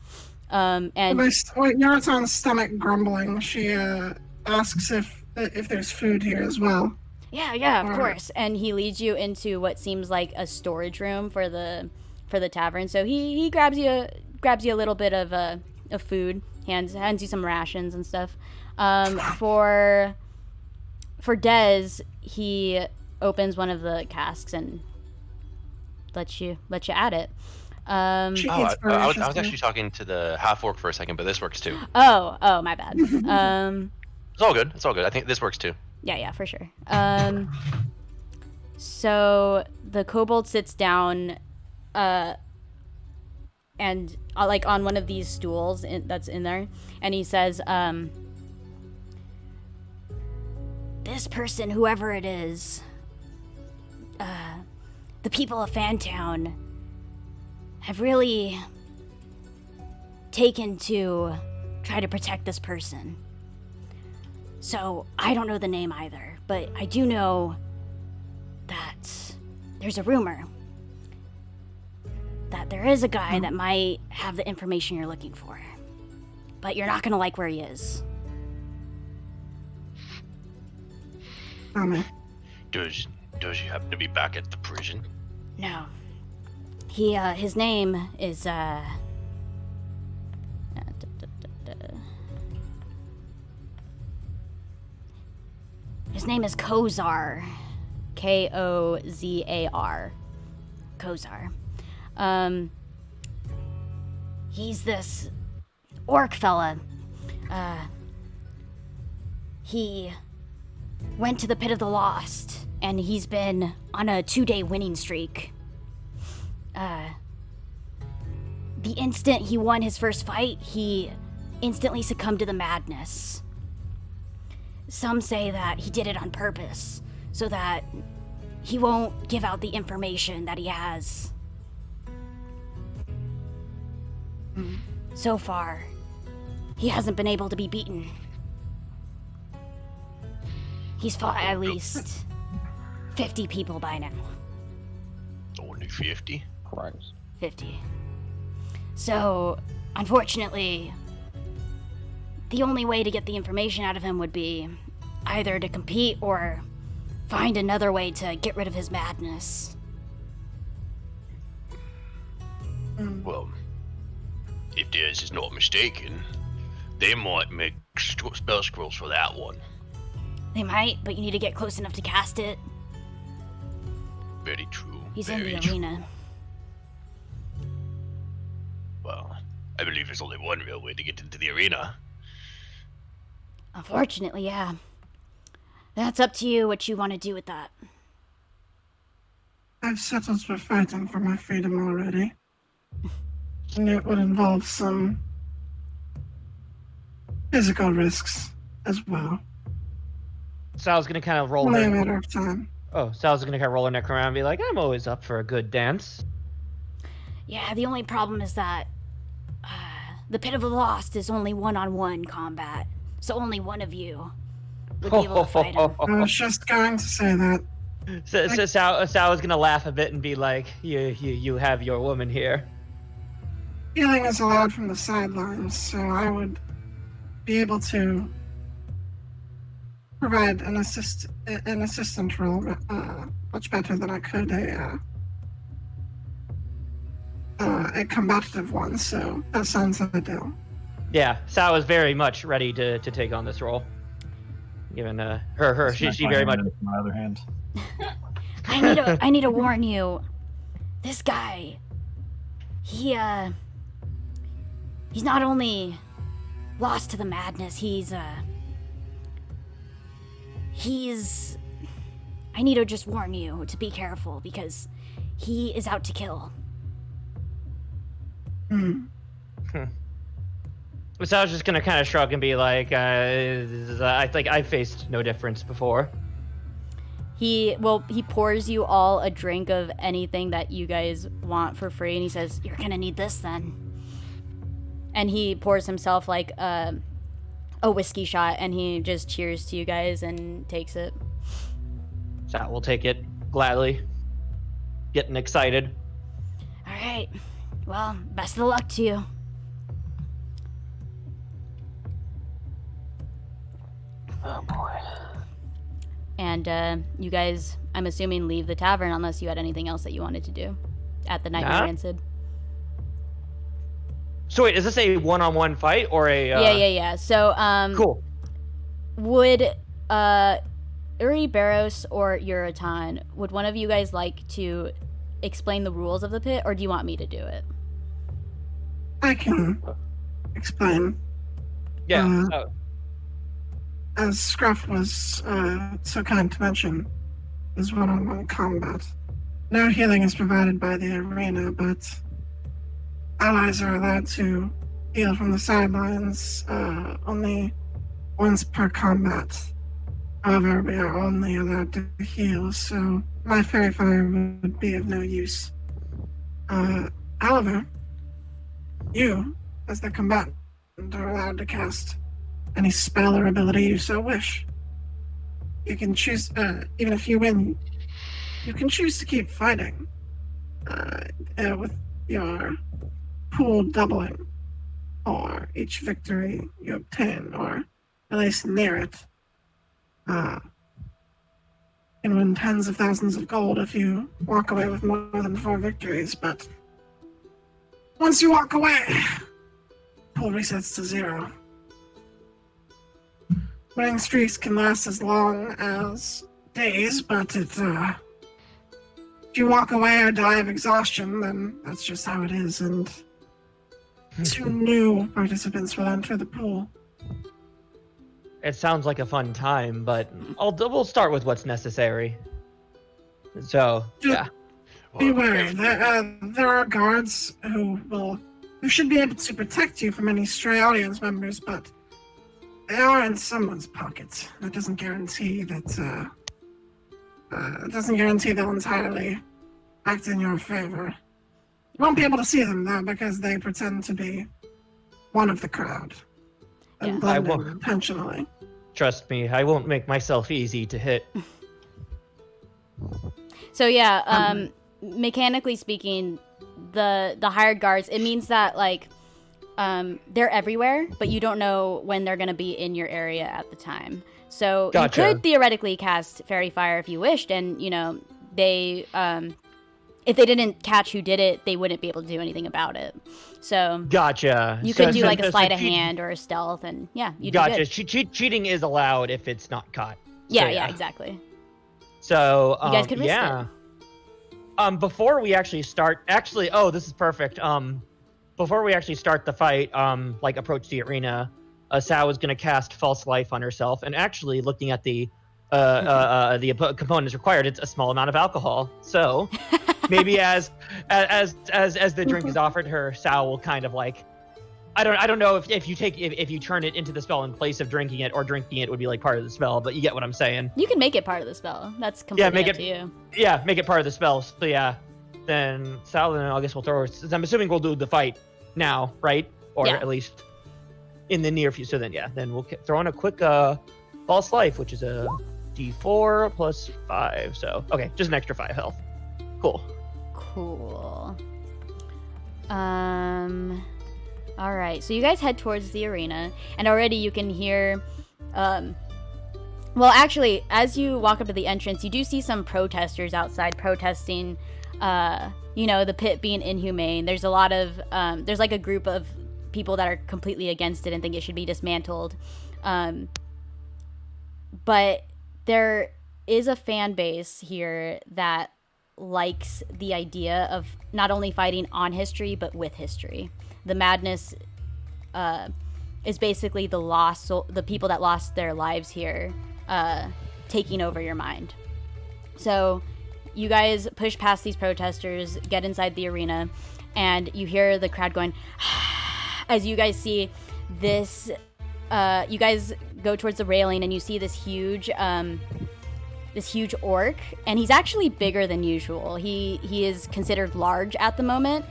Speaker 1: And
Speaker 7: Yor'atan's stomach grumbling. She asks if there's food here as well.
Speaker 1: Yeah, of course. And he leads you into what seems like a storage room for the tavern. So he grabs you a little bit of food, hands you some rations and stuff. For Dez, he opens one of the casks and lets you at it.
Speaker 6: I was actually talking to the half orc for a second, but this works too.
Speaker 1: Oh, my bad.
Speaker 6: It's all good. I think this works too.
Speaker 1: Yeah, for sure. So the kobold sits down, and like on one of these stools that's in there, and he says, "This person, whoever it is, the people of Fantown have really taken to try to protect this person. So I don't know the name either, but I do know that there's a rumor that there is a guy that might have the information you're looking for. But you're not gonna like where he is.
Speaker 8: Does he happen to be back at the prison?
Speaker 1: No. His name is, His name is Kozar. Kozar. Kozar. He's this orc fella. He went to the Pit of the Lost, and he's been on a 2-day winning streak. The instant he won his first fight, he instantly succumbed to the madness. Some say that he did it on purpose, so that he won't give out the information that he has. So far, he hasn't been able to be beaten. He's fought at least 50 people by now.
Speaker 8: Only 50?
Speaker 5: Christ.
Speaker 1: 50. So, unfortunately, the only way to get the information out of him would be either to compete or find another way to get rid of his madness.
Speaker 8: Well, if Dez is not mistaken, they might make spell scrolls for that one.
Speaker 1: They might, but you need to get close enough to cast it.
Speaker 8: Very true.
Speaker 1: He's in
Speaker 8: very
Speaker 1: the
Speaker 8: true.
Speaker 1: arena.
Speaker 8: Well, I believe there's only one real way to get into the arena.
Speaker 1: Unfortunately, yeah. That's up to you what you want to do with that.
Speaker 7: I've settled for fighting for my freedom already. And it would involve some physical risks as well.
Speaker 3: Sal's gonna kind of roll
Speaker 7: Only a
Speaker 3: her.
Speaker 7: matter of time.
Speaker 3: Oh, Sal's gonna kind of roll her neck around and be like, I'm always up for a good dance.
Speaker 1: Yeah, the only problem is that the Pit of the Lost is only one-on-one combat, so only one of you would be able to fight him.
Speaker 7: I was just going to say that.
Speaker 3: So Sal is gonna laugh a bit and be like, you have your woman here.
Speaker 7: Healing is allowed from the sidelines, so I be able to provide an assistant role much better than I could a combative one. So that sounds ideal.
Speaker 3: Yeah, Sal is very much ready to take on this role. Given her she
Speaker 2: Smack my
Speaker 3: very
Speaker 2: hand
Speaker 3: much.
Speaker 2: into my other hand.
Speaker 1: I need to warn you. This guy, he's not only lost to the madness, he's I need to just warn you to be careful because he is out to kill.
Speaker 3: Sal's just gonna kind of shrug and be like, I think I've faced no difference before.
Speaker 1: He pours you all a drink of anything that you guys want for free, and he says, "You're gonna need this then." And he pours himself like a whiskey shot, and he just cheers to you guys and takes it.
Speaker 3: Sal will take it gladly, getting excited.
Speaker 1: All right. Well, best of luck to you.
Speaker 5: Oh boy.
Speaker 1: And you guys, I'm assuming, leave the tavern unless you had anything else that you wanted to do at the Nightmare
Speaker 3: Nah.
Speaker 1: Rancid.
Speaker 3: So wait, is this a one-on-one fight or a?
Speaker 1: Yeah. So
Speaker 3: Cool.
Speaker 1: would Uriberos or Yor'atan, would one of you guys like to explain the rules of the pit, or do you want me to do it?
Speaker 7: I can explain.
Speaker 3: Yeah.
Speaker 7: As Scruff was so kind to mention, is one-on-one combat. No healing is provided by the arena, but allies are allowed to heal from the sidelines only once per combat. However, we are only allowed to heal, so my fairy fire would be of no use. However, you, as the combatant, are allowed to cast any spell or ability you so wish. You can choose, even if you win, you can choose to keep fighting, with your pool doubling, or each victory you obtain, or at least near it. You can win tens of thousands of gold if you walk away with more than 4 victories, but once you walk away, pool resets to 0. Winning streaks can last as long as days, but if you walk away or die of exhaustion, then that's just how it is, and 2 new participants will enter the pool.
Speaker 3: It sounds like a fun time, but we'll start with what's necessary. So, yeah.
Speaker 7: Be wary. There are guards who should be able to protect you from any stray audience members, but they are in someone's pockets. That doesn't guarantee that. It doesn't guarantee they'll entirely act in your favor. You won't be able to see them though because they pretend to be one of the crowd and blend in intentionally.
Speaker 3: Trust me, I won't make myself easy to hit.
Speaker 1: So yeah, mechanically speaking, the hired guards, it means that like they're everywhere, but you don't know when they're going to be in your area at the time. So
Speaker 3: Gotcha.
Speaker 1: You could theoretically cast Fairy Fire if you wished, and they if they didn't catch who did it, they wouldn't be able to do anything about it. So
Speaker 3: Gotcha.
Speaker 1: You could do like a sleight of hand or a stealth, and yeah, you'd be
Speaker 3: Gotcha.
Speaker 1: good.
Speaker 3: Cheating is allowed if it's not caught.
Speaker 1: Yeah, exactly.
Speaker 3: So
Speaker 1: you guys could risk it.
Speaker 3: Before we actually start, this is perfect. Before we actually start the fight, like approach the arena, Sal is going to cast False Life on herself, and actually looking at the components required, it's a small amount of alcohol. So maybe as the drink is offered her, Sal will kind of like, I don't know if you turn it into the spell in place of drinking it, or drinking it would be like part of the spell, but you get what I'm saying.
Speaker 1: You can make it part of the spell. That's completely up to you.
Speaker 3: Yeah, make it part of the spell. So yeah, then Sal and I guess we'll throw. I'm assuming we'll do the fight now, right? Or at least in the near future. So then we'll throw in a quick False Life, which is a D4 plus 5. So okay, just an extra 5 health. Cool.
Speaker 1: All right, so you guys head towards the arena, and already you can hear, well, actually, as you walk up to the entrance, you do see some protesters outside protesting, the pit being inhumane. There's a lot of, there's like a group of people that are completely against it and think it should be dismantled. But there is a fan base here that likes the idea of not only fighting on history, but with history. The madness is basically the people that lost their lives here taking over your mind. So you guys push past these protesters, get inside the arena, and you hear the crowd going as you guys see this. You guys go towards the railing, and you see this huge orc, and he's actually bigger than usual. He is considered large at the moment.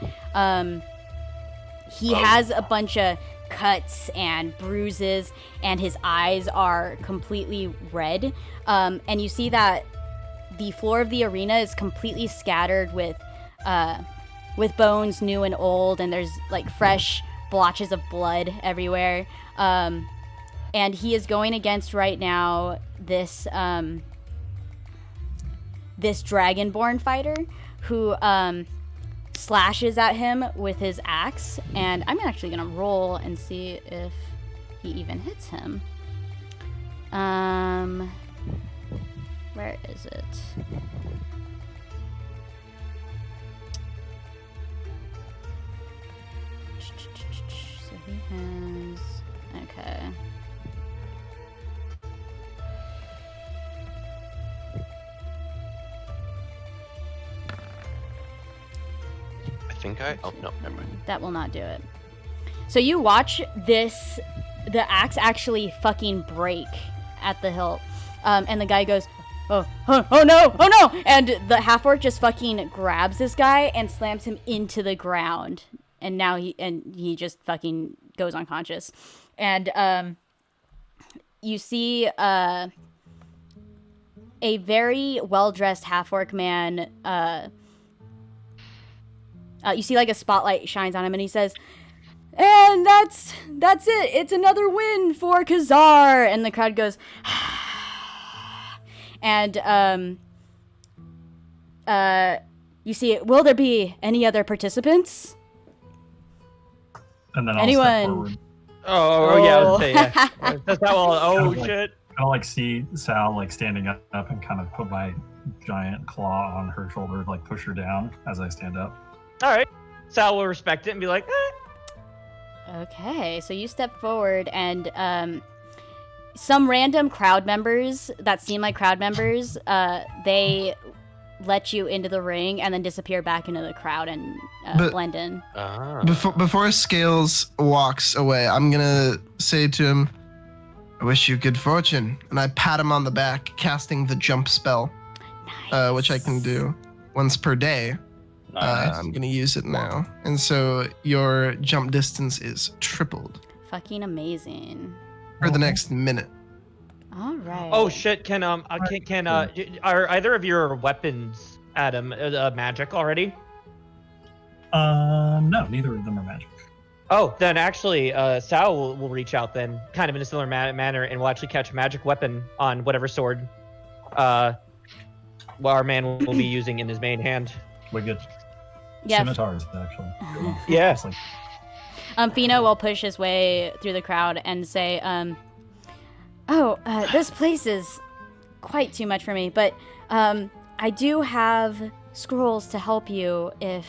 Speaker 1: He has a bunch of cuts and bruises, and his eyes are completely red. And you see that the floor of the arena is completely scattered with bones, new and old, and there's like fresh blotches of blood everywhere. And he is going against right now this Dragonborn fighter who slashes at him with his axe, and I'm actually gonna roll and see if he even hits him. Where is it? So he has, okay.
Speaker 6: Oh, no, never mind.
Speaker 1: That will not do it. So you watch the axe actually fucking break at the hilt. And the guy goes, oh no! And the half-orc just fucking grabs this guy and slams him into the ground. And now he just fucking goes unconscious. And you see a very well-dressed half-orc man. You see like a spotlight shines on him, and he says, "And that's it. It's another win for Khazar." And the crowd goes, and you see, will there be any other participants?
Speaker 2: And then I'll
Speaker 1: Anyone?
Speaker 2: step forward.
Speaker 3: Oh yeah, I was gonna say, yeah. That's not all. Oh shit.
Speaker 2: I'll like see Sal like standing up and kind of put my giant claw on her shoulder, like push her down as I stand up.
Speaker 3: All right. Sal will respect it and be like,
Speaker 1: Okay, so you step forward, and some random crowd members that seem like crowd members, they let you into the ring and then disappear back into the crowd and blend in.
Speaker 4: Before Scales walks away, I'm gonna say to him, "I wish you good fortune," and I pat him on the back, casting the jump spell, which I can do once per day.
Speaker 5: Nice.
Speaker 4: I'm gonna use it now, and so your jump distance is tripled
Speaker 1: Fucking amazing.
Speaker 4: for the next minute.
Speaker 1: All right.
Speaker 3: "Oh shit! Can are either of your weapons, Adam, magic already?"
Speaker 2: No, neither of them are magic.
Speaker 3: Oh, then actually, Sal will reach out then, kind of in a similar manner, and will actually catch a magic weapon on whatever sword, our man will be using in his main hand.
Speaker 2: We get
Speaker 1: Yeah.
Speaker 2: scimitars, actually.
Speaker 3: Yeah.
Speaker 2: It's like,
Speaker 1: Fino will push his way through the crowd and say, this place is quite too much for me, but I do have scrolls to help you if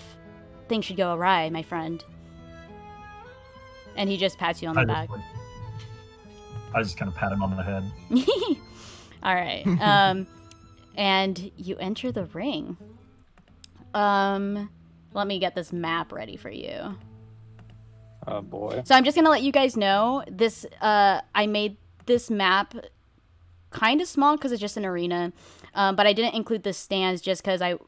Speaker 1: things should go awry, my friend. And he just pats you on the back.
Speaker 2: I just kind of pat him on the head.
Speaker 1: All right. And you enter the ring. Let me get this map ready for you.
Speaker 5: Oh boy.
Speaker 1: So I'm just gonna let you guys know this. I made this map kind of small because it's just an arena, but I didn't include the stands just because I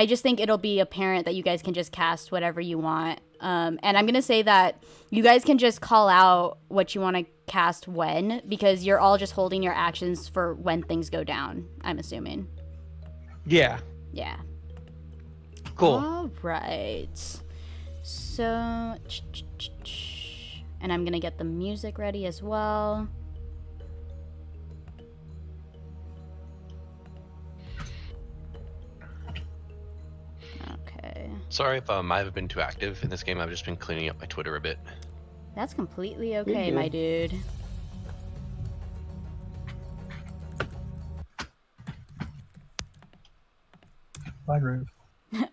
Speaker 1: just think it'll be apparent that you guys can just cast whatever you want. And I'm gonna say that you guys can just call out what you want to cast when, because you're all just holding your actions for when things go down. I'm assuming.
Speaker 3: Yeah.
Speaker 1: Yeah.
Speaker 3: Cool.
Speaker 1: All right. So, and I'm gonna get the music ready as well. Okay.
Speaker 6: Sorry if I have been too active in this game. I've just been cleaning up my Twitter a bit.
Speaker 1: That's completely okay, my dude.
Speaker 2: Bye, Groove.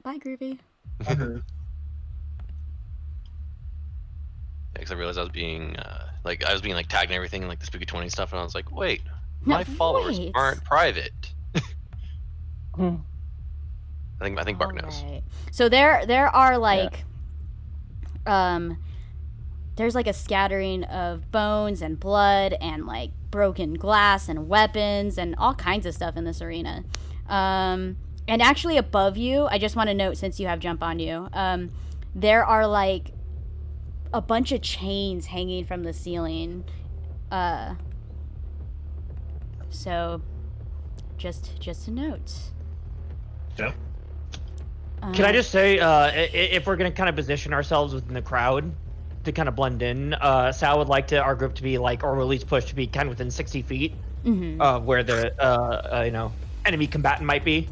Speaker 1: Bye, Groovy.
Speaker 2: Bye, Groove.
Speaker 6: Because I realized I was being like tagged and everything in like the Spooky 20 stuff, and I was like, wait, my followers
Speaker 1: wait.
Speaker 6: aren't private. I think Bart knows.
Speaker 1: Alright. So there are like there's like a scattering of bones and blood and like broken glass and weapons and all kinds of stuff in this arena. And actually above you, I just want to note, since you have jump on you, there are like a bunch of chains hanging from the ceiling. So just a note.
Speaker 2: Yep.
Speaker 3: Can I just say, if we're gonna kind of position ourselves within the crowd to kind of blend in, Sal would like our group to be like, or at least push to be kind of within 60 feet of where the enemy combatant might be.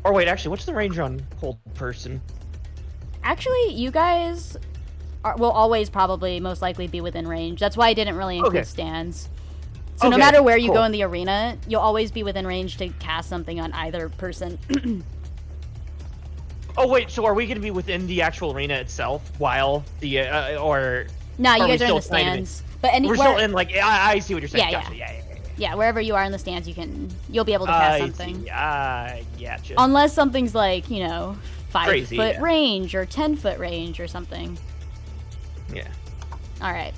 Speaker 3: Or wait, actually, what's the range on hold person?
Speaker 1: Actually, you guys will always probably most likely be within range. That's why I didn't really include stands. So no
Speaker 3: Okay,
Speaker 1: matter where you
Speaker 3: cool.
Speaker 1: go in the arena, you'll always be within range to cast something on either person.
Speaker 3: Oh wait, so are we going to be within the actual arena itself while the or?
Speaker 1: Nah, you
Speaker 3: Are we
Speaker 1: guys are in the
Speaker 3: still kind of in-
Speaker 1: stands. But
Speaker 3: We're still in like I see what you're saying.
Speaker 1: Yeah,
Speaker 3: Gotcha. Yeah.
Speaker 1: Yeah, wherever you are in the stands, you'll be able to cast
Speaker 3: I
Speaker 1: something.
Speaker 3: see. I gotcha.
Speaker 1: Unless something's like, 5
Speaker 3: Crazy,
Speaker 1: foot
Speaker 3: yeah.
Speaker 1: range or 10 foot range or something.
Speaker 3: Yeah.
Speaker 1: All right.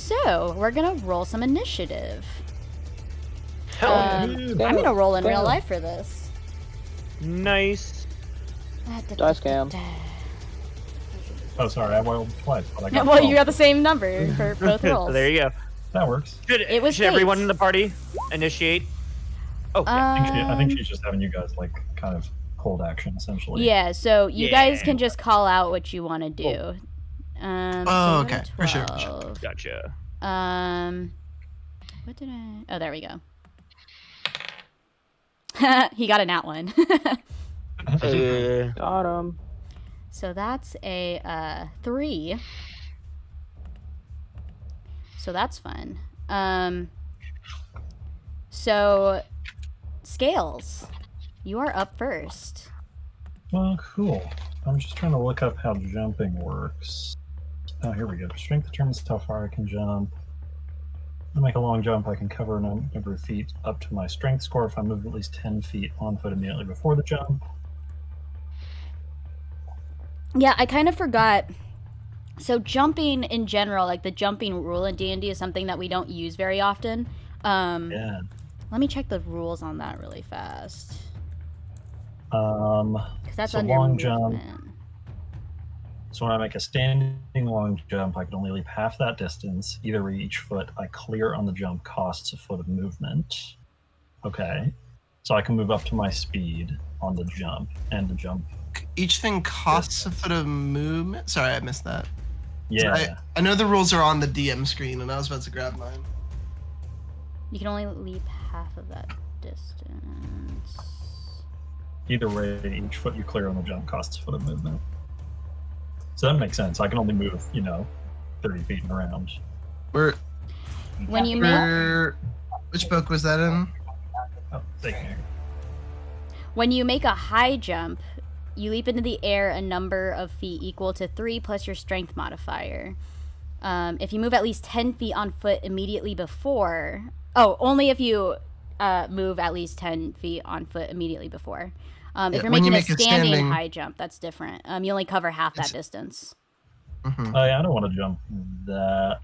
Speaker 1: So we're gonna roll some initiative.
Speaker 8: Hell yeah.
Speaker 1: I'm gonna roll in real life for this.
Speaker 3: Nice.
Speaker 5: Dice cam.
Speaker 2: Oh, sorry, I rolled twice, but I got
Speaker 1: Well,
Speaker 2: 12.
Speaker 1: you got the same number for both rolls.
Speaker 3: So there you go.
Speaker 2: That works.
Speaker 1: It was
Speaker 3: Should everyone
Speaker 1: fate.
Speaker 3: in the party initiate? Oh, yeah.
Speaker 2: I think she's just having you guys like kind of hold action essentially.
Speaker 1: Yeah, so you guys
Speaker 3: Yeah.
Speaker 1: can just call out what you want to do. So
Speaker 4: Oh,
Speaker 1: we're
Speaker 4: okay. For sure.
Speaker 1: 12.
Speaker 3: Gotcha.
Speaker 1: What did I? Oh, there we go. He got a nat one.
Speaker 5: Got him.
Speaker 1: So that's a 3. So that's fun. So Scales, you are up first.
Speaker 2: Well, cool. I'm just trying to look up how jumping works. Oh, here we go. Strength determines how far I can jump. To make a long jump, I can cover a number of feet up to my strength score if I move at least 10 feet on foot immediately before the jump.
Speaker 1: Yeah, I kind of forgot. So jumping in general, like the jumping rule in D&D is something that we don't use very often.
Speaker 2: Yeah.
Speaker 1: Let me check the rules on that really fast. 'Cause that's
Speaker 2: So
Speaker 1: under
Speaker 2: long
Speaker 1: movement.
Speaker 2: jump. So when I make a standing long jump, I can only leap half that distance. Either way, each foot I clear on the jump costs a foot of movement. Okay. So I can move up to my speed on the jump, and the jump.
Speaker 4: Each thing costs a foot of movement. Sorry, I missed that.
Speaker 2: Yeah.
Speaker 4: I know the rules are on the DM screen, and I was about to grab mine.
Speaker 1: You can only leap half of that distance.
Speaker 2: Either way, each foot you clear on the jump costs a foot of movement. So that makes sense. I can only move, 30 feet and around.
Speaker 4: Where?
Speaker 1: When you make
Speaker 4: Which book was that in?
Speaker 2: Oh, thank you.
Speaker 1: When you make a high jump, you leap into the air a number of feet equal to 3 plus your strength modifier. If you move at least 10 feet on foot immediately before... Oh, only if you move at least 10 feet on foot immediately before. If you're
Speaker 4: when you
Speaker 1: making
Speaker 4: make
Speaker 1: a
Speaker 4: a
Speaker 1: standing
Speaker 4: standing-
Speaker 1: high jump, that's different. You only cover half that distance.
Speaker 4: Mhm.
Speaker 2: Oh, yeah, I don't want to jump that.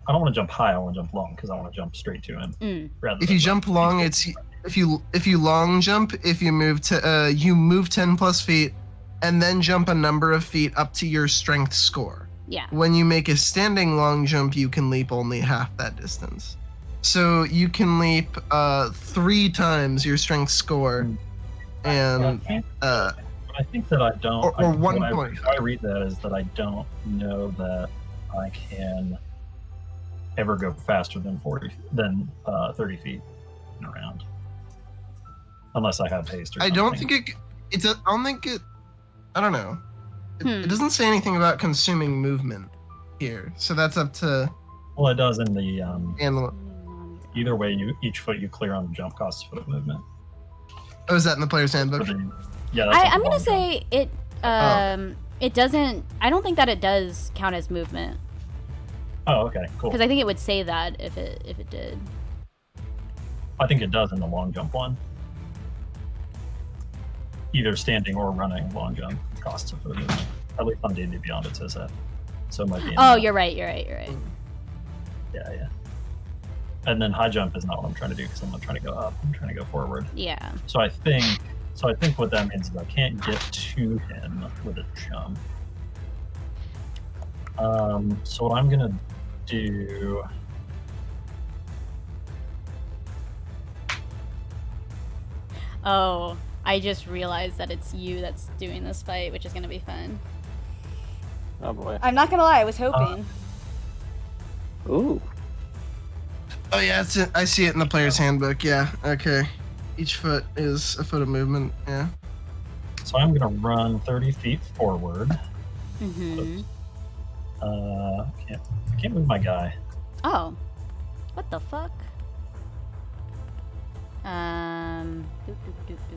Speaker 2: I don't want to jump high. I want to jump long because I want to jump straight to him. Rather
Speaker 4: If
Speaker 2: than
Speaker 4: you jump long, it's if you long jump, if you move to you move 10 plus feet, and then jump a number of feet up to your strength score.
Speaker 1: Yeah.
Speaker 4: When you make a standing long jump, you can leap only half that distance. So you can leap 3 times your strength score, and
Speaker 2: I think that I don't.
Speaker 4: Or 1
Speaker 2: what
Speaker 4: point.
Speaker 2: How I read that is that I don't know that I can ever go faster than 30 feet and around, unless I have haste or
Speaker 4: I
Speaker 2: something.
Speaker 4: don't think I don't think it. I don't know. It
Speaker 1: Hmm.
Speaker 4: doesn't say anything about consuming movement here, so that's up to
Speaker 2: Well, it does in the
Speaker 4: analyst.
Speaker 2: either way. Each foot you clear on the jump costs a foot of movement.
Speaker 4: Oh, is that in the player's handbook?
Speaker 2: Yeah, that's
Speaker 1: I'm
Speaker 2: a
Speaker 1: gonna
Speaker 2: long
Speaker 1: say it. It doesn't. I don't think that it does count as movement
Speaker 2: jump. Oh, okay, cool.
Speaker 1: because I think it would say that if it did.
Speaker 2: I think it does in the long jump one. Either standing or running long jump costs a foot of movement. At least on D&D Beyond it says that. So it might be.
Speaker 1: Oh, you're right. You're right.
Speaker 2: Yeah. And then high jump is not what I'm trying to do because I'm not trying to go up. I'm trying to go forward.
Speaker 1: Yeah.
Speaker 2: So I think what that means is I can't get to him with a jump. So what I'm gonna do.
Speaker 1: Oh, I just realized that it's you that's doing this fight, which is gonna be fun.
Speaker 5: Oh boy.
Speaker 1: I'm not gonna lie. I was hoping.
Speaker 5: Ooh.
Speaker 4: Oh yeah, I see it in the player's handbook. Yeah. Okay. Each foot is a foot of movement. Yeah.
Speaker 2: So I'm gonna run 30 feet forward.
Speaker 1: Mm-hmm.
Speaker 2: I can't move my guy.
Speaker 1: Oh, what the fuck?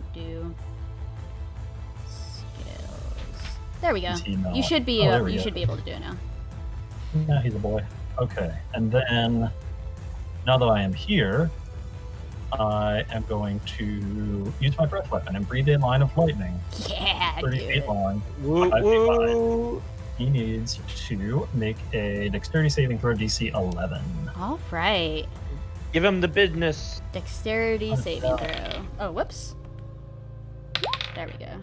Speaker 1: Skills. There we go.
Speaker 2: Is he not?
Speaker 1: You should be.
Speaker 2: Oh, there we
Speaker 1: You
Speaker 2: go.
Speaker 1: should be able to do it now.
Speaker 2: Yeah, he's a boy. Okay, and then now that I am here, I am going to use my breath weapon and breathe in line of lightning.
Speaker 1: Yeah,
Speaker 2: 30
Speaker 1: dude.
Speaker 2: feet long.
Speaker 3: Woo
Speaker 2: 5 feet wide.
Speaker 3: woo.
Speaker 2: he needs to make a dexterity saving throw DC 11.
Speaker 1: All right.
Speaker 3: Give him the business.
Speaker 1: Dexterity saving throw. Oh, whoops. There we go.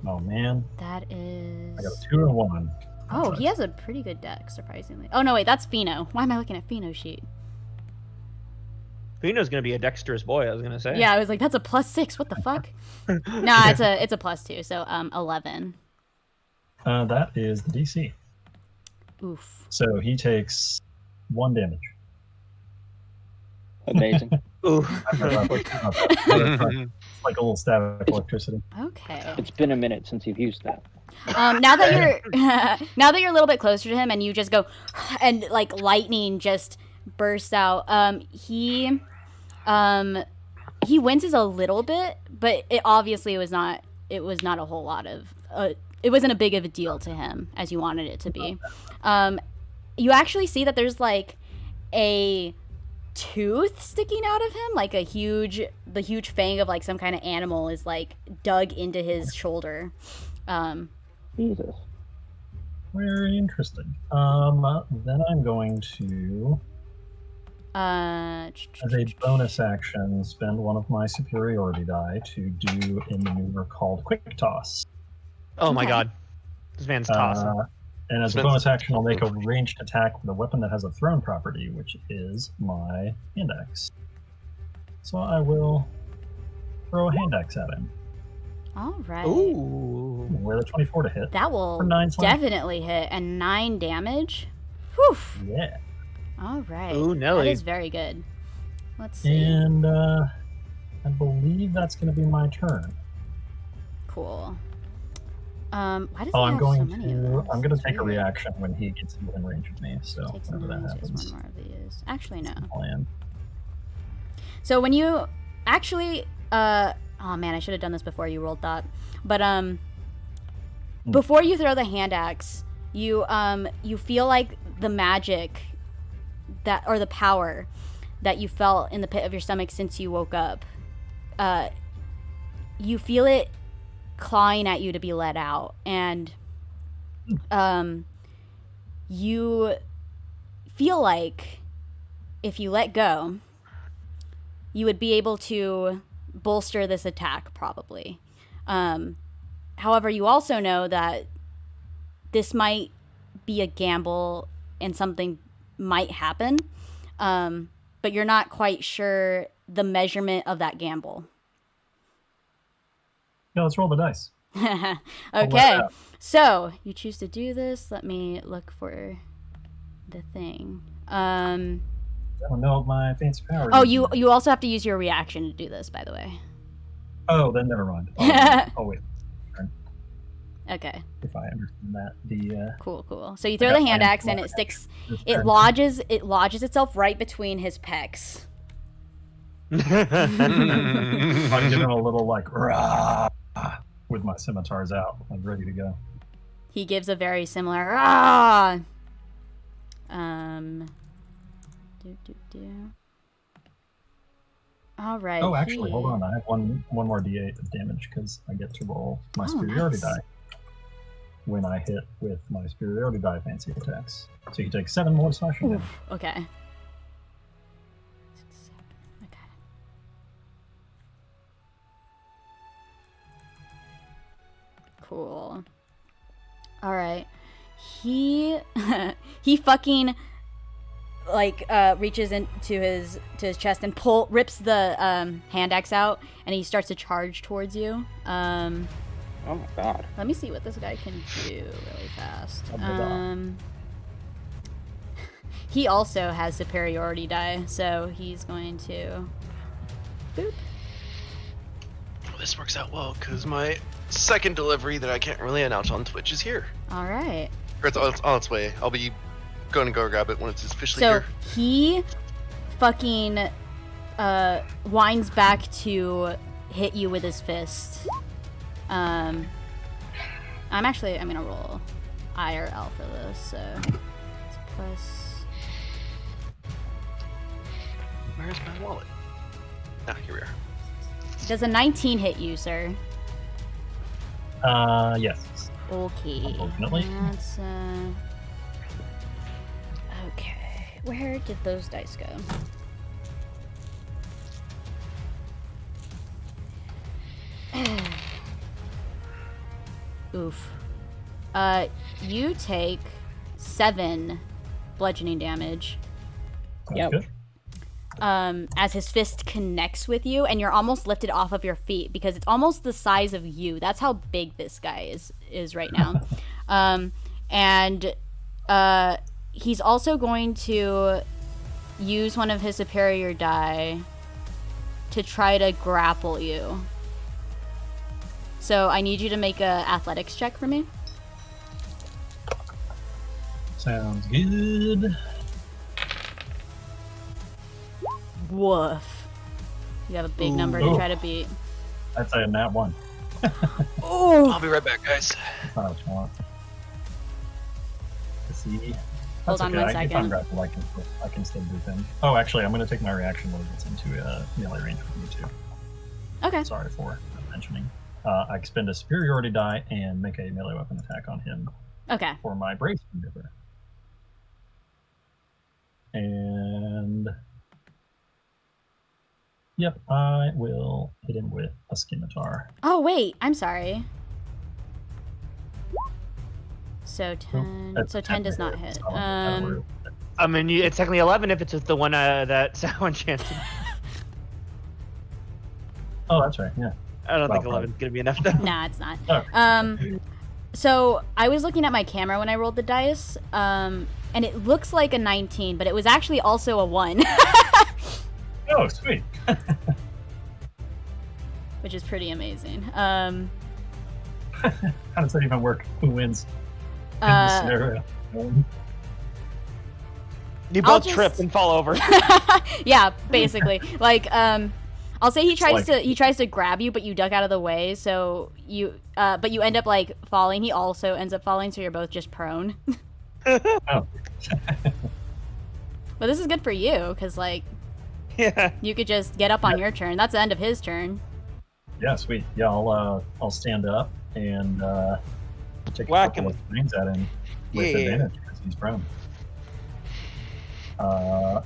Speaker 2: Oh man,
Speaker 1: That is.
Speaker 2: I got a 2 and a 1.
Speaker 1: Oh, he has a pretty good deck, surprisingly. Oh, no, wait, that's Pheno. Why am I looking at Pheno's sheet?
Speaker 3: Pheno's gonna be a dexterous boy, I was gonna say.
Speaker 1: Yeah, I was like, that's a +6. What the fuck? Nah, it's a +2, so 11.
Speaker 2: That is the DC.
Speaker 1: Oof.
Speaker 2: So he takes 1 damage.
Speaker 5: Amazing.
Speaker 3: Ooh.
Speaker 2: It's like a little static electricity.
Speaker 1: Okay.
Speaker 5: It's been a minute since you've used that.
Speaker 1: Now that you're a little bit closer to him, and you just go, and like lightning just bursts out. He winces a little bit, but it obviously was not. It was not a whole lot of. It wasn't a big of a deal to him as you wanted it to be. You actually see that there's like a tooth sticking out of him, like the huge fang of like some kind of animal is like dug into his shoulder.
Speaker 5: Jesus.
Speaker 2: Very interesting. Then I'm going to,
Speaker 1: As
Speaker 2: a bonus action, spend one of my superiority die to do a maneuver called Quick Toss.
Speaker 3: Oh my
Speaker 1: Okay.
Speaker 3: god. This man's tossing.
Speaker 2: And as a bonus action, I'll make a ranged attack with a weapon that has a thrown property, which is my hand axe. So I will throw a hand axe at him.
Speaker 1: All right.
Speaker 3: Ooh.
Speaker 2: With a 24 to hit.
Speaker 1: That will
Speaker 2: For 9 slashing.
Speaker 1: definitely hit, and 9 damage. Whew.
Speaker 2: Yeah.
Speaker 1: All right.
Speaker 3: Ooh,
Speaker 1: That
Speaker 3: Nelly.
Speaker 1: is very good. Let's see.
Speaker 2: And I believe that's going to be my turn.
Speaker 1: Cool. Why does
Speaker 2: Oh,
Speaker 1: he
Speaker 2: I'm
Speaker 1: have
Speaker 2: going
Speaker 1: so many of
Speaker 2: to.
Speaker 1: those?
Speaker 2: I'm going to
Speaker 1: That's
Speaker 2: take a
Speaker 1: weird.
Speaker 2: reaction when he gets within range of me. So
Speaker 1: Takes
Speaker 2: whenever that
Speaker 1: one
Speaker 2: happens,
Speaker 1: more of these. Actually, no.
Speaker 2: plan.
Speaker 1: So when you actually, oh man, I should have done this before you rolled that. But before you throw the hand axe, you feel like the magic that, or the power that you felt in the pit of your stomach since you woke up. You feel it clawing at you to be let out, and you feel like if you let go, you would be able to bolster this attack, probably. However, you also know that this might be a gamble and something might happen, but you're not quite sure the measurement of that gamble.
Speaker 2: Yeah, let's roll the dice.
Speaker 1: Okay, so you choose to do this. Let me look for the thing.
Speaker 2: I don't know my fancy power.
Speaker 1: Oh, you also have to use your reaction to do this, by the way.
Speaker 2: Oh, then never mind. Oh wait.
Speaker 1: Okay,
Speaker 2: If I understand that, the
Speaker 1: cool. So you throw the hand axe and it sticks. It lodges itself right between his pecs.
Speaker 2: I'm giving a little like rah with my scimitars out, like ready to go.
Speaker 1: He gives a very similar ah. All right.
Speaker 2: Oh, actually, hold on. I have one more d8 of damage because I get to roll my superiority
Speaker 1: nice.
Speaker 2: die when I hit with my superiority die fancy attacks. So he takes 7 more slashing damage.
Speaker 1: Okay. 6, 7. Okay. Cool. All right. He fucking like reaches into his chest and rips the hand axe out, and he starts to charge towards you.
Speaker 5: Oh my god.
Speaker 1: Let me see what this guy can do really fast.
Speaker 2: Oh my God.
Speaker 1: He also has superiority die, so he's going to boop.
Speaker 6: Well, this works out well because my second delivery that I can't really announce on Twitch is here.
Speaker 1: All right.
Speaker 6: Or it's on its way. I'll be going to go grab it when it's officially
Speaker 1: So
Speaker 6: here.
Speaker 1: he fucking winds back to hit you with his fist. I'm gonna roll IRL for this, so it's plus.
Speaker 6: Where's my wallet? Ah, here we are.
Speaker 1: Does a 19 hit you, sir?
Speaker 2: Yes.
Speaker 1: Okay.
Speaker 2: Unfortunately.
Speaker 1: That's, okay. Where did those dice go? Oof. You take 7 bludgeoning damage.
Speaker 2: That's
Speaker 5: Yep.
Speaker 2: good.
Speaker 1: As his fist connects with you, and you're almost lifted off of your feet because it's almost the size of you. That's how big this guy is right now. And he's also going to use one of his superior die to try to grapple you. So I need you to make a athletics check for me.
Speaker 2: Sounds good.
Speaker 1: Woof. You have a big number to
Speaker 2: Ooh.
Speaker 1: try to beat.
Speaker 2: I'd say a nat 1.
Speaker 8: I'll be right back, guys.
Speaker 2: That's not what you want. Let's see.
Speaker 1: Hold
Speaker 2: That's
Speaker 1: on
Speaker 2: okay.
Speaker 1: one
Speaker 2: If I'm
Speaker 1: second.
Speaker 2: grappled, I can still move him. Oh, actually, I'm going to take my reaction when it gets into melee range with me, too.
Speaker 1: Okay.
Speaker 2: Sorry for not mentioning. I expend a superiority die and make a melee weapon attack on him
Speaker 1: Okay.
Speaker 2: for my brace maneuver. And yep, I will hit him with a scimitar.
Speaker 1: Oh, wait. I'm sorry. So 10. So 10 does not hit.
Speaker 3: I mean, it's technically 11 if it's with the one that Sal enchanted.
Speaker 2: Oh, that's right. Yeah.
Speaker 3: I don't think
Speaker 2: Well,
Speaker 3: 11's gonna be enough though.
Speaker 1: Nah, it's not.
Speaker 2: Okay.
Speaker 1: So I was looking at my camera when I rolled the dice, and it looks like a 19, but it was actually also a 1.
Speaker 2: Oh, sweet.
Speaker 1: Which is pretty amazing.
Speaker 2: How does that even work? Who wins in this scenario?
Speaker 3: You
Speaker 1: I'll
Speaker 3: both trip
Speaker 1: just-
Speaker 3: and fall over.
Speaker 1: Yeah, basically. Like, I'll say he tries
Speaker 2: like-
Speaker 1: to grab you, but you duck out of the way, so you but you end up like falling. He also ends up falling, so you're both just prone.
Speaker 2: Oh.
Speaker 1: But this is good for you, because like
Speaker 3: Yeah.
Speaker 1: you could just get up on your turn. That's the end of his turn.
Speaker 2: Yeah, sweet. Yeah, I'll stand up and take
Speaker 3: Whack
Speaker 2: a couple
Speaker 3: him.
Speaker 2: of swings at him with
Speaker 3: Yeah.
Speaker 2: advantage because he's prone.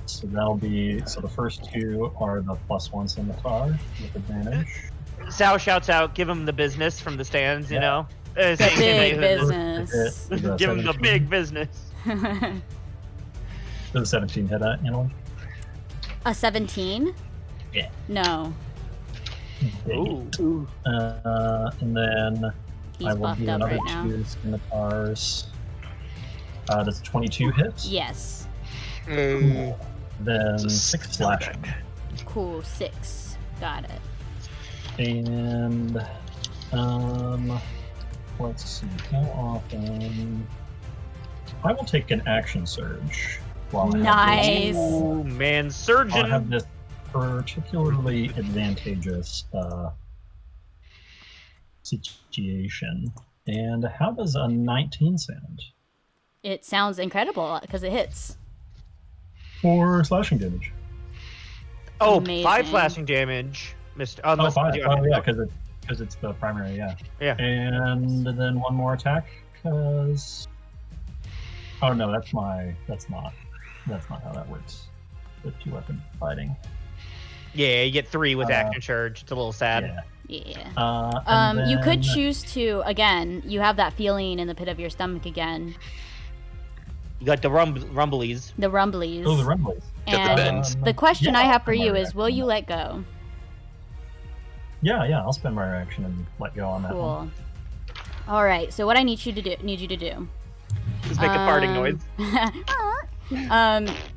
Speaker 2: So that'll be the first 2 are the +1 scimitar with advantage.
Speaker 3: Sal shouts out, "Give him the business" from the stands. You
Speaker 2: Yeah.
Speaker 3: know,
Speaker 1: The
Speaker 3: saying,
Speaker 1: big
Speaker 3: "Hey,
Speaker 1: business.
Speaker 2: Hit with a
Speaker 3: Give him the
Speaker 2: 17.
Speaker 3: big business.
Speaker 2: Does a 17 hit at Analyn?
Speaker 1: A 17?
Speaker 2: Yeah.
Speaker 1: No.
Speaker 3: Ooh.
Speaker 2: And then
Speaker 1: He's
Speaker 2: I will
Speaker 1: buffed
Speaker 2: do
Speaker 1: up
Speaker 2: another
Speaker 1: right now.
Speaker 2: 2 scimitars. Does 22 hit?
Speaker 1: Yes.
Speaker 3: Mm.
Speaker 2: Then
Speaker 8: It's a
Speaker 2: 6
Speaker 8: six
Speaker 2: slashing.
Speaker 1: Cool. 6. Got it.
Speaker 2: And let's see how often I will take an action surge while I have
Speaker 1: Nice.
Speaker 3: Ooh, man,
Speaker 2: this,
Speaker 3: surgeon.
Speaker 2: while I have this particularly advantageous situation. And how does a 19 sound
Speaker 1: It sounds incredible because it hits.
Speaker 2: for slashing damage?
Speaker 3: Oh,
Speaker 1: Amazing.
Speaker 3: 5 slashing damage, Mister.
Speaker 2: Oh,
Speaker 3: Unless
Speaker 2: 5.
Speaker 3: okay.
Speaker 2: Oh, yeah, because it's the primary. Yeah.
Speaker 3: Yeah.
Speaker 2: And then one more attack because. Oh no, that's not how that works. The 2-weapon fighting.
Speaker 3: Yeah, you get 3 with action surge. It's a little sad.
Speaker 2: Yeah.
Speaker 1: Yeah.
Speaker 2: And
Speaker 1: You could
Speaker 2: then-
Speaker 1: choose to, again, you have that feeling in the pit of your stomach again.
Speaker 3: You got the rumblies.
Speaker 1: The rumblies.
Speaker 2: Oh, the rumblies.
Speaker 8: Got the
Speaker 1: And
Speaker 8: bends.
Speaker 1: the question
Speaker 2: Yeah,
Speaker 1: I have for
Speaker 2: I'll
Speaker 1: you
Speaker 2: spend
Speaker 1: is,
Speaker 2: my
Speaker 1: will you
Speaker 2: reaction.
Speaker 1: let go?
Speaker 2: Yeah, I'll spend my reaction and let go on that one.
Speaker 1: Cool. All right. So what I need you to do.
Speaker 3: Just make a farting noise.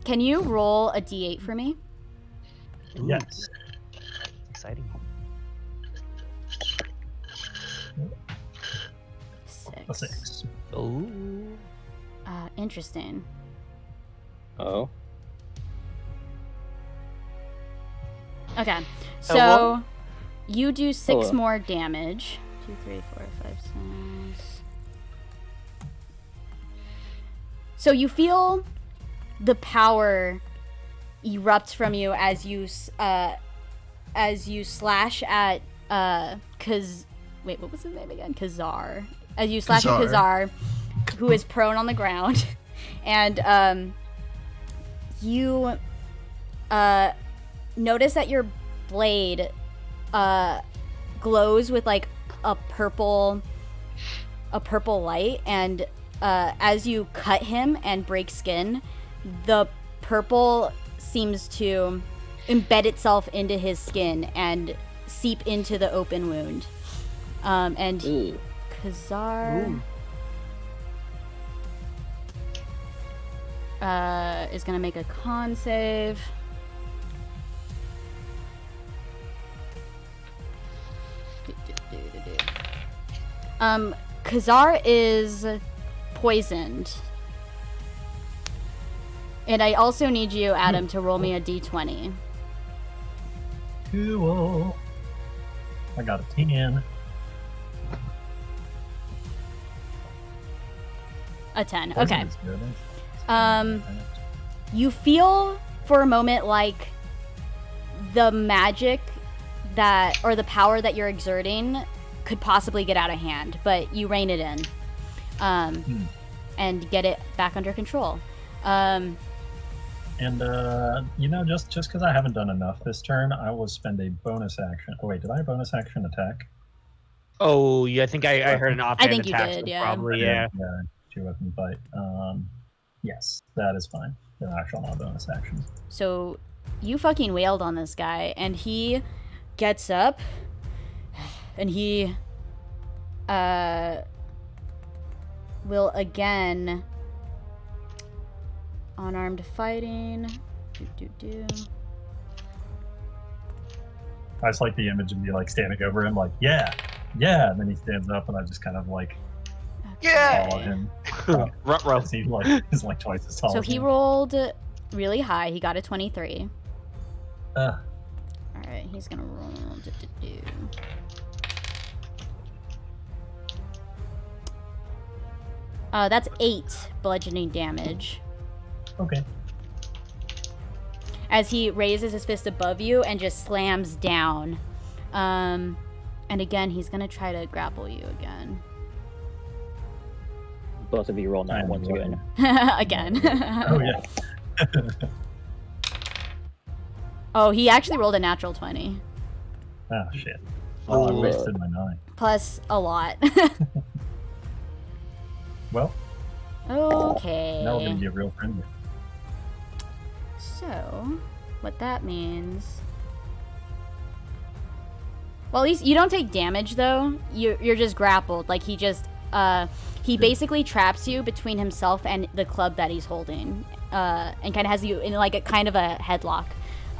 Speaker 1: Can you roll a d8 for me?
Speaker 2: Yes.
Speaker 3: Exciting.
Speaker 1: 6.
Speaker 2: A 6.
Speaker 3: Ooh.
Speaker 1: Interesting.
Speaker 5: Oh.
Speaker 1: Okay.
Speaker 3: what?
Speaker 1: So you do 6
Speaker 5: Hello.
Speaker 1: more damage. 2, 3, 4, 5, 6. So you feel the power erupt from you as you slash at wait, what was his name again? Kazar. as you slash at Khazar, who is prone on the ground, and you notice that your blade glows with like a purple light, and as you cut him and break skin, the purple seems to embed itself into his skin and seep into the open wound. And Khazar is gonna make a con save. Khazar is poisoned. And I also need you, Adam, to roll me a d20.
Speaker 2: Cool. I got a 10.
Speaker 1: A 10.
Speaker 2: Poison
Speaker 1: Okay.
Speaker 2: is good.
Speaker 1: You feel for a moment like the magic or the power that you're exerting could possibly get out of hand, but you rein it in and get it back under control.
Speaker 2: Just because I haven't done enough this turn, I will spend a bonus action. Oh wait, did I bonus action attack?
Speaker 3: Oh, yeah, I think I heard an offhand
Speaker 1: I think you
Speaker 3: attack.
Speaker 1: did,
Speaker 3: so
Speaker 1: yeah.
Speaker 3: Probably, yeah.
Speaker 2: Yeah, 2-weapon fight. Yes, that is fine. They're actual not bonus actions.
Speaker 1: So you fucking wailed on this guy, and he gets up, and he will again unarmed fighting.
Speaker 2: I just like the image of me like standing over him, like yeah, and then he stands up, and I just kind of like follow him.
Speaker 3: Ruh-roh.
Speaker 2: He's like twice as tall.
Speaker 1: So
Speaker 2: as
Speaker 1: he
Speaker 2: me.
Speaker 1: rolled really high. He got a 23.
Speaker 2: Uh,
Speaker 1: All right, he's gonna roll. That's 8 bludgeoning damage.
Speaker 2: okay.
Speaker 1: As he raises his fist above you and just slams down. And again, he's gonna try to grapple you again.
Speaker 5: Both of you roll 9 once again.
Speaker 1: Again.
Speaker 2: Oh yeah.
Speaker 1: Oh, he actually rolled a natural 20.
Speaker 2: Oh shit. Oh, I wasted my 9.
Speaker 1: Plus a lot.
Speaker 2: Well,
Speaker 1: Okay.
Speaker 2: now we're gonna get real friendly.
Speaker 1: So, what that means... Well, at least you don't take damage, though. You're just grappled. Like, he just... he basically traps you between himself and the club that he's holding. And kind of has you in, like, a kind of a headlock.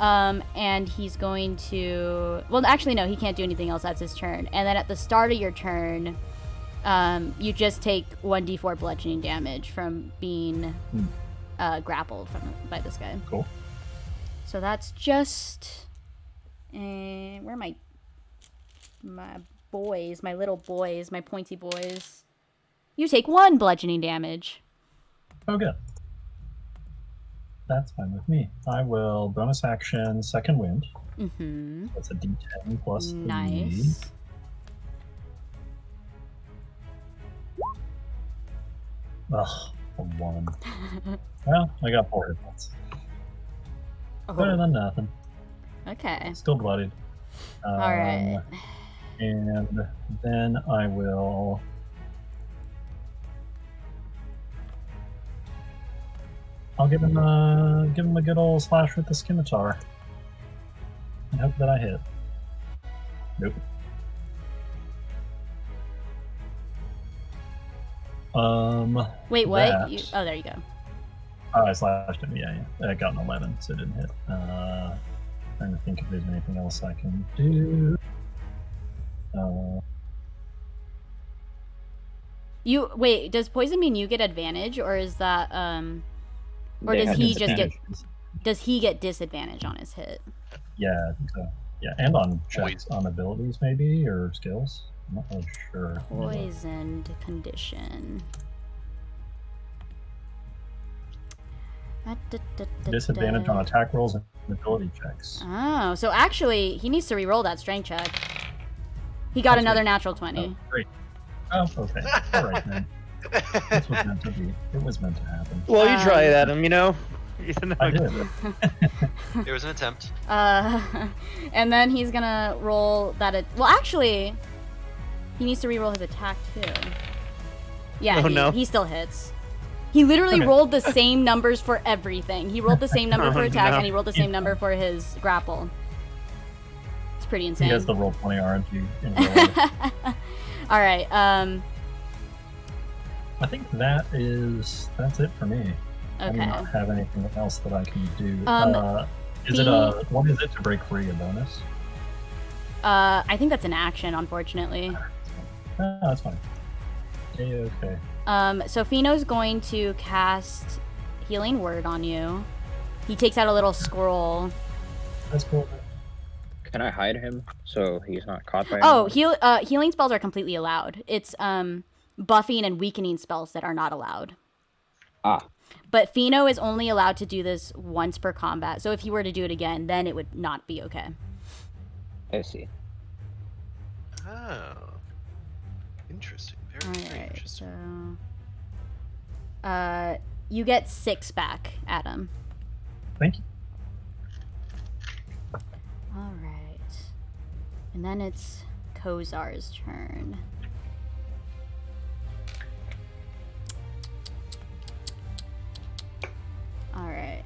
Speaker 1: And he's going to... Well, actually, no, he can't do anything else. That's his turn. And then at the start of your turn... you just take 1d4 bludgeoning damage from being grappled by this guy.
Speaker 2: Cool.
Speaker 1: So that's just... where are my boys, my little boys, my pointy boys? You take 1 bludgeoning damage.
Speaker 2: Oh, good. That's fine with me. I will bonus action second wind.
Speaker 1: Mm-hmm.
Speaker 2: That's a d10 plus 3.
Speaker 1: Nice.
Speaker 2: Ugh, a 1. Well, I got 4 hit points. Better than nothing.
Speaker 1: Okay.
Speaker 2: Still bloodied.
Speaker 1: All right.
Speaker 2: And then I will... I'll give him a good old slash with the scimitar. I hope that I hit. Nope.
Speaker 1: Wait, what?
Speaker 2: that-
Speaker 1: Oh, there you go.
Speaker 2: Oh, I slashed him. Yeah. I got an 11, so it didn't hit. Trying to think if there's anything else I can do.
Speaker 1: You wait. Does poison mean you get advantage, or is that or
Speaker 5: They
Speaker 1: does
Speaker 5: have
Speaker 1: he just get?
Speaker 2: disadvantage.
Speaker 1: Does he get disadvantage on his hit?
Speaker 2: Yeah, I think so. Yeah, and on checks, on abilities maybe, or skills. I'm not really sure.
Speaker 1: Poisoned condition.
Speaker 2: Disadvantage on attack rolls and ability checks.
Speaker 1: Oh, so actually, he needs to re-roll that strength check. He got
Speaker 2: That's
Speaker 1: another
Speaker 2: right.
Speaker 1: natural 20.
Speaker 2: Oh, great. Oh, okay. All right, then. This was meant to be. It was meant to happen.
Speaker 3: Well, you try it at him, you know.
Speaker 2: I did.
Speaker 8: It was an attempt.
Speaker 1: And then he's gonna roll that. Well, actually, he needs to re-roll his attack too. Yeah, he still hits. He literally rolled the same numbers for everything. He rolled the same number for attack, and he rolled the same number for his grapple. It's pretty insane.
Speaker 2: He has the roll 20 RNG in real life.
Speaker 1: All right.
Speaker 2: I think that's it for me. I do
Speaker 1: Okay.
Speaker 2: not have anything else that I can do. What is it to break free, a bonus?
Speaker 1: I think that's an action, unfortunately.
Speaker 2: Oh, that's fine. Okay.
Speaker 1: So Fino's going to cast Healing Word on you. He takes out a little scroll.
Speaker 2: That's cool.
Speaker 5: Can I hide him so he's not caught by
Speaker 1: Oh,
Speaker 5: anyone?
Speaker 1: healing spells are completely allowed. It's buffing and weakening spells that are not allowed.
Speaker 5: Ah.
Speaker 1: But Fino is only allowed to do this once per combat. So if he were to do it again, then it would not be okay.
Speaker 5: I see.
Speaker 8: Oh. Interesting. Very,
Speaker 1: All
Speaker 8: very
Speaker 1: right.
Speaker 8: interesting.
Speaker 1: So, you get 6 back, Adam.
Speaker 2: Thank you.
Speaker 1: All right. And then it's Kozar's turn. All right.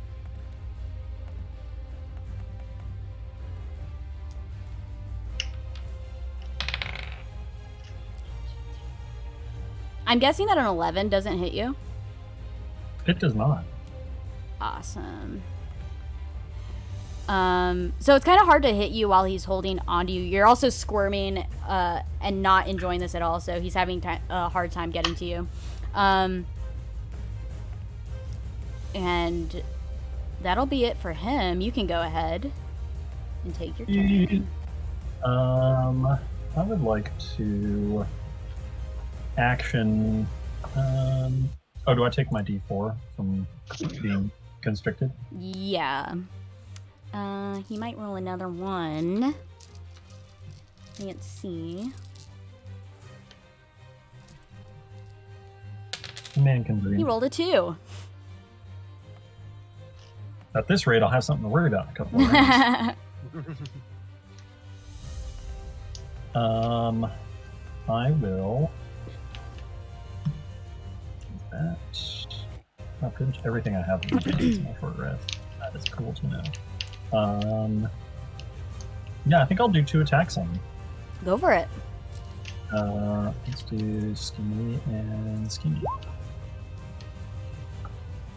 Speaker 1: I'm guessing that an 11 doesn't hit you.
Speaker 2: It does not.
Speaker 1: Awesome. So it's kind of hard to hit you while he's holding onto you. You're also squirming and not enjoying this at all, so he's having a hard time getting to you. And that'll be it for him. You can go ahead and take your turn.
Speaker 2: I would like to action. Do I take my D4 from being constricted?
Speaker 1: Yeah. He might roll another one. Can't see.
Speaker 2: Man can breathe.
Speaker 1: He rolled a 2.
Speaker 2: At this rate, I'll have something to worry about in a couple of rounds. I will. That. Oh, pretty much everything I have is my short rest. That is cool to know. Yeah, I think I'll do 2 attacks on him.
Speaker 1: Go for it.
Speaker 2: Let's do skinny and skinny.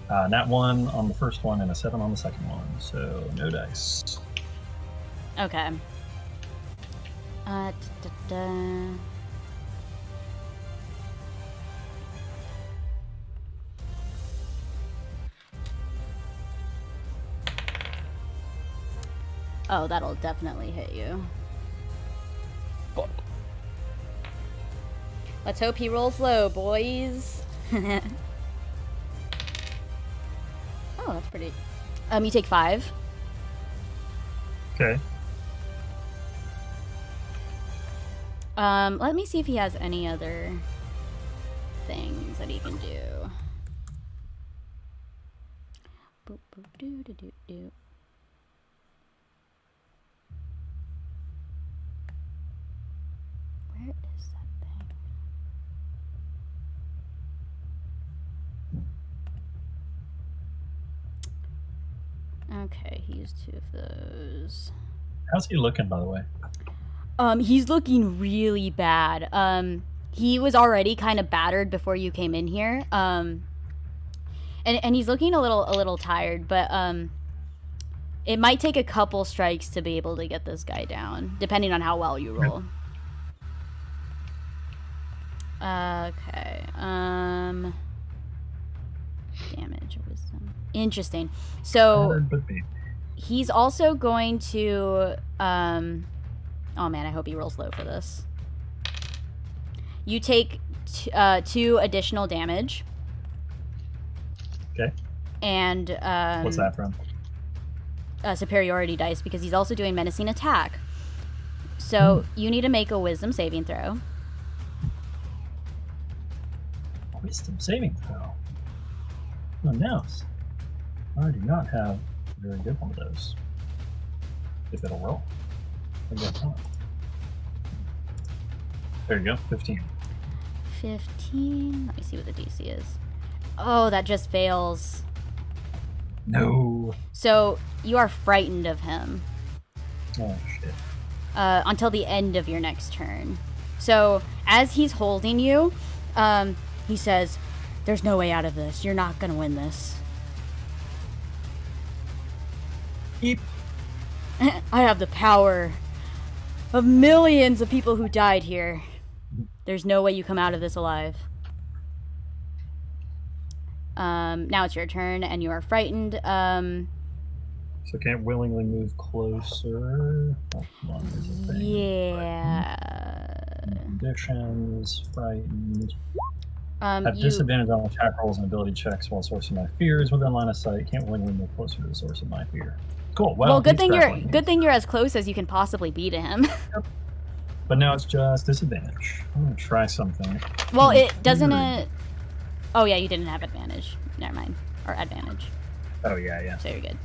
Speaker 2: Nat 1 on the first one and a 7 on the second one, so no dice.
Speaker 1: Okay. Oh, that'll definitely hit you. Let's hope he rolls low, boys. Oh, that's pretty. You take 5.
Speaker 2: Okay.
Speaker 1: Let me see if he has any other things that he can do. Boop, boop, doo, doo, doo, doo. Where is that thing? Okay, he used 2 of those.
Speaker 2: How's he looking, by the way?
Speaker 1: He's looking really bad. He was already kind of battered before you came in here. And he's looking a little tired, but it might take a couple strikes to be able to get this guy down, depending on how well you roll. Okay. Damage or wisdom. Interesting. So he's also going to oh man, I hope he rolls low for this. You take 2 additional damage.
Speaker 2: Okay.
Speaker 1: And
Speaker 2: what's that from?
Speaker 1: Superiority dice, because he's also doing menacing attack. So you need to make a wisdom saving throw.
Speaker 2: Wisdom saving throw. Who knows? I do not have a very good one of those. If it'll roll. I guess not. There you go, 15.
Speaker 1: 15. Let me see what the DC is. Oh, that just fails.
Speaker 2: No.
Speaker 1: So you are frightened of him
Speaker 2: Oh, shit.
Speaker 1: until the end of your next turn. So as he's holding you, he says, "There's no way out of this. You're not gonna win this."
Speaker 2: Eep.
Speaker 1: I have the power of millions of people who died here. There's no way you come out of this alive. Now it's your turn, and you are frightened.
Speaker 2: So can't willingly move closer. Oh, come on, there's a thing.
Speaker 1: Yeah.
Speaker 2: Conditions, frightened. Have
Speaker 1: You
Speaker 2: disadvantage on attack rolls and ability checks while source of my fear is within line of sight. Can't willingly move closer to the source of my fear. Cool.
Speaker 1: well, good
Speaker 2: he's
Speaker 1: thing
Speaker 2: grappling me.
Speaker 1: you're as close as you can possibly be to him.
Speaker 2: But now it's just disadvantage. I'm gonna try something.
Speaker 1: Well, it doesn't. Oh yeah, you didn't have advantage. Never mind. Or advantage.
Speaker 2: Oh yeah.
Speaker 1: So you're good.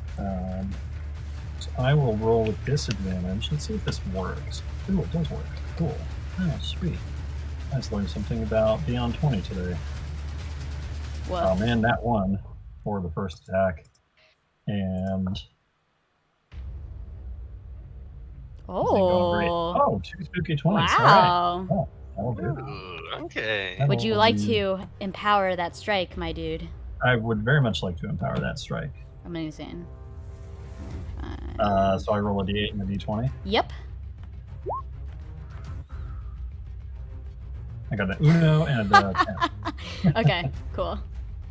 Speaker 2: So I will roll with disadvantage. Let's see if this works. Ooh, it does work. Cool. Oh, sweet. I just learned something about Beyond 20 today.
Speaker 1: Whoa.
Speaker 2: Oh man, that one for the first attack. And oh, 2 spooky 20s.
Speaker 1: Wow.
Speaker 2: All right. Oh, that'll do.
Speaker 8: Ooh, okay.
Speaker 1: Would you
Speaker 2: That'll
Speaker 1: like
Speaker 2: be-
Speaker 1: to empower that strike, my dude?
Speaker 2: I would very much like to empower that strike.
Speaker 1: Amazing.
Speaker 2: So I roll a d8 and a d20.
Speaker 1: Yep.
Speaker 2: I got an Uno and a 10.
Speaker 1: Okay, cool.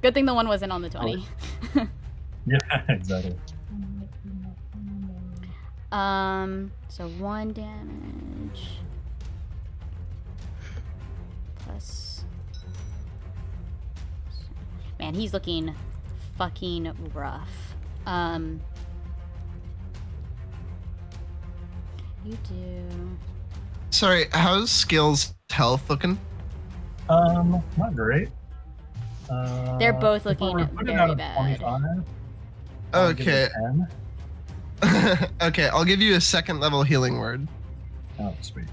Speaker 1: Good thing the one wasn't on the 20.
Speaker 2: Yeah, exactly.
Speaker 1: So 1 damage. Plus. Man, he's looking fucking rough. You do.
Speaker 4: Sorry, how's Skill's health looking?
Speaker 2: Not great.
Speaker 1: They're both
Speaker 2: if I were to
Speaker 1: looking
Speaker 2: put it
Speaker 1: very
Speaker 2: out of
Speaker 1: bad.
Speaker 2: 25, I'll give it
Speaker 4: Okay.
Speaker 2: 10.
Speaker 4: Okay, I'll give you a second level healing word.
Speaker 2: Oh, sweet.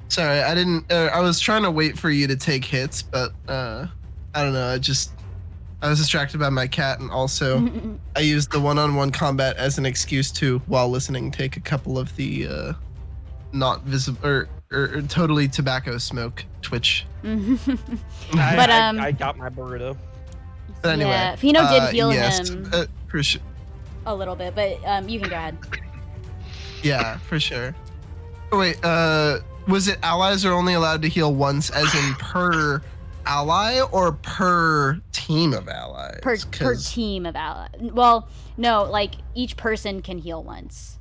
Speaker 4: Sorry, I didn't. I was trying to wait for you to take hits, but I don't know. I was distracted by my cat, and also I used the one-on-one combat as an excuse to, while listening, take a couple of the not visible or totally tobacco smoke twitch.
Speaker 3: I got my burrito.
Speaker 4: But anyway,
Speaker 1: yeah, Fino did heal
Speaker 4: yes,
Speaker 1: him
Speaker 4: for sure.
Speaker 1: a little bit, but you can go ahead.
Speaker 4: Yeah, for sure. Oh, wait, was it allies are only allowed to heal once, as in per ally, or per team of allies?
Speaker 1: Per team of allies. Well, no, like each person can heal once,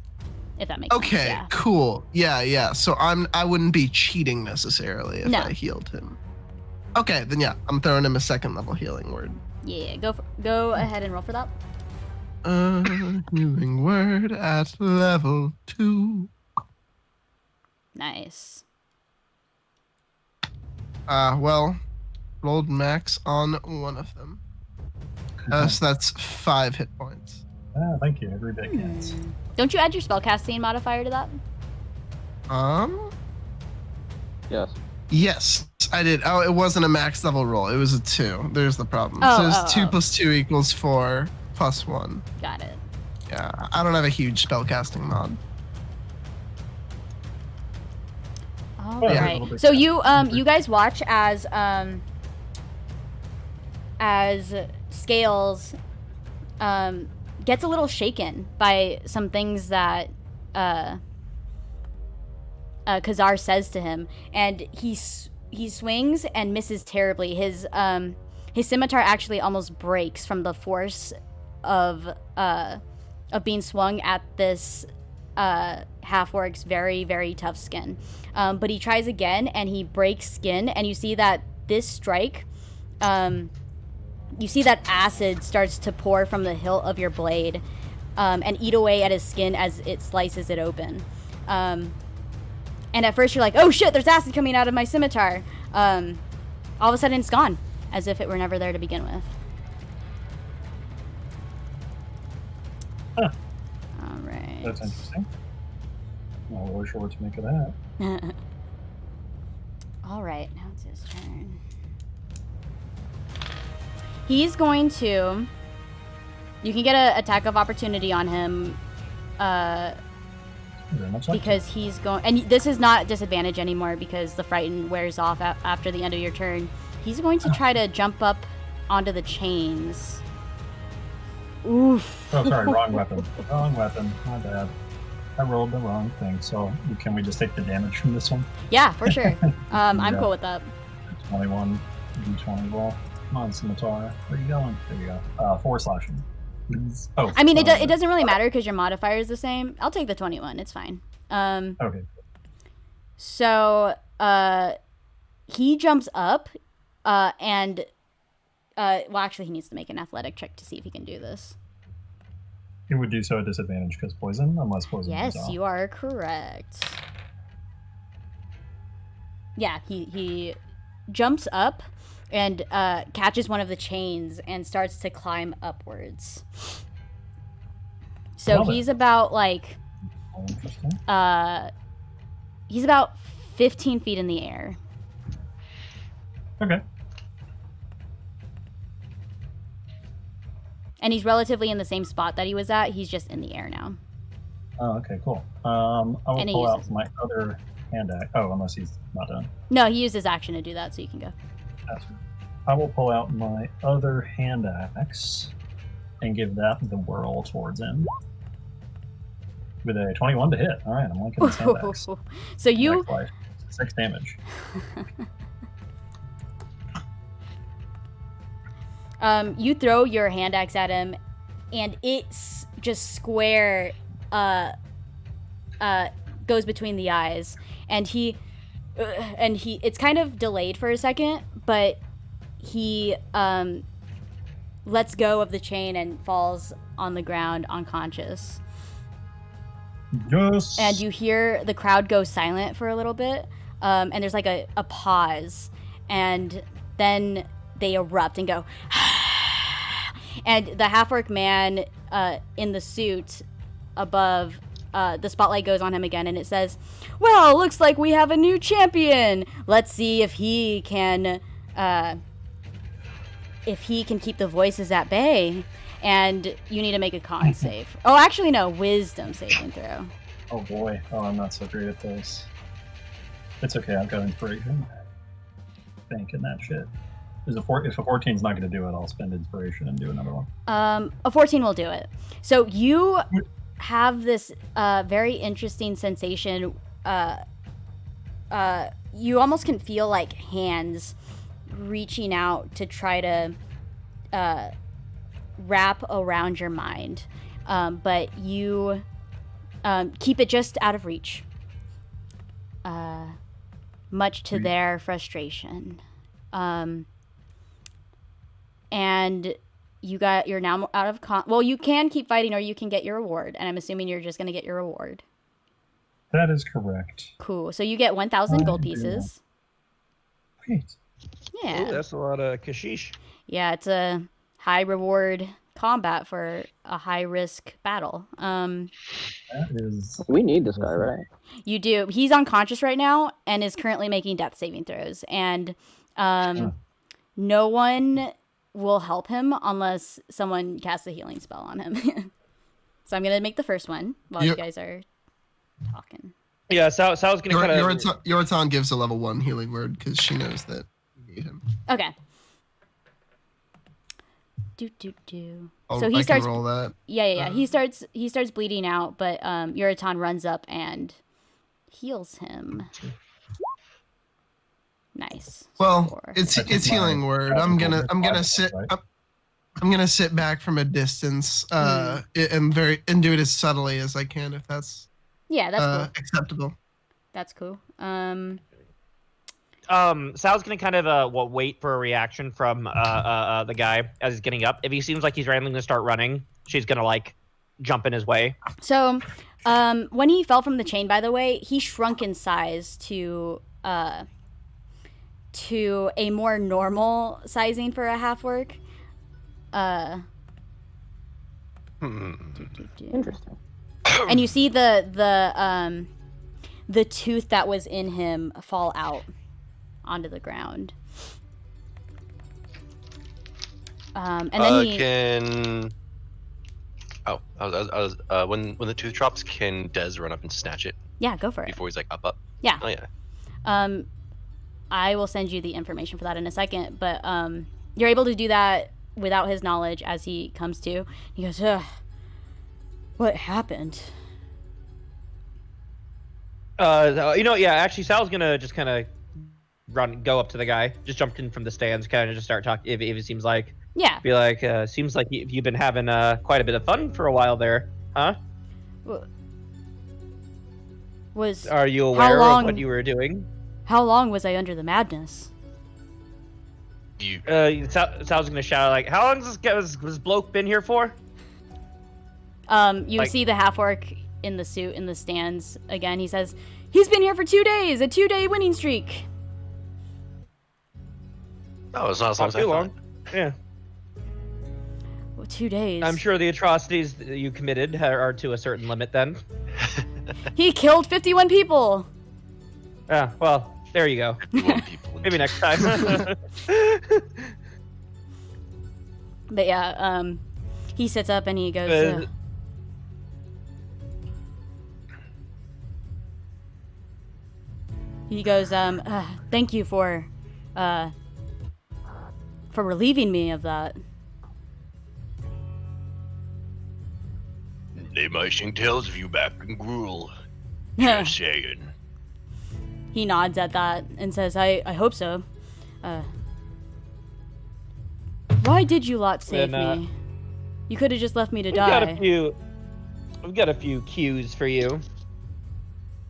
Speaker 1: if that makes sense.
Speaker 4: Okay,
Speaker 1: Yeah.
Speaker 4: cool. Yeah. So I wouldn't be cheating necessarily if
Speaker 1: No.
Speaker 4: I healed him. Okay, then yeah, I'm throwing him a second level healing word.
Speaker 1: Yeah, go ahead and roll for that.
Speaker 4: Healing word at level 2.
Speaker 1: Nice.
Speaker 4: Well, rolled max on one of them. So that's 5 hit points.
Speaker 2: Ah, thank you. Every bit counts.
Speaker 1: Don't you add your spellcasting modifier to that?
Speaker 5: Yes.
Speaker 4: Yes, I did. Oh, it wasn't a max level roll. It was a 2. There's the problem. So it's 2 plus 2 equals 4 plus 1.
Speaker 1: Got it.
Speaker 4: Yeah, I don't have a huge spellcasting mod.
Speaker 1: All
Speaker 2: Yeah, a
Speaker 1: right.
Speaker 2: little bit.
Speaker 1: So you guys watch as Scales gets a little shaken by some things that Khazar says to him, and he swings and misses terribly. His scimitar actually almost breaks from the force of being swung at this half-orc's very, very tough skin. But he tries again, and he breaks skin, and you see that this strike, you see that acid starts to pour from the hilt of your blade and eat away at his skin as it slices it open. And at first you're like, oh shit, there's acid coming out of my scimitar. all of a sudden it's gone, as if it were never there to begin with.
Speaker 2: Huh.
Speaker 1: All right.
Speaker 2: That's interesting. Not really sure what to make of that.
Speaker 1: All right, now it's his turn. He's going to... You can get an attack of opportunity on him
Speaker 2: Very much like
Speaker 1: because he's going... And this is not disadvantage anymore because the Frighten wears off after the end of your turn. He's going to try to jump up onto the chains. Oof.
Speaker 2: Oh, sorry, wrong weapon. Wrong weapon. My bad. I rolled the wrong thing, so can we just take the damage from this one?
Speaker 1: Yeah, for sure. I'm
Speaker 2: Yeah.
Speaker 1: cool with that.
Speaker 2: 21 d20 roll. Come on, Scimitar. Where are you going? There you go. 4 slashing. Please. Oh.
Speaker 1: I mean, it doesn't really matter because your modifier is the same. I'll take the 21. It's fine.
Speaker 2: Okay.
Speaker 1: So he jumps up and well, actually, he needs to make an athletic check to see if he can do this.
Speaker 2: He would do so at disadvantage because poison, unless poison.
Speaker 1: Yes,
Speaker 2: is off.
Speaker 1: you are correct. Yeah, he jumps up and catches one of the chains and starts to climb upwards. So
Speaker 2: Love it.
Speaker 1: he's about like
Speaker 2: Oh, interesting.
Speaker 1: he's about 15 feet in the air.
Speaker 2: Okay.
Speaker 1: And he's relatively in the same spot that he was at. He's just in the air now.
Speaker 2: Oh, okay, cool. I will
Speaker 1: And he
Speaker 2: pull out
Speaker 1: uses-
Speaker 2: my other hand axe. Oh, unless he's not done.
Speaker 1: No, he used his action to do that, so you can go.
Speaker 2: That's right. I will pull out my other hand axe and give that the whirl towards him. With a 21 to hit. All right, I'm liking this hand axe.
Speaker 1: So you...
Speaker 2: Next 6 damage.
Speaker 1: You throw your hand axe at him, and it's just square goes between the eyes, and he it's kind of delayed for a second, but he lets go of the chain and falls on the ground unconscious.
Speaker 2: Yes.
Speaker 1: And you hear the crowd go silent for a little bit, and there's like a pause, and then they erupt and go and the half-orc man in the suit above, the spotlight goes on him again, and it says, well, looks like we have a new champion. Let's see if he can keep the voices at bay. And you need to make a con save. Oh, actually, no, wisdom saving throw.
Speaker 2: Oh boy. Oh, I'm not so great at this. It's okay. I've got inspiration. Thinking that shit. If a 14's not going to do it, I'll spend inspiration and do another one.
Speaker 1: A 14 will do it. So you have this very interesting sensation. You almost can feel like hands reaching out to try to wrap around your mind, but you keep it just out of reach, much to their frustration. And you're now out of well, you can keep fighting or you can get your reward, and I'm assuming you're just going to get your reward.
Speaker 2: That is correct.
Speaker 1: Cool. So you get 1,000 gold pieces.
Speaker 2: Great.
Speaker 1: Yeah.
Speaker 3: Ooh, that's a lot of kashish.
Speaker 1: Yeah, it's a high reward combat for a high risk battle.
Speaker 2: That is.
Speaker 5: We need this guy, right?
Speaker 1: You do. He's unconscious right now and is currently making death saving throws, and no one will help him unless someone casts a healing spell on him. So I'm gonna make the first one while you guys are talking.
Speaker 3: Yeah, Sal's gonna kind of.
Speaker 4: Yor'atan gives a level 1 healing word because she knows that you need him.
Speaker 1: Okay. So he
Speaker 4: I
Speaker 1: starts.
Speaker 4: can roll that.
Speaker 1: Yeah. He starts bleeding out, but Yor'atan runs up and heals him. Nice.
Speaker 4: Well,
Speaker 1: 4.
Speaker 4: it's
Speaker 2: I think
Speaker 4: healing
Speaker 2: my
Speaker 4: word.
Speaker 2: thousand
Speaker 4: I'm
Speaker 2: gold
Speaker 4: gonna
Speaker 2: is 5,
Speaker 4: sit.
Speaker 2: right?
Speaker 4: I'm gonna sit back from a distance, and do it as subtly as I can, if that's
Speaker 1: Yeah, that's cool.
Speaker 4: acceptable.
Speaker 1: That's cool.
Speaker 3: Sal's gonna kind of wait for a reaction from the guy as he's getting up. If he seems like he's randomly gonna start running, she's gonna like jump in his way.
Speaker 1: So, when he fell from the chain, by the way, he shrunk in size to to a more normal sizing for a half-orc.
Speaker 5: Interesting.
Speaker 1: And you see the tooth that was in him fall out onto the ground. And then he
Speaker 6: can. Oh, when the tooth drops, can Des run up and snatch it
Speaker 1: yeah, go for it.
Speaker 6: before he's like up?
Speaker 1: Yeah.
Speaker 6: Oh yeah.
Speaker 1: I will send you the information for that in a second, but you're able to do that without his knowledge as he comes to. He goes, ugh, what happened?
Speaker 3: Actually, Sal's gonna just kind of go up to the guy, just jumped in from the stands, kind of just start talking. If it seems like,
Speaker 1: Yeah.
Speaker 3: be like, seems like you've been having quite a bit of fun for a while there, huh? Are you aware of what you were doing?
Speaker 1: How long was I under the madness?
Speaker 3: Sal's gonna shout like, how long has this bloke been here for?
Speaker 1: You see the half-orc in the suit in the stands again. He says, he's been here for 2 days, a 2-day winning streak.
Speaker 6: Oh, it's not as long as I
Speaker 3: too
Speaker 6: thought.
Speaker 3: long. Yeah.
Speaker 1: Well, 2 days.
Speaker 3: I'm sure the atrocities that you committed are to a certain limit then.
Speaker 1: He killed 51 people.
Speaker 3: Yeah, well, there you go.
Speaker 6: 51 people.
Speaker 3: Maybe next time.
Speaker 1: But yeah, he sits up and he goes, thank you for relieving me of that.
Speaker 8: They might sing tales of you back in Gruel. Just saying.
Speaker 1: He nods at that and says, I hope so. Why did you lot save me? You could have just left me to die.
Speaker 3: We've got a few cues for you.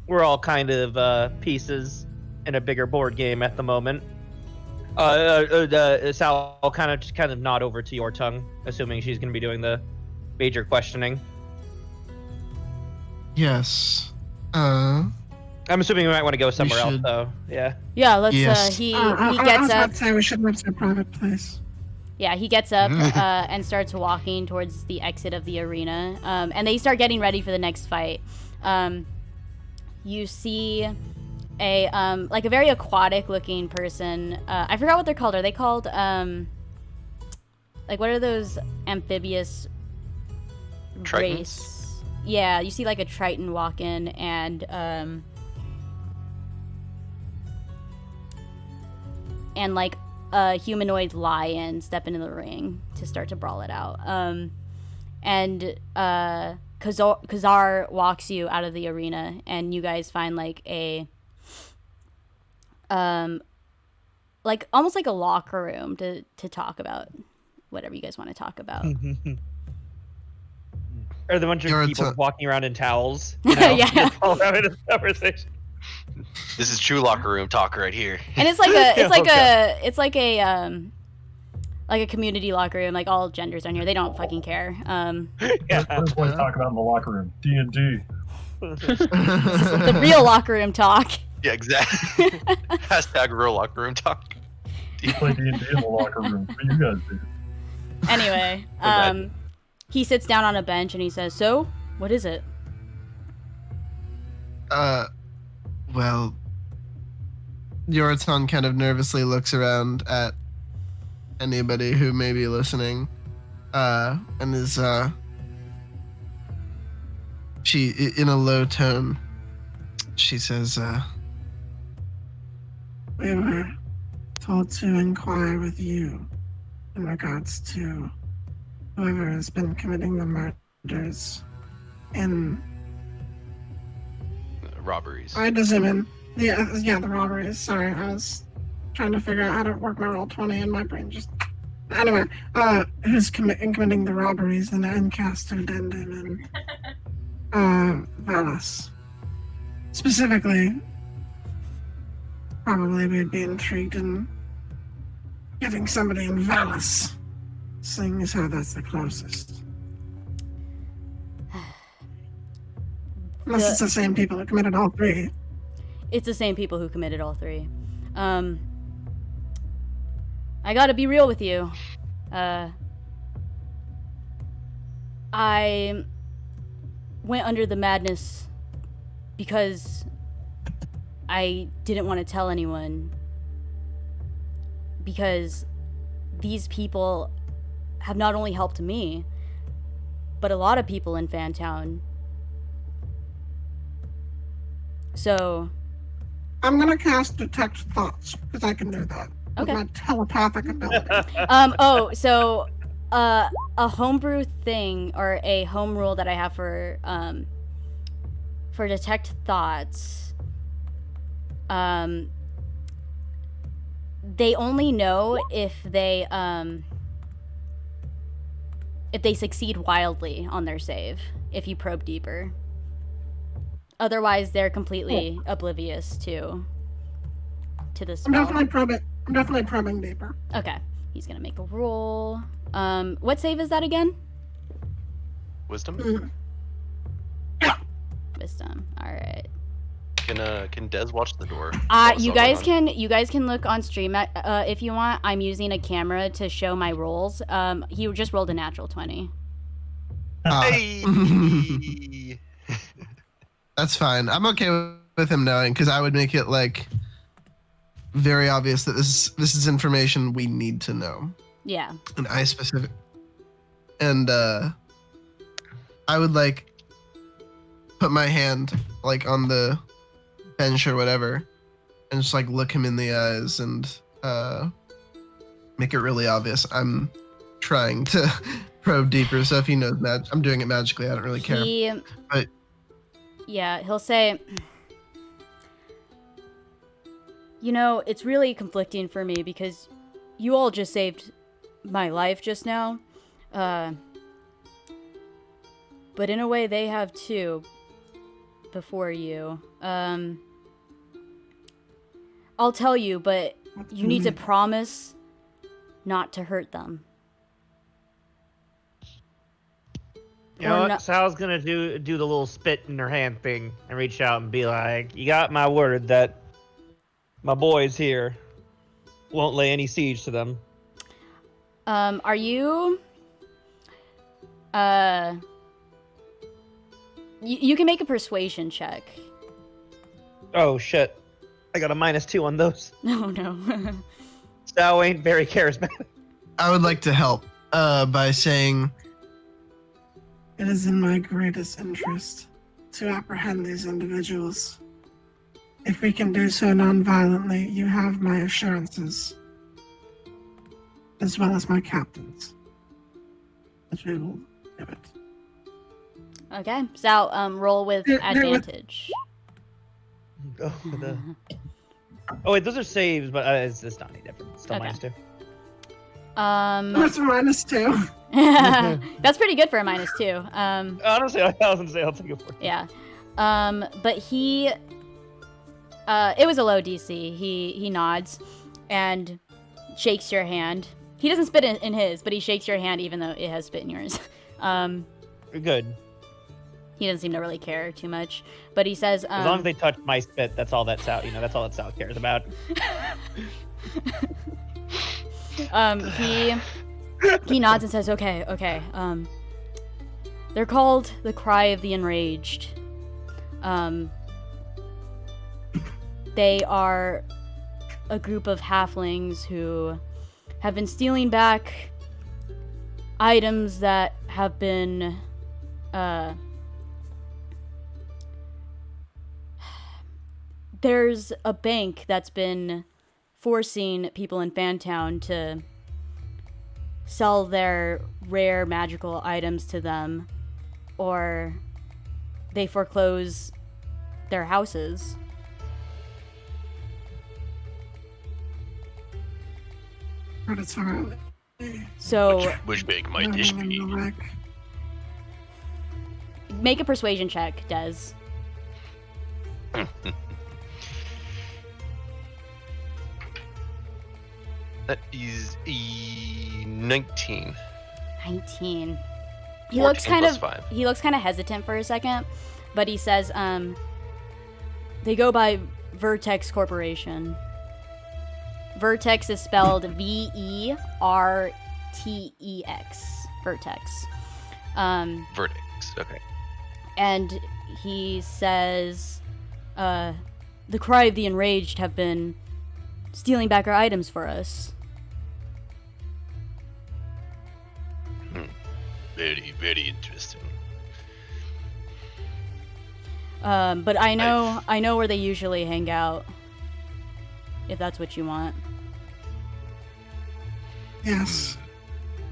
Speaker 3: We're all kind of pieces in a bigger board game at the moment. Sal will kind of nod over to Yor'atan, assuming she's going to be doing the major questioning.
Speaker 4: Yes.
Speaker 3: I'm assuming we might want to go somewhere else,
Speaker 4: should.
Speaker 3: though. Yeah.
Speaker 1: Yeah, let's.
Speaker 4: Yes.
Speaker 1: He
Speaker 7: I was
Speaker 1: gets
Speaker 7: about
Speaker 1: up.
Speaker 7: to say we should move to a private place.
Speaker 1: Yeah, he gets up and starts walking towards the exit of the arena. And they start getting ready for the next fight. You see a like a very aquatic looking person. I forgot what they're called. Are they called like what are those amphibious
Speaker 6: Tritons?
Speaker 1: race? Yeah, you see like a Triton walk in and like a humanoid lion step into the ring to start to brawl it out. And Kazar walks you out of the arena, and you guys find like a like almost like a locker room to talk about whatever you guys want to talk about.
Speaker 3: Or the bunch of
Speaker 4: Yor'atan.
Speaker 3: people walking around in towels. You know,
Speaker 1: Yeah.
Speaker 3: just all having a conversation.
Speaker 6: This is true locker room talk right here.
Speaker 1: And it's like a
Speaker 3: Okay.
Speaker 1: it's like a community locker room. Like all genders are in here. They don't fucking care.
Speaker 3: Yeah.
Speaker 2: What does boys talk about in the locker room? D&D.
Speaker 1: The real locker room talk.
Speaker 6: Yeah, exactly. Hashtag real locker room talk.
Speaker 2: You play D&D in the locker room. What do you guys do?
Speaker 1: Anyway, he sits down on a bench and he says, "So, what is it?"
Speaker 4: Well, Yor'atan kind of nervously looks around at anybody who may be listening, and is, she, in a low tone, she says,
Speaker 7: We were told to inquire with you in regards to whoever has been committing the murders in
Speaker 6: Robberies.
Speaker 7: the robberies. Sorry, I was trying to figure out how to work my roll 20 and my brain just. Anyway, who's committing the robberies in Ancaster, Deston, and Vales. Specifically, probably we'd be intrigued in getting somebody in Vales, seeing as how that's the closest. Unless it's the same people who committed all three.
Speaker 1: It's the same people who committed all three. I gotta be real with you. I went under the madness because I didn't want to tell anyone. Because these people have not only helped me, but a lot of people in Fantown. So...
Speaker 7: I'm gonna cast Detect Thoughts, because I can do that.
Speaker 1: Okay.
Speaker 7: With my telepathic ability.
Speaker 1: A homebrew thing, or a home rule that I have for Detect Thoughts, they only know if they succeed wildly on their save, if you probe deeper. Otherwise, they're completely oblivious to the spell.
Speaker 7: I'm definitely probing deeper.
Speaker 1: Okay. He's gonna make a roll. What save is that again?
Speaker 6: Wisdom?
Speaker 1: Wisdom. Alright.
Speaker 6: Can Des watch the door?
Speaker 1: You guys can look on stream if you want. I'm using a camera to show my rolls. He just rolled a natural 20.
Speaker 6: Hey!
Speaker 4: That's fine. I'm okay with him knowing, because I would make it like very obvious that this is information we need to know.
Speaker 1: Yeah.
Speaker 4: And I specific. And I would like put my hand like on the bench or whatever, and just like look him in the eyes and make it really obvious I'm trying to probe deeper. So if he knows I'm doing it magically, I don't really care. But
Speaker 1: yeah, he'll say, you know, it's really conflicting for me because you all just saved my life just now. But in a way, they have too before you. I'll tell you, but you need to promise not to hurt them.
Speaker 3: You know what? Sal's gonna do the little spit in her hand thing and reach out and be like, "You got my word that my boys here won't lay any siege to them."
Speaker 1: Are you? You can make a persuasion check.
Speaker 3: Oh shit! I got a -2 on those.
Speaker 1: No, no.
Speaker 3: Sal ain't very charismatic.
Speaker 4: I would like to help by saying,
Speaker 7: it is in my greatest interest to apprehend these individuals. If we can do so non-violently, you have my assurances, as well as my captain's, that we will do it.
Speaker 1: Okay, so roll with advantage.
Speaker 3: Go for the... Oh wait, those are saves, but it's not any different. It's still
Speaker 1: Okay.
Speaker 3: -2.
Speaker 7: That's a -2.
Speaker 1: That's pretty good for a -2.
Speaker 3: Honestly, I was gonna say I'll take it for you.
Speaker 1: Yeah. But he, it was a low DC. He nods and shakes your hand. He doesn't spit in his, but he shakes your hand even though it has spit in yours.
Speaker 3: You're good.
Speaker 1: He doesn't seem to really care too much, but he says,
Speaker 3: As long as they touch my spit, that's all that Sal, that's all that Sal cares about.
Speaker 1: He nods and says, okay. They're called the Cry of the Enraged. They are a group of halflings who have been stealing back items that have been, there's a bank that's been forcing people in Fantown to sell their rare magical items to them, or they foreclose their houses. So
Speaker 8: Which big might this be?
Speaker 1: make a persuasion check, Des.
Speaker 6: That is 19.
Speaker 1: 19. He
Speaker 6: 14
Speaker 1: looks kind
Speaker 6: plus
Speaker 1: of
Speaker 6: 5.
Speaker 1: he looks kind of hesitant for a second, but he says, they go by Vertex Corporation. Vertex is spelled Vertex. Vertex.
Speaker 6: Verdicts. Okay.
Speaker 1: And he says, the Cry of the Enraged have been stealing back our items for us.
Speaker 8: Very, very interesting.
Speaker 1: But I know where they usually hang out. If that's what you want.
Speaker 7: Yes.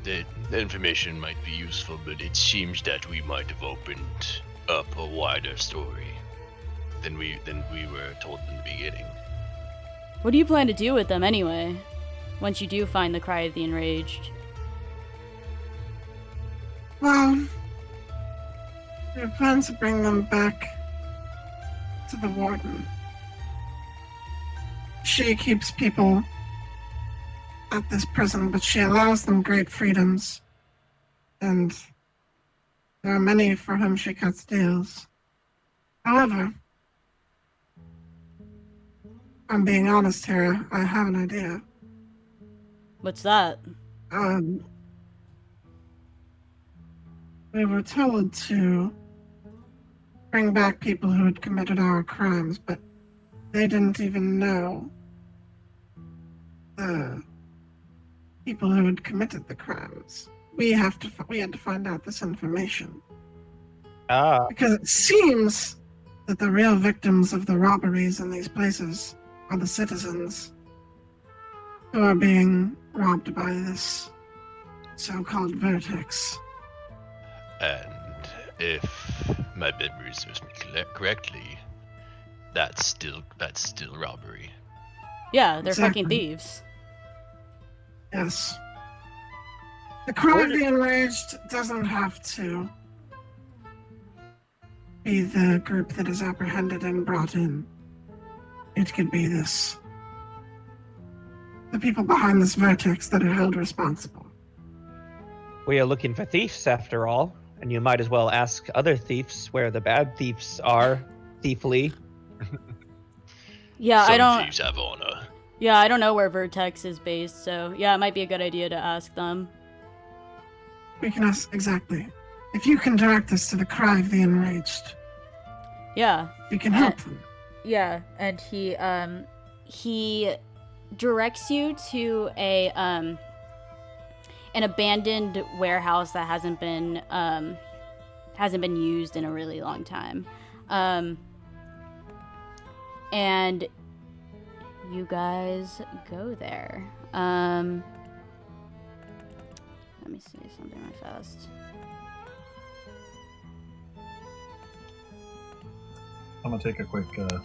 Speaker 8: The information might be useful, but it seems that we might have opened up a wider story than we were told in the beginning.
Speaker 1: What do you plan to do with them anyway? Once you do find the Cry of the Enraged?
Speaker 7: Well, we plan to bring them back to the Warden. She keeps people at this prison, but she allows them great freedoms. And there are many for whom she cuts deals. However, I'm being honest here, I have an idea.
Speaker 1: What's that?
Speaker 7: We were told to bring back people who had committed our crimes, but they didn't even know the people who had committed the crimes. We had to find out this information. Because it seems that the real victims of the robberies in these places are the citizens who are being robbed by this so-called Vertex.
Speaker 8: And if my memory serves me correctly, that's still robbery.
Speaker 1: Yeah, they're
Speaker 7: Exactly.
Speaker 1: fucking thieves.
Speaker 7: Yes. The Cry of the Enraged doesn't have to be the group that is apprehended and brought in. It could be the people behind this Vertex that are held responsible.
Speaker 3: We are looking for thieves after all, and you might as well ask other thieves where the bad thieves are, thiefly.
Speaker 1: Yeah,
Speaker 8: Some thieves have honor.
Speaker 1: Yeah, I don't know where Vertex is based, so yeah, it might be a good idea to ask them.
Speaker 7: We can ask exactly. If you can direct us to the Cry of the Enraged,
Speaker 1: Yeah.
Speaker 7: we can help them.
Speaker 1: Yeah, and he directs you to an abandoned warehouse that hasn't been used in a really long time. And you guys go there. Let me see something real fast.
Speaker 2: I'm gonna take a quick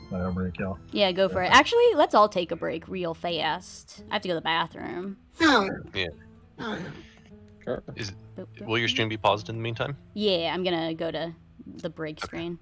Speaker 2: bio break, y'all.
Speaker 1: Yeah, go for it. Actually, let's all take a break real fast. I have to go to the bathroom.
Speaker 7: Oh.
Speaker 6: Yeah.
Speaker 7: Oh.
Speaker 5: Sure.
Speaker 6: Will your stream be paused in the meantime?
Speaker 1: Yeah, I'm gonna go to the break screen.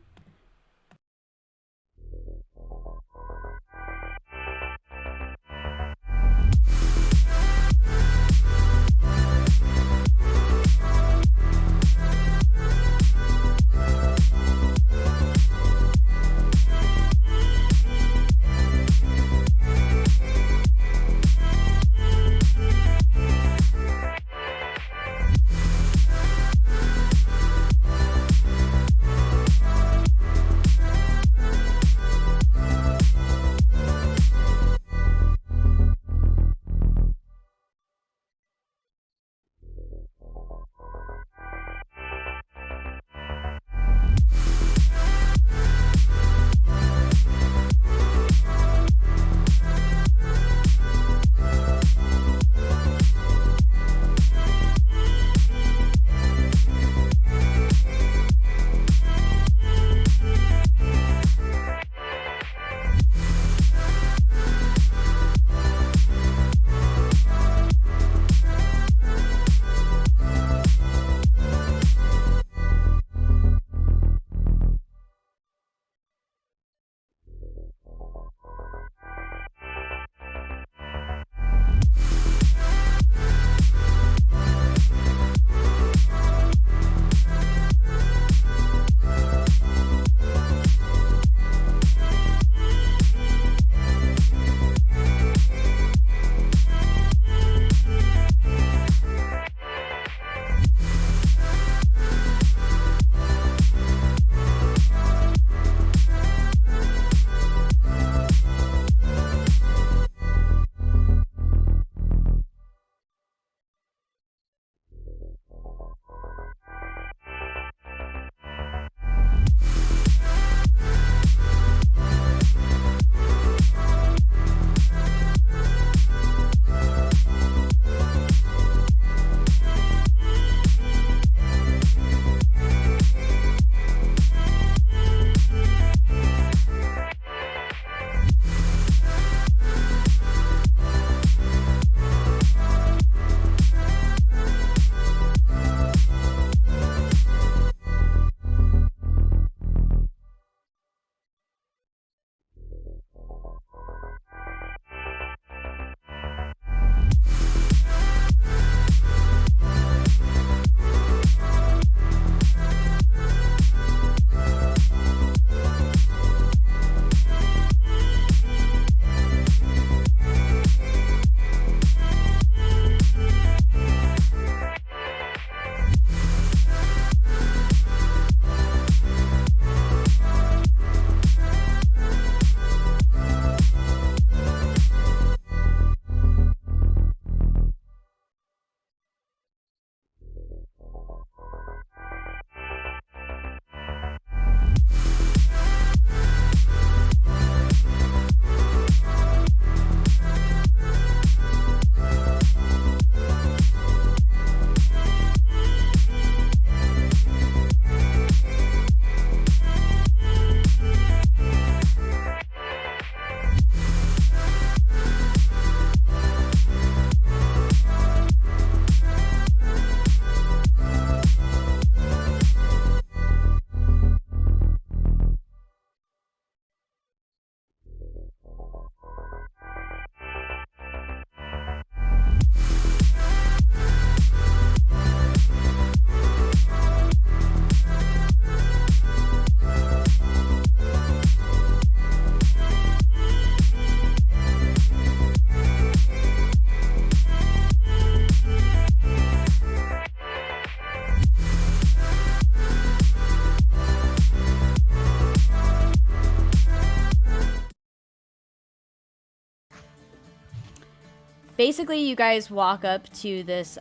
Speaker 1: basically, you guys walk up to this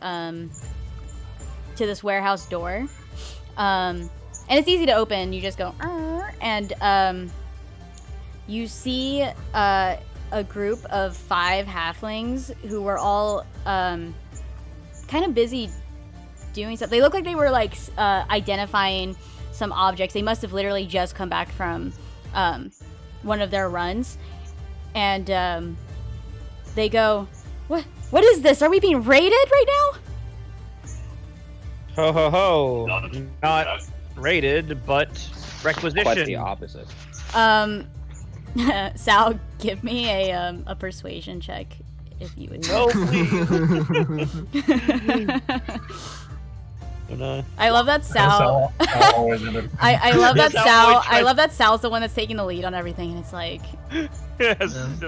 Speaker 1: warehouse door, and it's easy to open. You just go, and you see a group of 5 halflings who were all kind of busy doing stuff. They look like they were like identifying some objects. They must have literally just come back from one of their runs, and they go, What is this? Are we being raided right now?
Speaker 3: Ho ho ho! Not raided, but requisitioned.
Speaker 5: Quite the opposite.
Speaker 1: Sal, give me a persuasion check if you would.
Speaker 3: No, please.
Speaker 1: I love that Sal. I love that Sal. I love that Sal's the one that's taking the lead on everything, and it's like.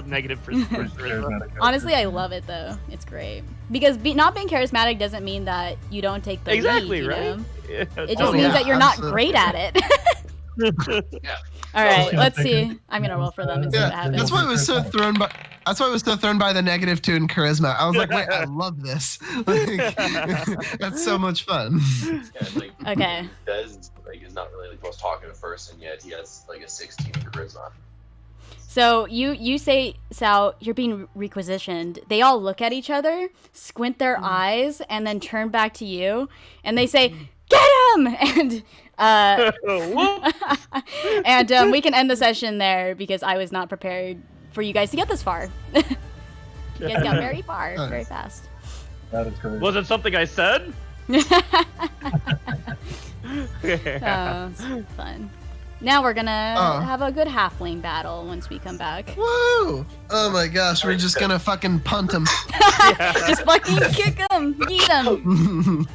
Speaker 3: Negative for
Speaker 1: Honestly, I love it though. It's great because not being charismatic doesn't mean that you don't take the lead. You
Speaker 3: right?
Speaker 1: know?
Speaker 3: Yeah,
Speaker 1: it just means that you're not great at it.
Speaker 8: Yeah.
Speaker 1: All right, let's see. I'm gonna roll for them and see what happens.
Speaker 4: That's why I was so thrown by. That's why I was so thrown by the -2 in charisma. I was like, wait, I love this. Like, that's so much fun.
Speaker 6: Yeah, like,
Speaker 1: Okay.
Speaker 6: He does, like, he's not really like the most talkative person, yet he has like a 16 in charisma.
Speaker 1: So you say, Sal, you're being requisitioned. They all look at each other, squint their eyes, and then turn back to you, and they say, "Get him!" And and we can end the session there because I was not prepared for you guys to get this far. You guys got very far, very fast.
Speaker 2: That is great.
Speaker 3: Was it something I said?
Speaker 1: Oh, it's fun. Now we're gonna have a good halfling battle once we come back.
Speaker 4: Woo! Oh my gosh, we're just gonna fucking punt him.
Speaker 1: Just fucking kick him, eat him.